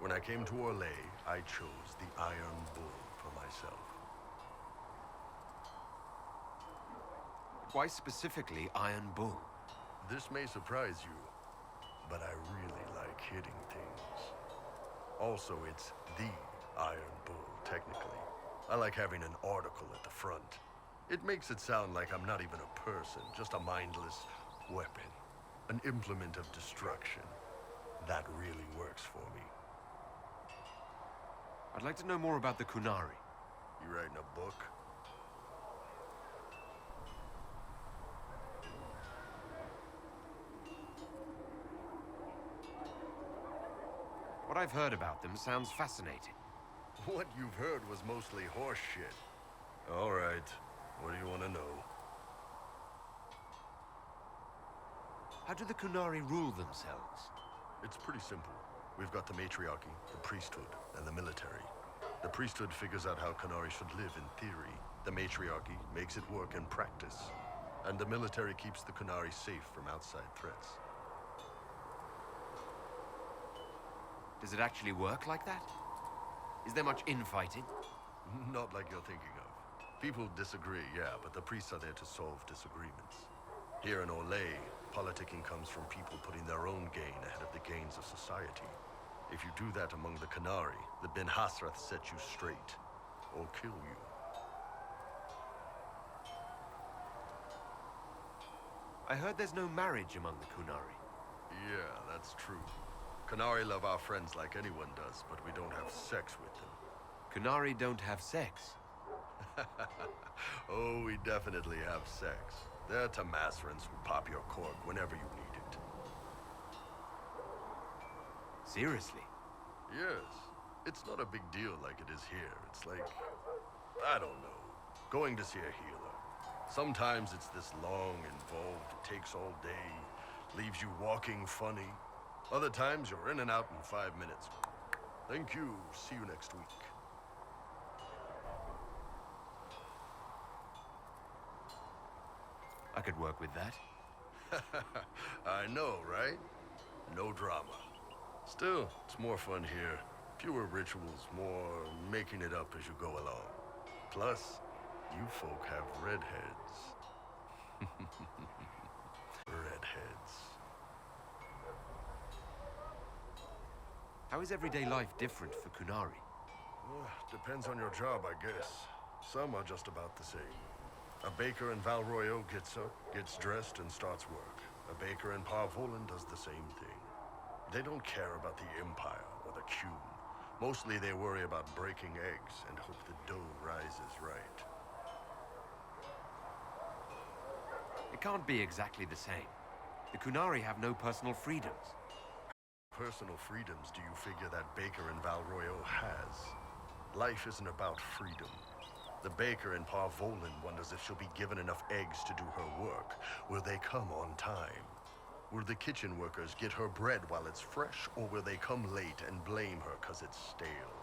When I came to Orlais, I chose the Iron Bull for myself. Why specifically Iron Bull? This may surprise you, but I really like hitting things. Also, it's the Iron Bull, technically. I like having an article at the front. It makes it sound like I'm not even a person, just a mindless weapon. An implement of destruction. That really works for me. I'd like to know more about the Kunari. You writing a book? What I've heard about them sounds fascinating. What you've heard was mostly horse shit. All right, what do you want to know? How do the Kunari rule themselves? It's pretty simple. We've got the matriarchy, the priesthood, and the military. The priesthood figures out how Kunari should live in theory. The matriarchy makes it work in practice. And the military keeps the Qunari safe from outside threats. Does it actually work like that? Is there much infighting? Not like you're thinking of. People disagree, yeah, but the priests are there to solve disagreements. Here in Olay, politicking comes from people putting their own gain ahead of the gains of society. If you do that among the Qunari, the Ben Hasrath set you straight, or kill you. I heard there's no marriage among the Qunari. Yeah, that's true. Qunari love our friends like anyone does, but we don't have sex with them. Qunari don't have sex? Oh, we definitely have sex. They're Tamasrans who pop your cork whenever you need it. Seriously? Yes. It's not a big deal like it is here. It's like, I don't know, going to see a healer. Sometimes it's this long, involved, it takes all day, leaves you walking funny. Other times you're in and out in 5 minutes. Thank you. See you next week. I could work with that. I know, right? No drama. Still, it's more fun here. Fewer rituals, more making it up as you go along. Plus, you folk have redheads. Redheads. How is everyday life different for Qunari? Depends on your job, I guess. Some are just about the same. A baker in Valroyo gets up, gets dressed, and starts work. A baker in Parvolan does the same thing. They don't care about the Empire or the Cume. Mostly they worry about breaking eggs and hope the dough rises right. It can't be exactly the same. The Qunari have no personal freedoms. Personal freedoms do you figure that baker in Valroyo has? Life isn't about freedom. The baker in Parvolan wonders if she'll be given enough eggs to do her work. Will they come on time? Will the kitchen workers get her bread while it's fresh, or will they come late and blame her 'cause it's stale?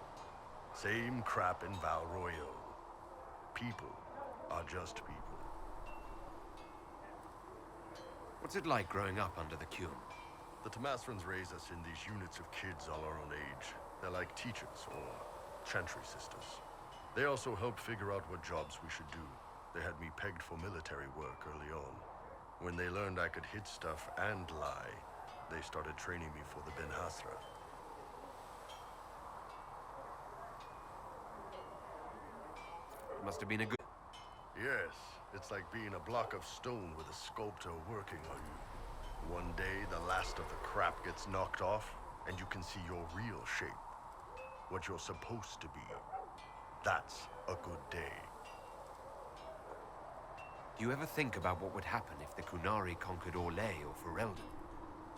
Same crap in Valroyo. People are just people. What's it like growing up under the Cume? The Tamasrans raise us in these units of kids all our own age. They're like teachers or chantry sisters. They also help figure out what jobs we should do. They had me pegged for military work early on. When they learned I could hit stuff and lie, they started training me for the Ben Hasra. It must have been a good... Yes, it's like being a block of stone with a sculptor working on you. One day, the last of the crap gets knocked off, and you can see your real shape. What you're supposed to be. That's a good day. Do you ever think about what would happen if the Qunari conquered Orlais or Ferelden?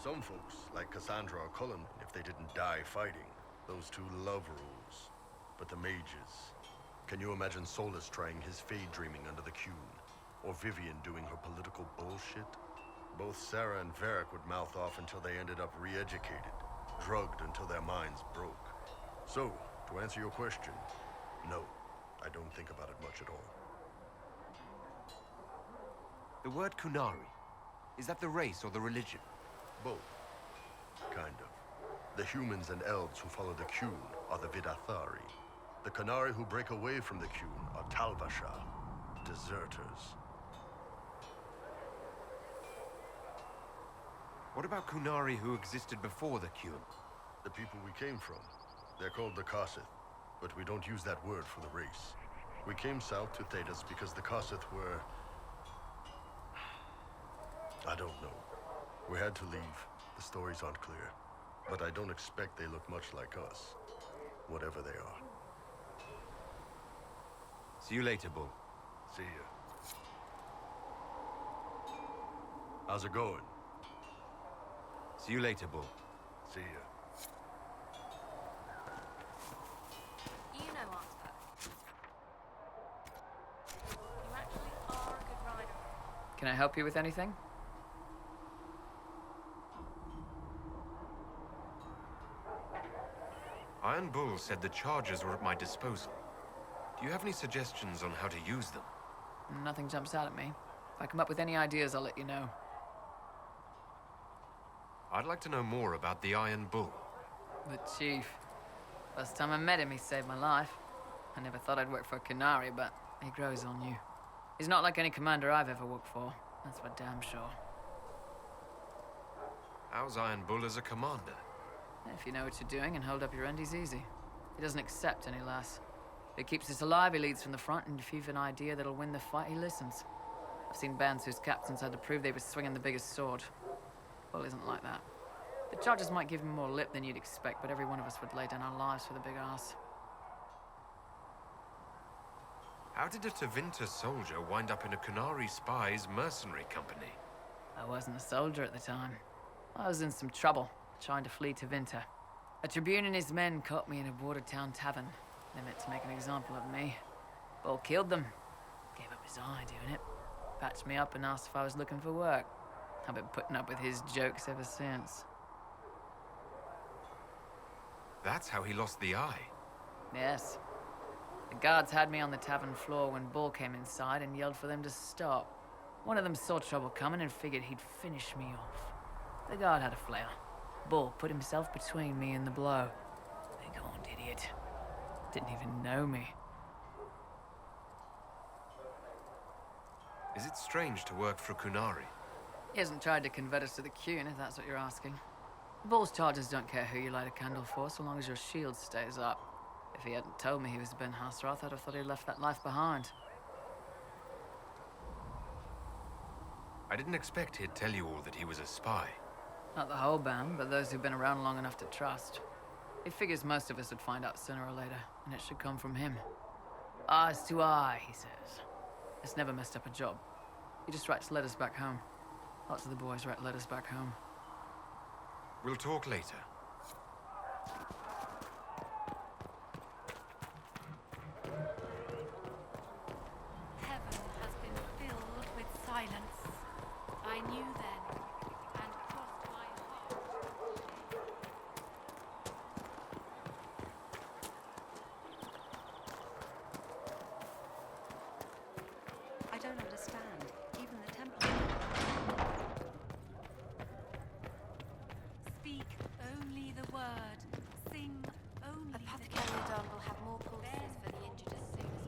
Some folks, like Cassandra or Cullen, if they didn't die fighting. Those two love rules. But the mages... Can you imagine Solas trying his fade dreaming under the Cume? Or Vivienne doing her political bullshit? Both Sera and Varic would mouth off until they ended up re-educated. Drugged until their minds broke. So, to answer your question, no, I don't think about it much at all. The word Qunari, is that the race or the religion? Both. Kind of. The humans and elves who follow the Cume are the Vidathari. The Qunari who break away from the Cume are Talvasha, deserters. What about Qunari who existed before the Cume? The people we came from. They're called the Kossith, but we don't use that word for the race. We came south to Thedas because the Kossith were... I don't know. We had to leave. The stories aren't clear. But I don't expect they look much like us. Whatever they are. See you later, Bull. See ya. How's it going? See you later, Bull. See ya. You know Oxford. You actually are a good rider. Can I help you with anything? Iron Bull said the charges were at my disposal. Do you have any suggestions on how to use them? Nothing jumps out at me. If I come up with any ideas, I'll let you know. I'd like to know more about the Iron Bull. The Chief. First time I met him, he saved my life. I never thought I'd work for a Canary, but he grows on you. He's not like any commander I've ever worked for. That's for damn sure. How's Iron Bull as a commander? If you know what you're doing and hold up your end, he's easy. He doesn't accept any less. If he keeps us alive, he leads from the front, and if you've an idea that'll win the fight, he listens. I've seen bands whose captains had to prove they were swinging the biggest sword. Bull isn't like that. The charges might give him more lip than you'd expect, but every one of us would lay down our lives for the big ass. How did a Tevinter soldier wind up in a Canary spy's mercenary company? I wasn't a soldier at the time. I was in some trouble, trying to flee to Winter. A Tribune and his men caught me in a border town tavern. They meant to make an example of me. Bull killed them. Gave up his eye doing it. Patched me up and asked if I was looking for work. I've been putting up with his jokes ever since. That's how he lost the eye. Yes. The guards had me on the tavern floor when Bull came inside and yelled for them to stop. One of them saw trouble coming and figured he'd finish me off. The guard had a flare. Bull put himself between me and the blow. Big horned idiot. Didn't even know me. Is it strange to work for a Kunari? He hasn't tried to convert us to the Cullen, if that's what you're asking. Bull's charges don't care who you light a candle for, so long as your shield stays up. If he hadn't told me he was Ben Hasrath, I'd have thought he'd left that life behind. I didn't expect he'd tell you all that he was a spy. Not the whole band, but those who've been around long enough to trust. He figures most of us would find out sooner or later, and it should come from him. Eyes to eye, he says. It's never messed up a job. He just writes letters back home. Lots of the boys write letters back home. We'll talk later. Heaven has been filled with silence. I knew then, and crossed my heart. I don't understand. Even the Templar. Speak only the word. Sing only the Apothecary Don will have more pulses for the injured as soon as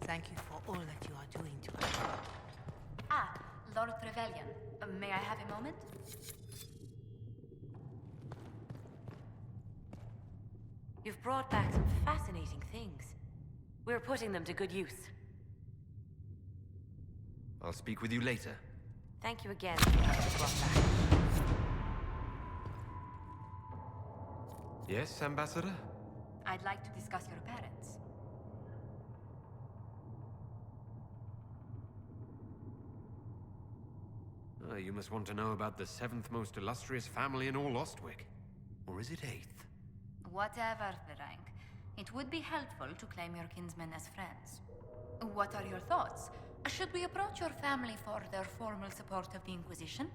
Thank you for all that you are doing to us. Ah, Lord Trevelyan. May I have a moment? You've brought back some fascinating things. We're putting them to good use. I'll speak with you later. Thank you again for what you brought back. Yes, Ambassador? I'd like to discuss your parents. You must want to know about the 7th most illustrious family in all Ostwick. Or is it 8th? Whatever the rank, it would be helpful to claim your kinsmen as friends. What are your thoughts? Should we approach your family for their formal support of the Inquisition?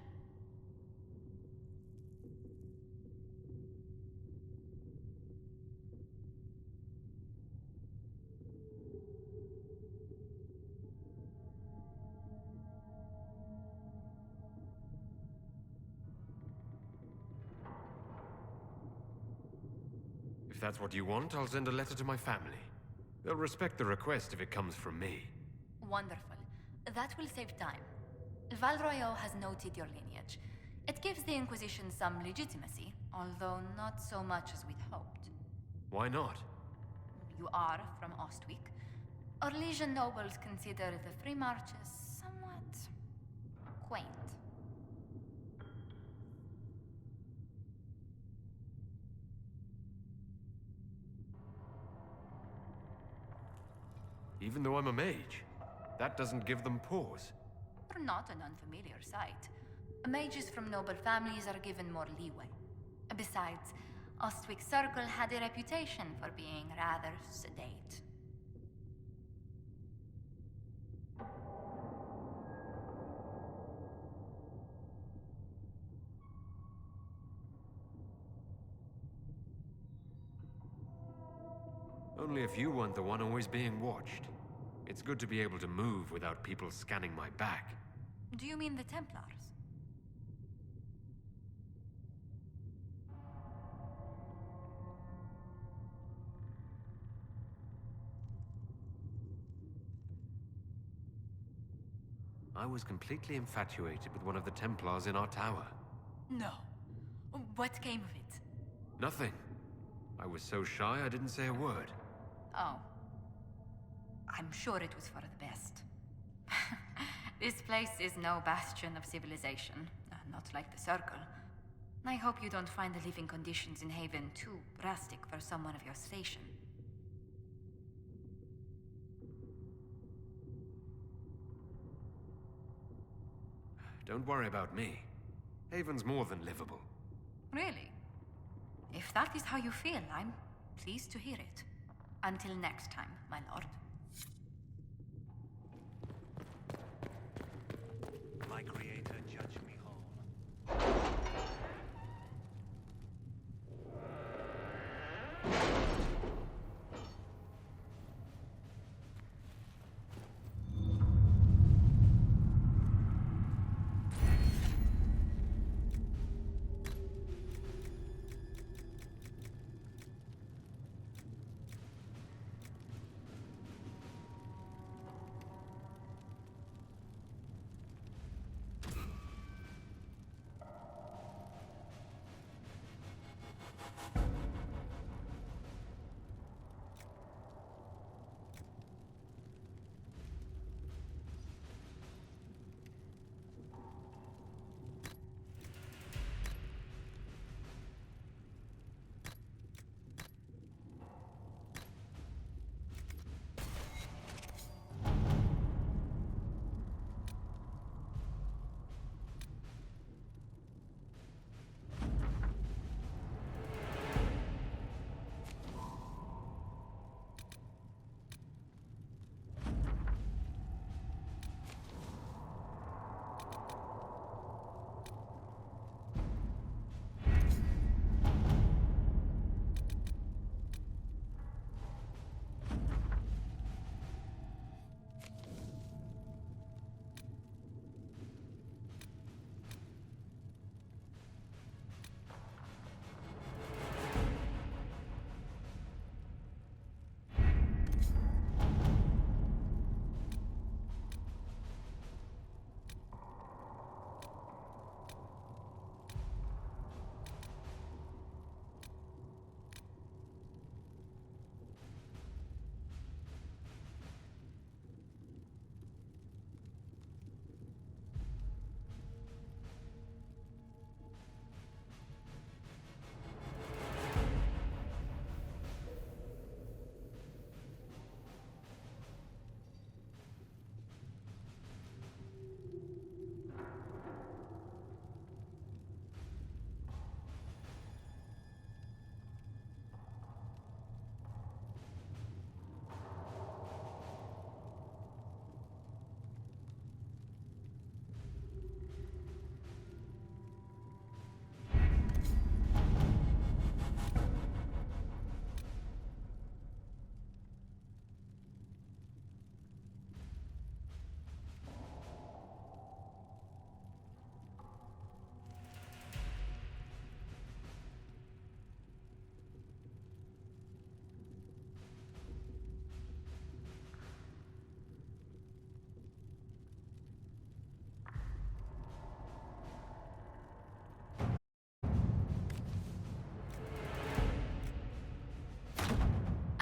If that's what you want, I'll send a letter to my family. They'll respect the request if it comes from me. Wonderful. That will save time. Val Royeaux has noted your lineage. It gives the Inquisition some legitimacy, although not so much as we'd hoped. Why not? You are from Ostwick. Orlesian nobles consider the free marches somewhat quaint. Even though I'm a mage, that doesn't give them pause. You're not an unfamiliar sight. Mages from noble families are given more leeway. Besides, Ostwick Circle had a reputation for being rather sedate. Only if you weren't the one always being watched. It's good to be able to move without people scanning my back. Do you mean the Templars? I was completely infatuated with one of the Templars in our tower. No. What came of it? Nothing. I was so shy I didn't say a word. Oh. I'm sure it was for the best. This place is no bastion of civilization. Not like the Circle. I hope you don't find the living conditions in Haven too drastic for someone of your station. Don't worry about me. Haven's more than livable. Really? If that is how you feel, I'm pleased to hear it. Until next time, my lord. My creator judge me whole.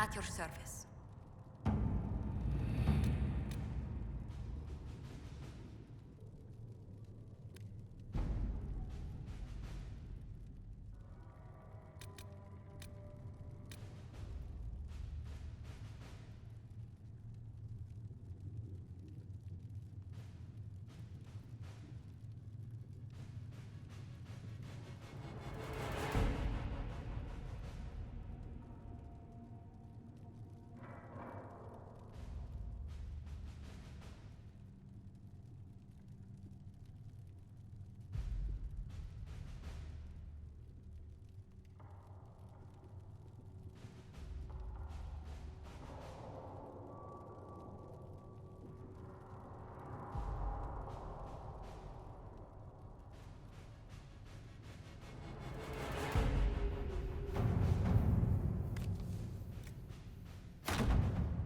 At your service.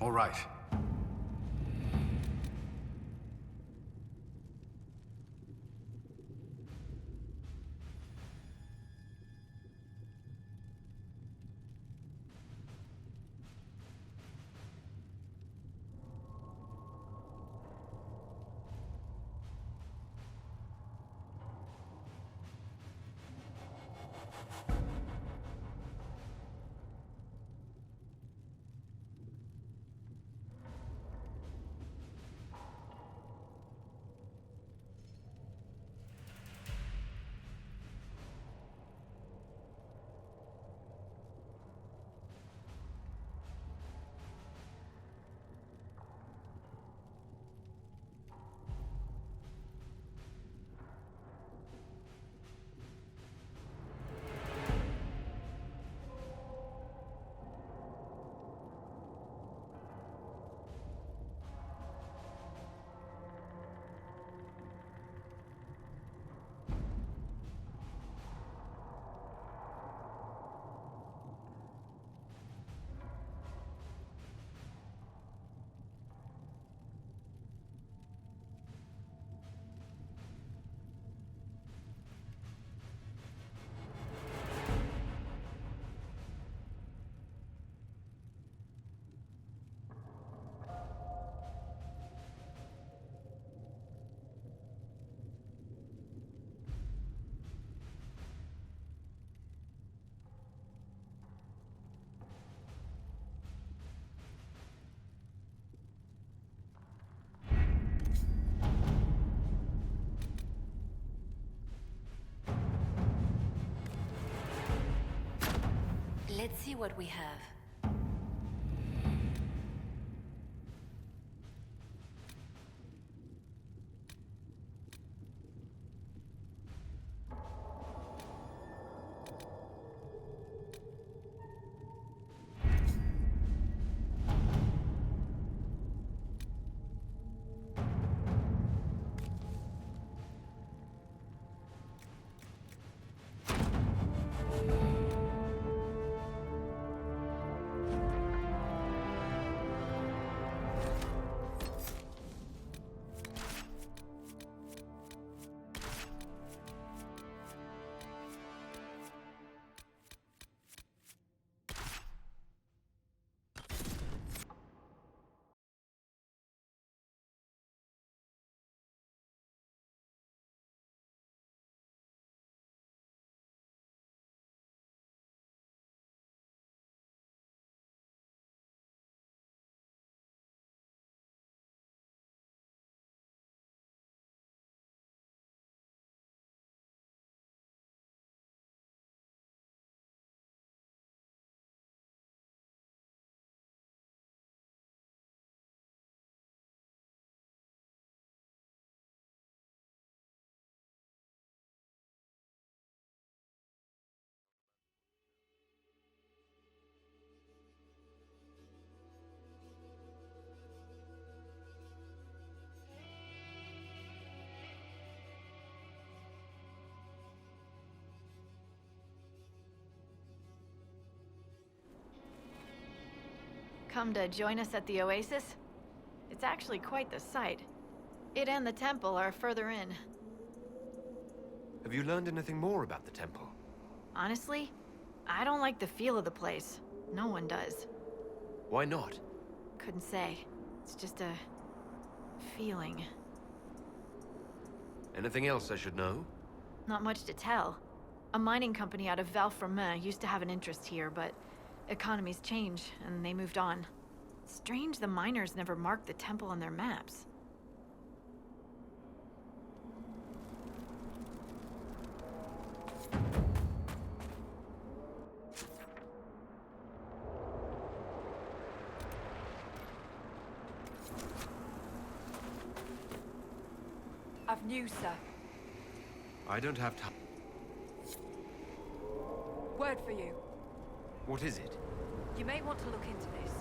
All right. Let's see what we have. Come to join us at the Oasis? It's actually quite the sight. It and the temple are further in. Have you learned anything more about the temple? Honestly, I don't like the feel of the place. No one does. Why not? Couldn't say. It's just a feeling. Anything else I should know? Not much to tell. A mining company out of Val-Fermin used to have an interest here, but economies change, and they moved on. Strange the miners never marked the temple on their maps. I've news, sir. I don't have time. Word for you. What is it? You may want to look into this.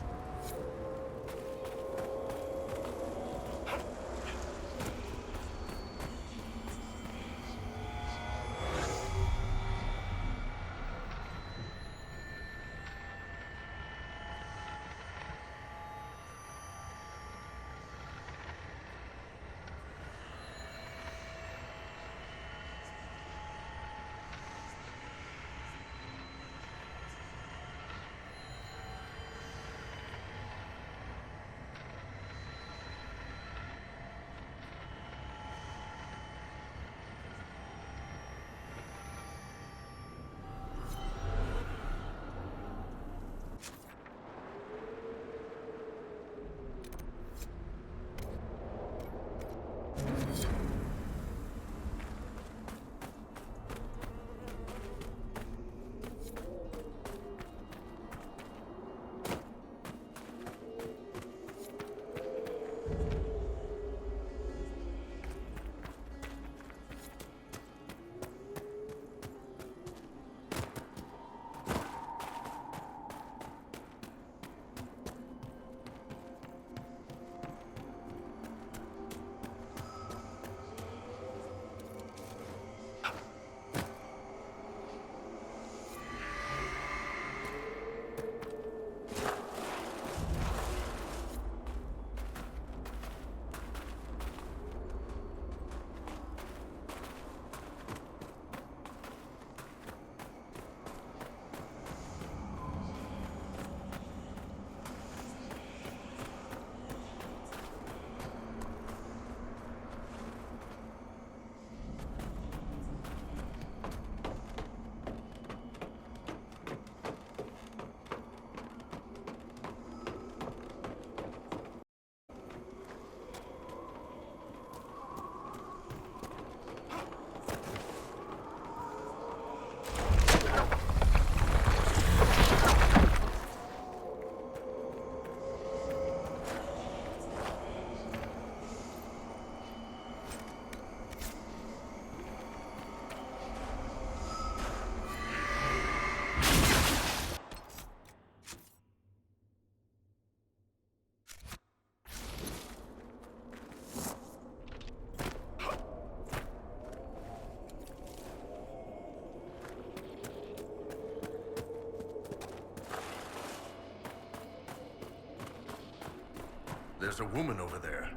There's a woman over there.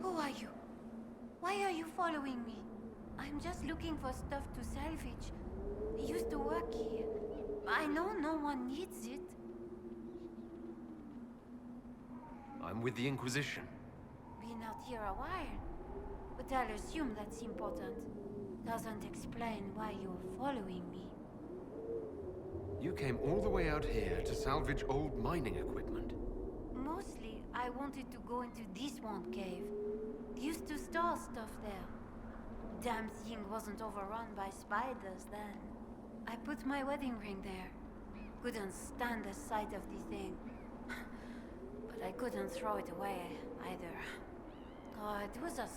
Who are you? Why are you following me? I'm just looking for stuff to salvage. I used to work here. I know no one needs it. I'm with the Inquisition. Been out here a while. But I'll assume that's important. Doesn't explain why you're following me. You came all the way out here to salvage old mining equipment. Mostly, I wanted to go into this one cave. Used to store stuff there. Damn thing wasn't overrun by spiders then. I put my wedding ring there. Couldn't stand the sight of the thing. But I couldn't throw it away either. Oh, it was a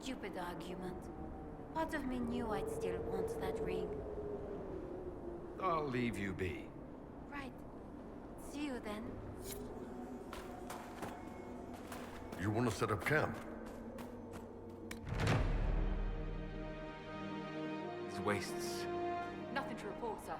stupid argument. Part of me knew I'd still want that ring. I'll leave you be. Right. See you then. You want to set up camp? These wastes. Nothing to report, sir.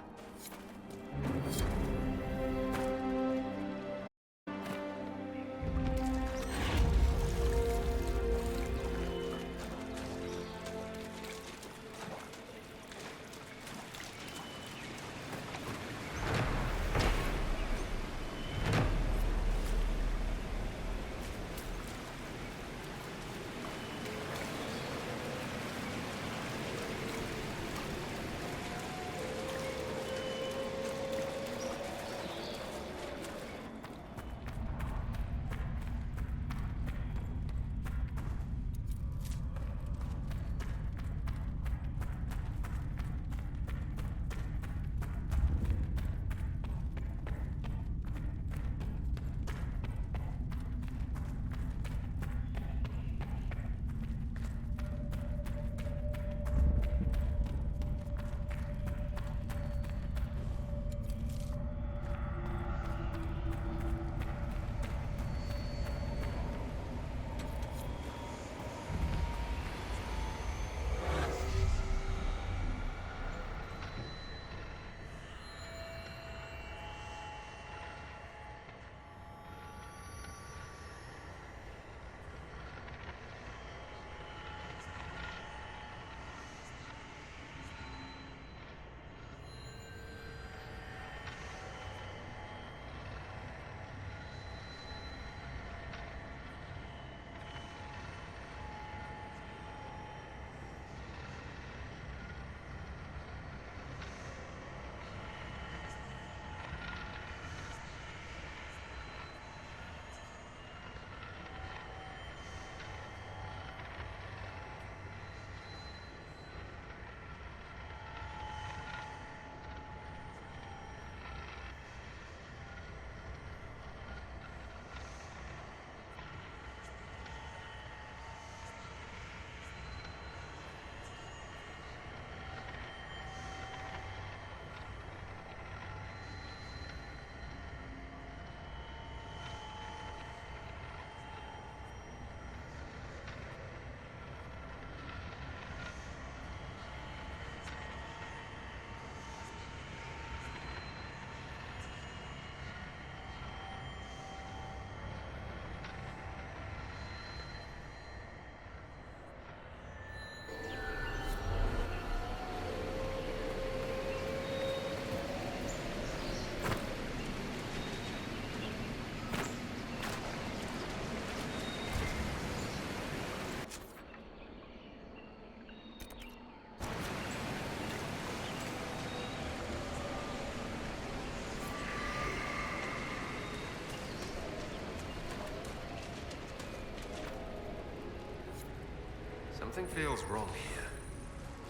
Something feels wrong here.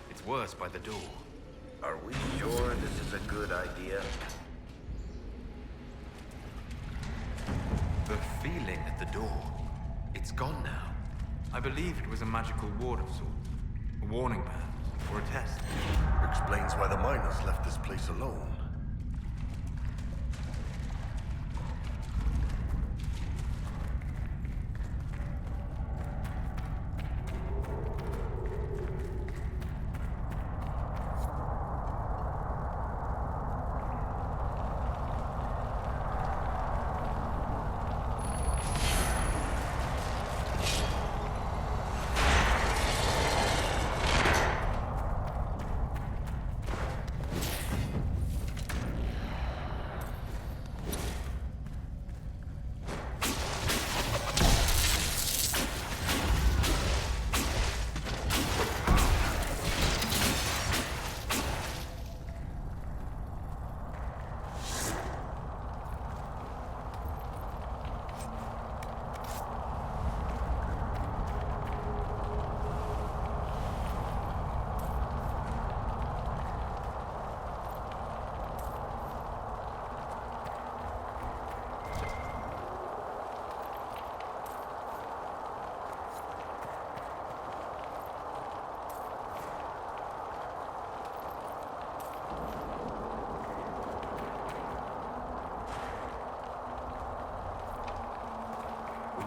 It's worse by the door. Are we sure this is a good idea? The feeling at the door. It's gone now. I believe it was a magical ward of sorts. A warning, perhaps, or a test. Explains why the miners left this place alone.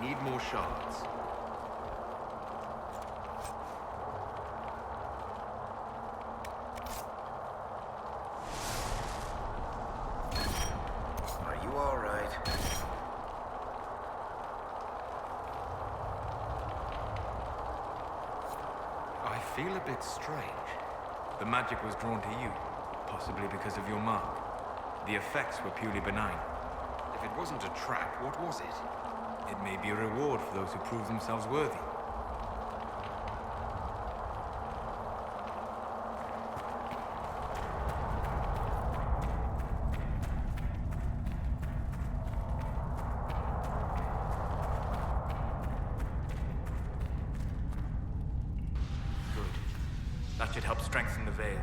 We need more shards. Are you all right? I feel a bit strange. The magic was drawn to you, possibly because of your mark. The effects were purely benign. If it wasn't a trap, what was it? It may be a reward for those who prove themselves worthy. Good. That should help strengthen the veil.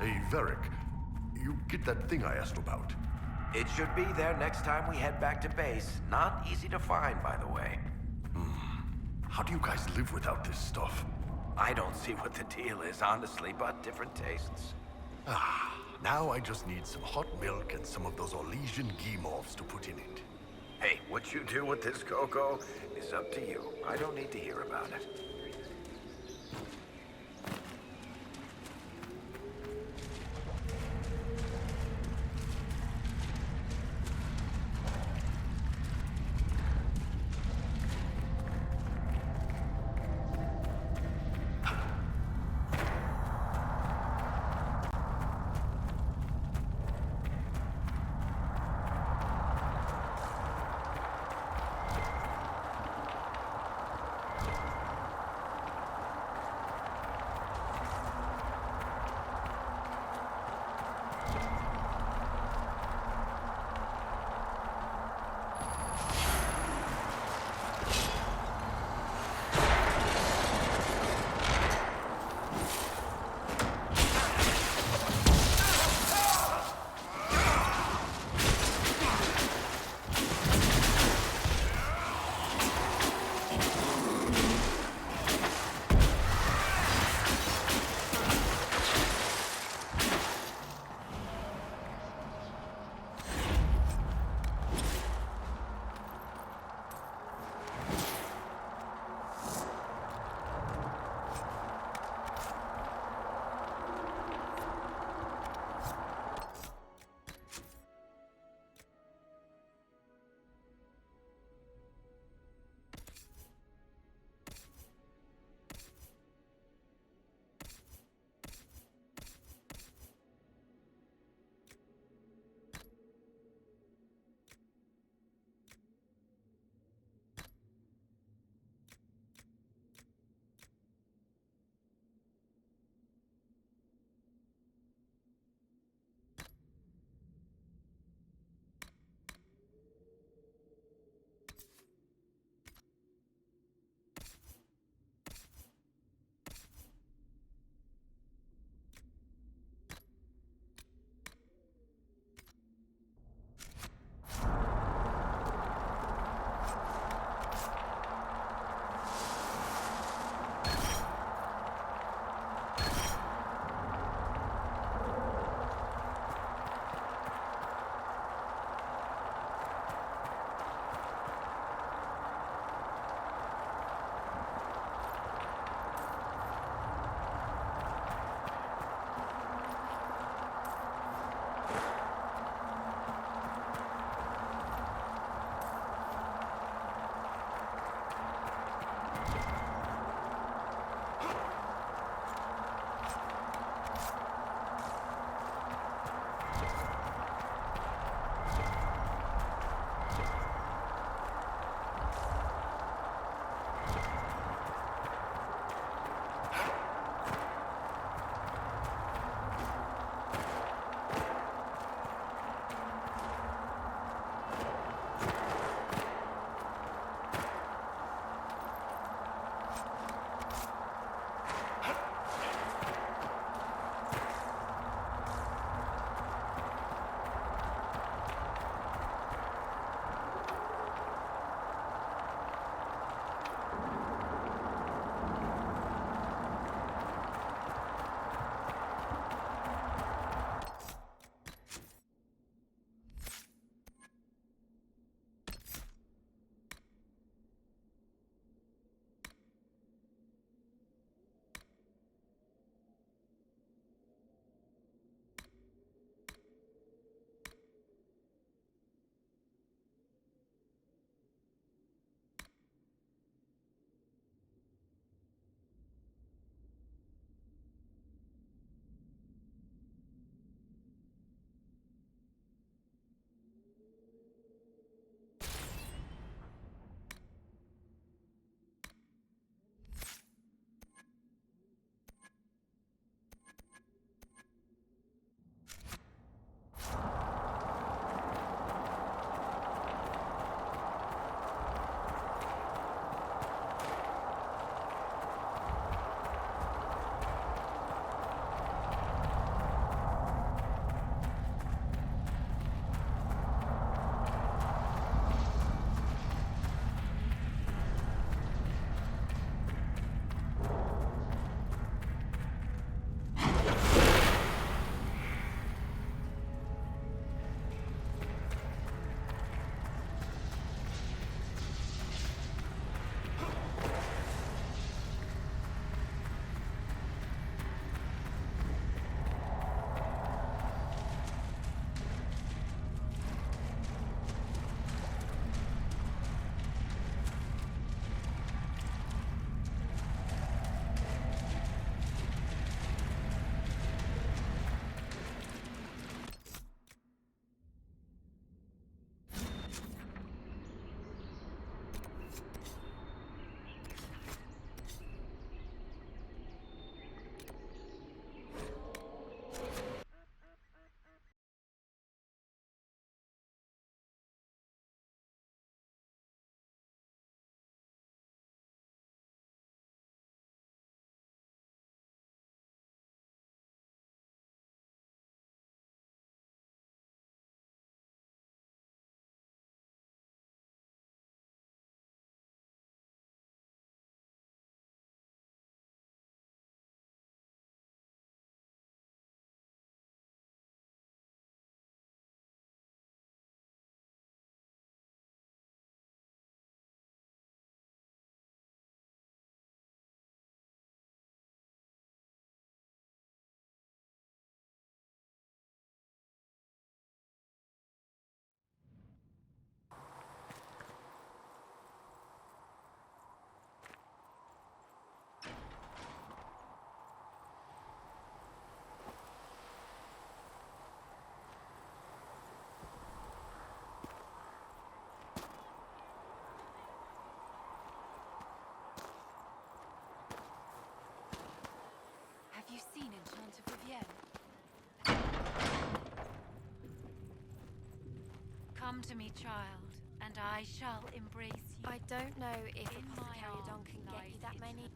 Hey, Varic, you get that thing I asked about? It should be there next time we head back to base. Not easy to find, by the way. How do you guys live without this stuff? I don't see what the deal is, honestly, but different tastes. Now I just need some hot milk and some of those Orlesian ghee morphs to put in it. Hey, what you do with this cocoa is up to you. I don't need to hear about it. Josephine in Chant of Vivienne. Come to me, child, and I shall embrace you. I don't know if In a my Apothecariodon arms can get you lies that many.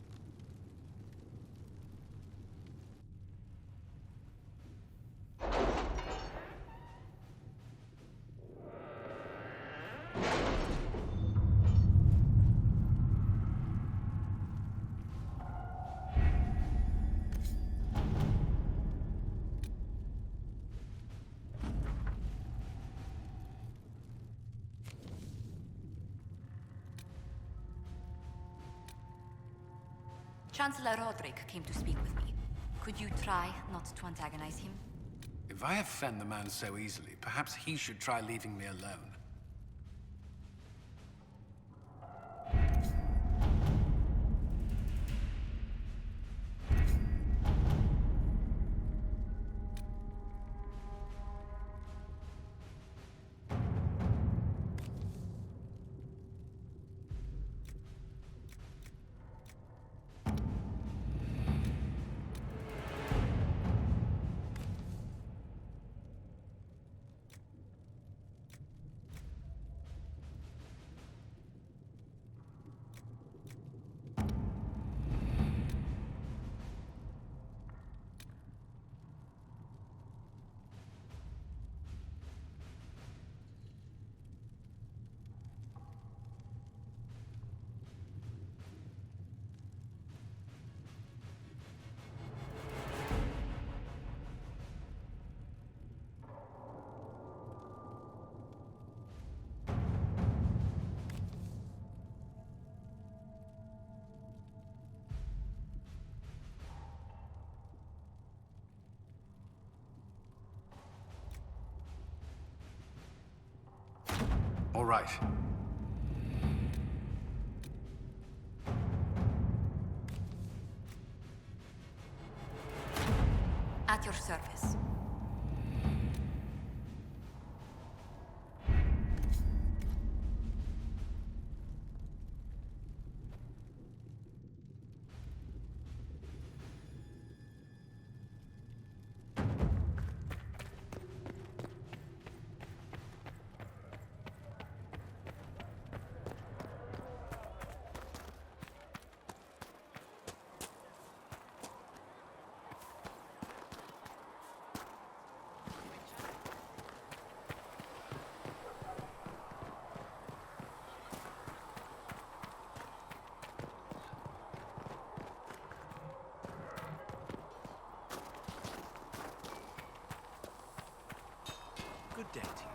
Chancellor Roderick came to speak with me. Could you try not to antagonize him? If I offend the man so easily, perhaps he should try leaving me alone. All right. At your service. Good day to you.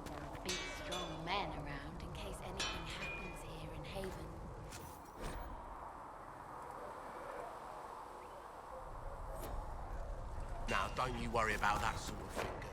There are big, strong men around in case anything happens here in Haven. Now, don't you worry about that sort of thing, girl.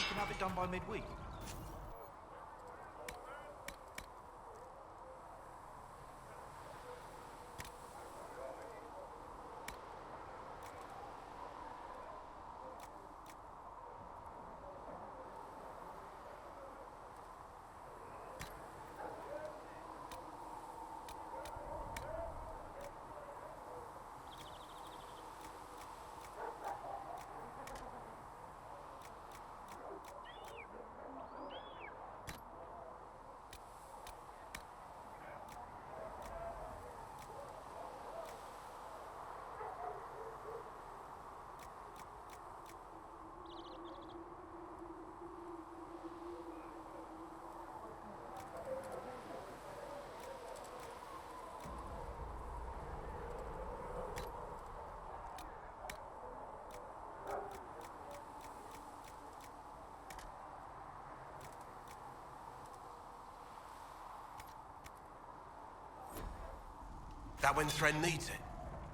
You can have it done by midweek. That when Thren needs it.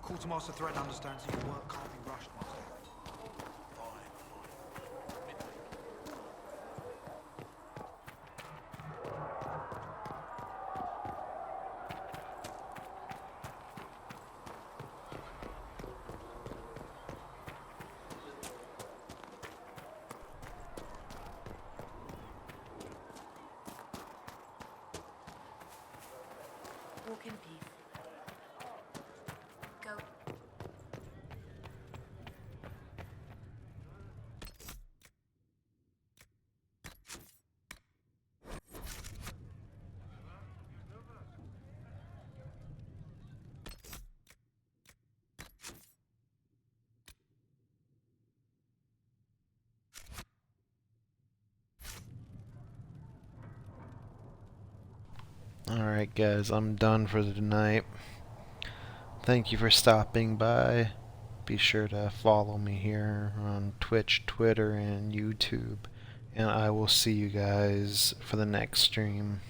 Quartermaster Thren understands that your work can't be rushed, Master. Walk in peace. Go. Alright guys, I'm done for the night. Thank you for stopping by. Be sure to follow me here on Twitch, Twitter, and YouTube. And I will see you guys for the next stream.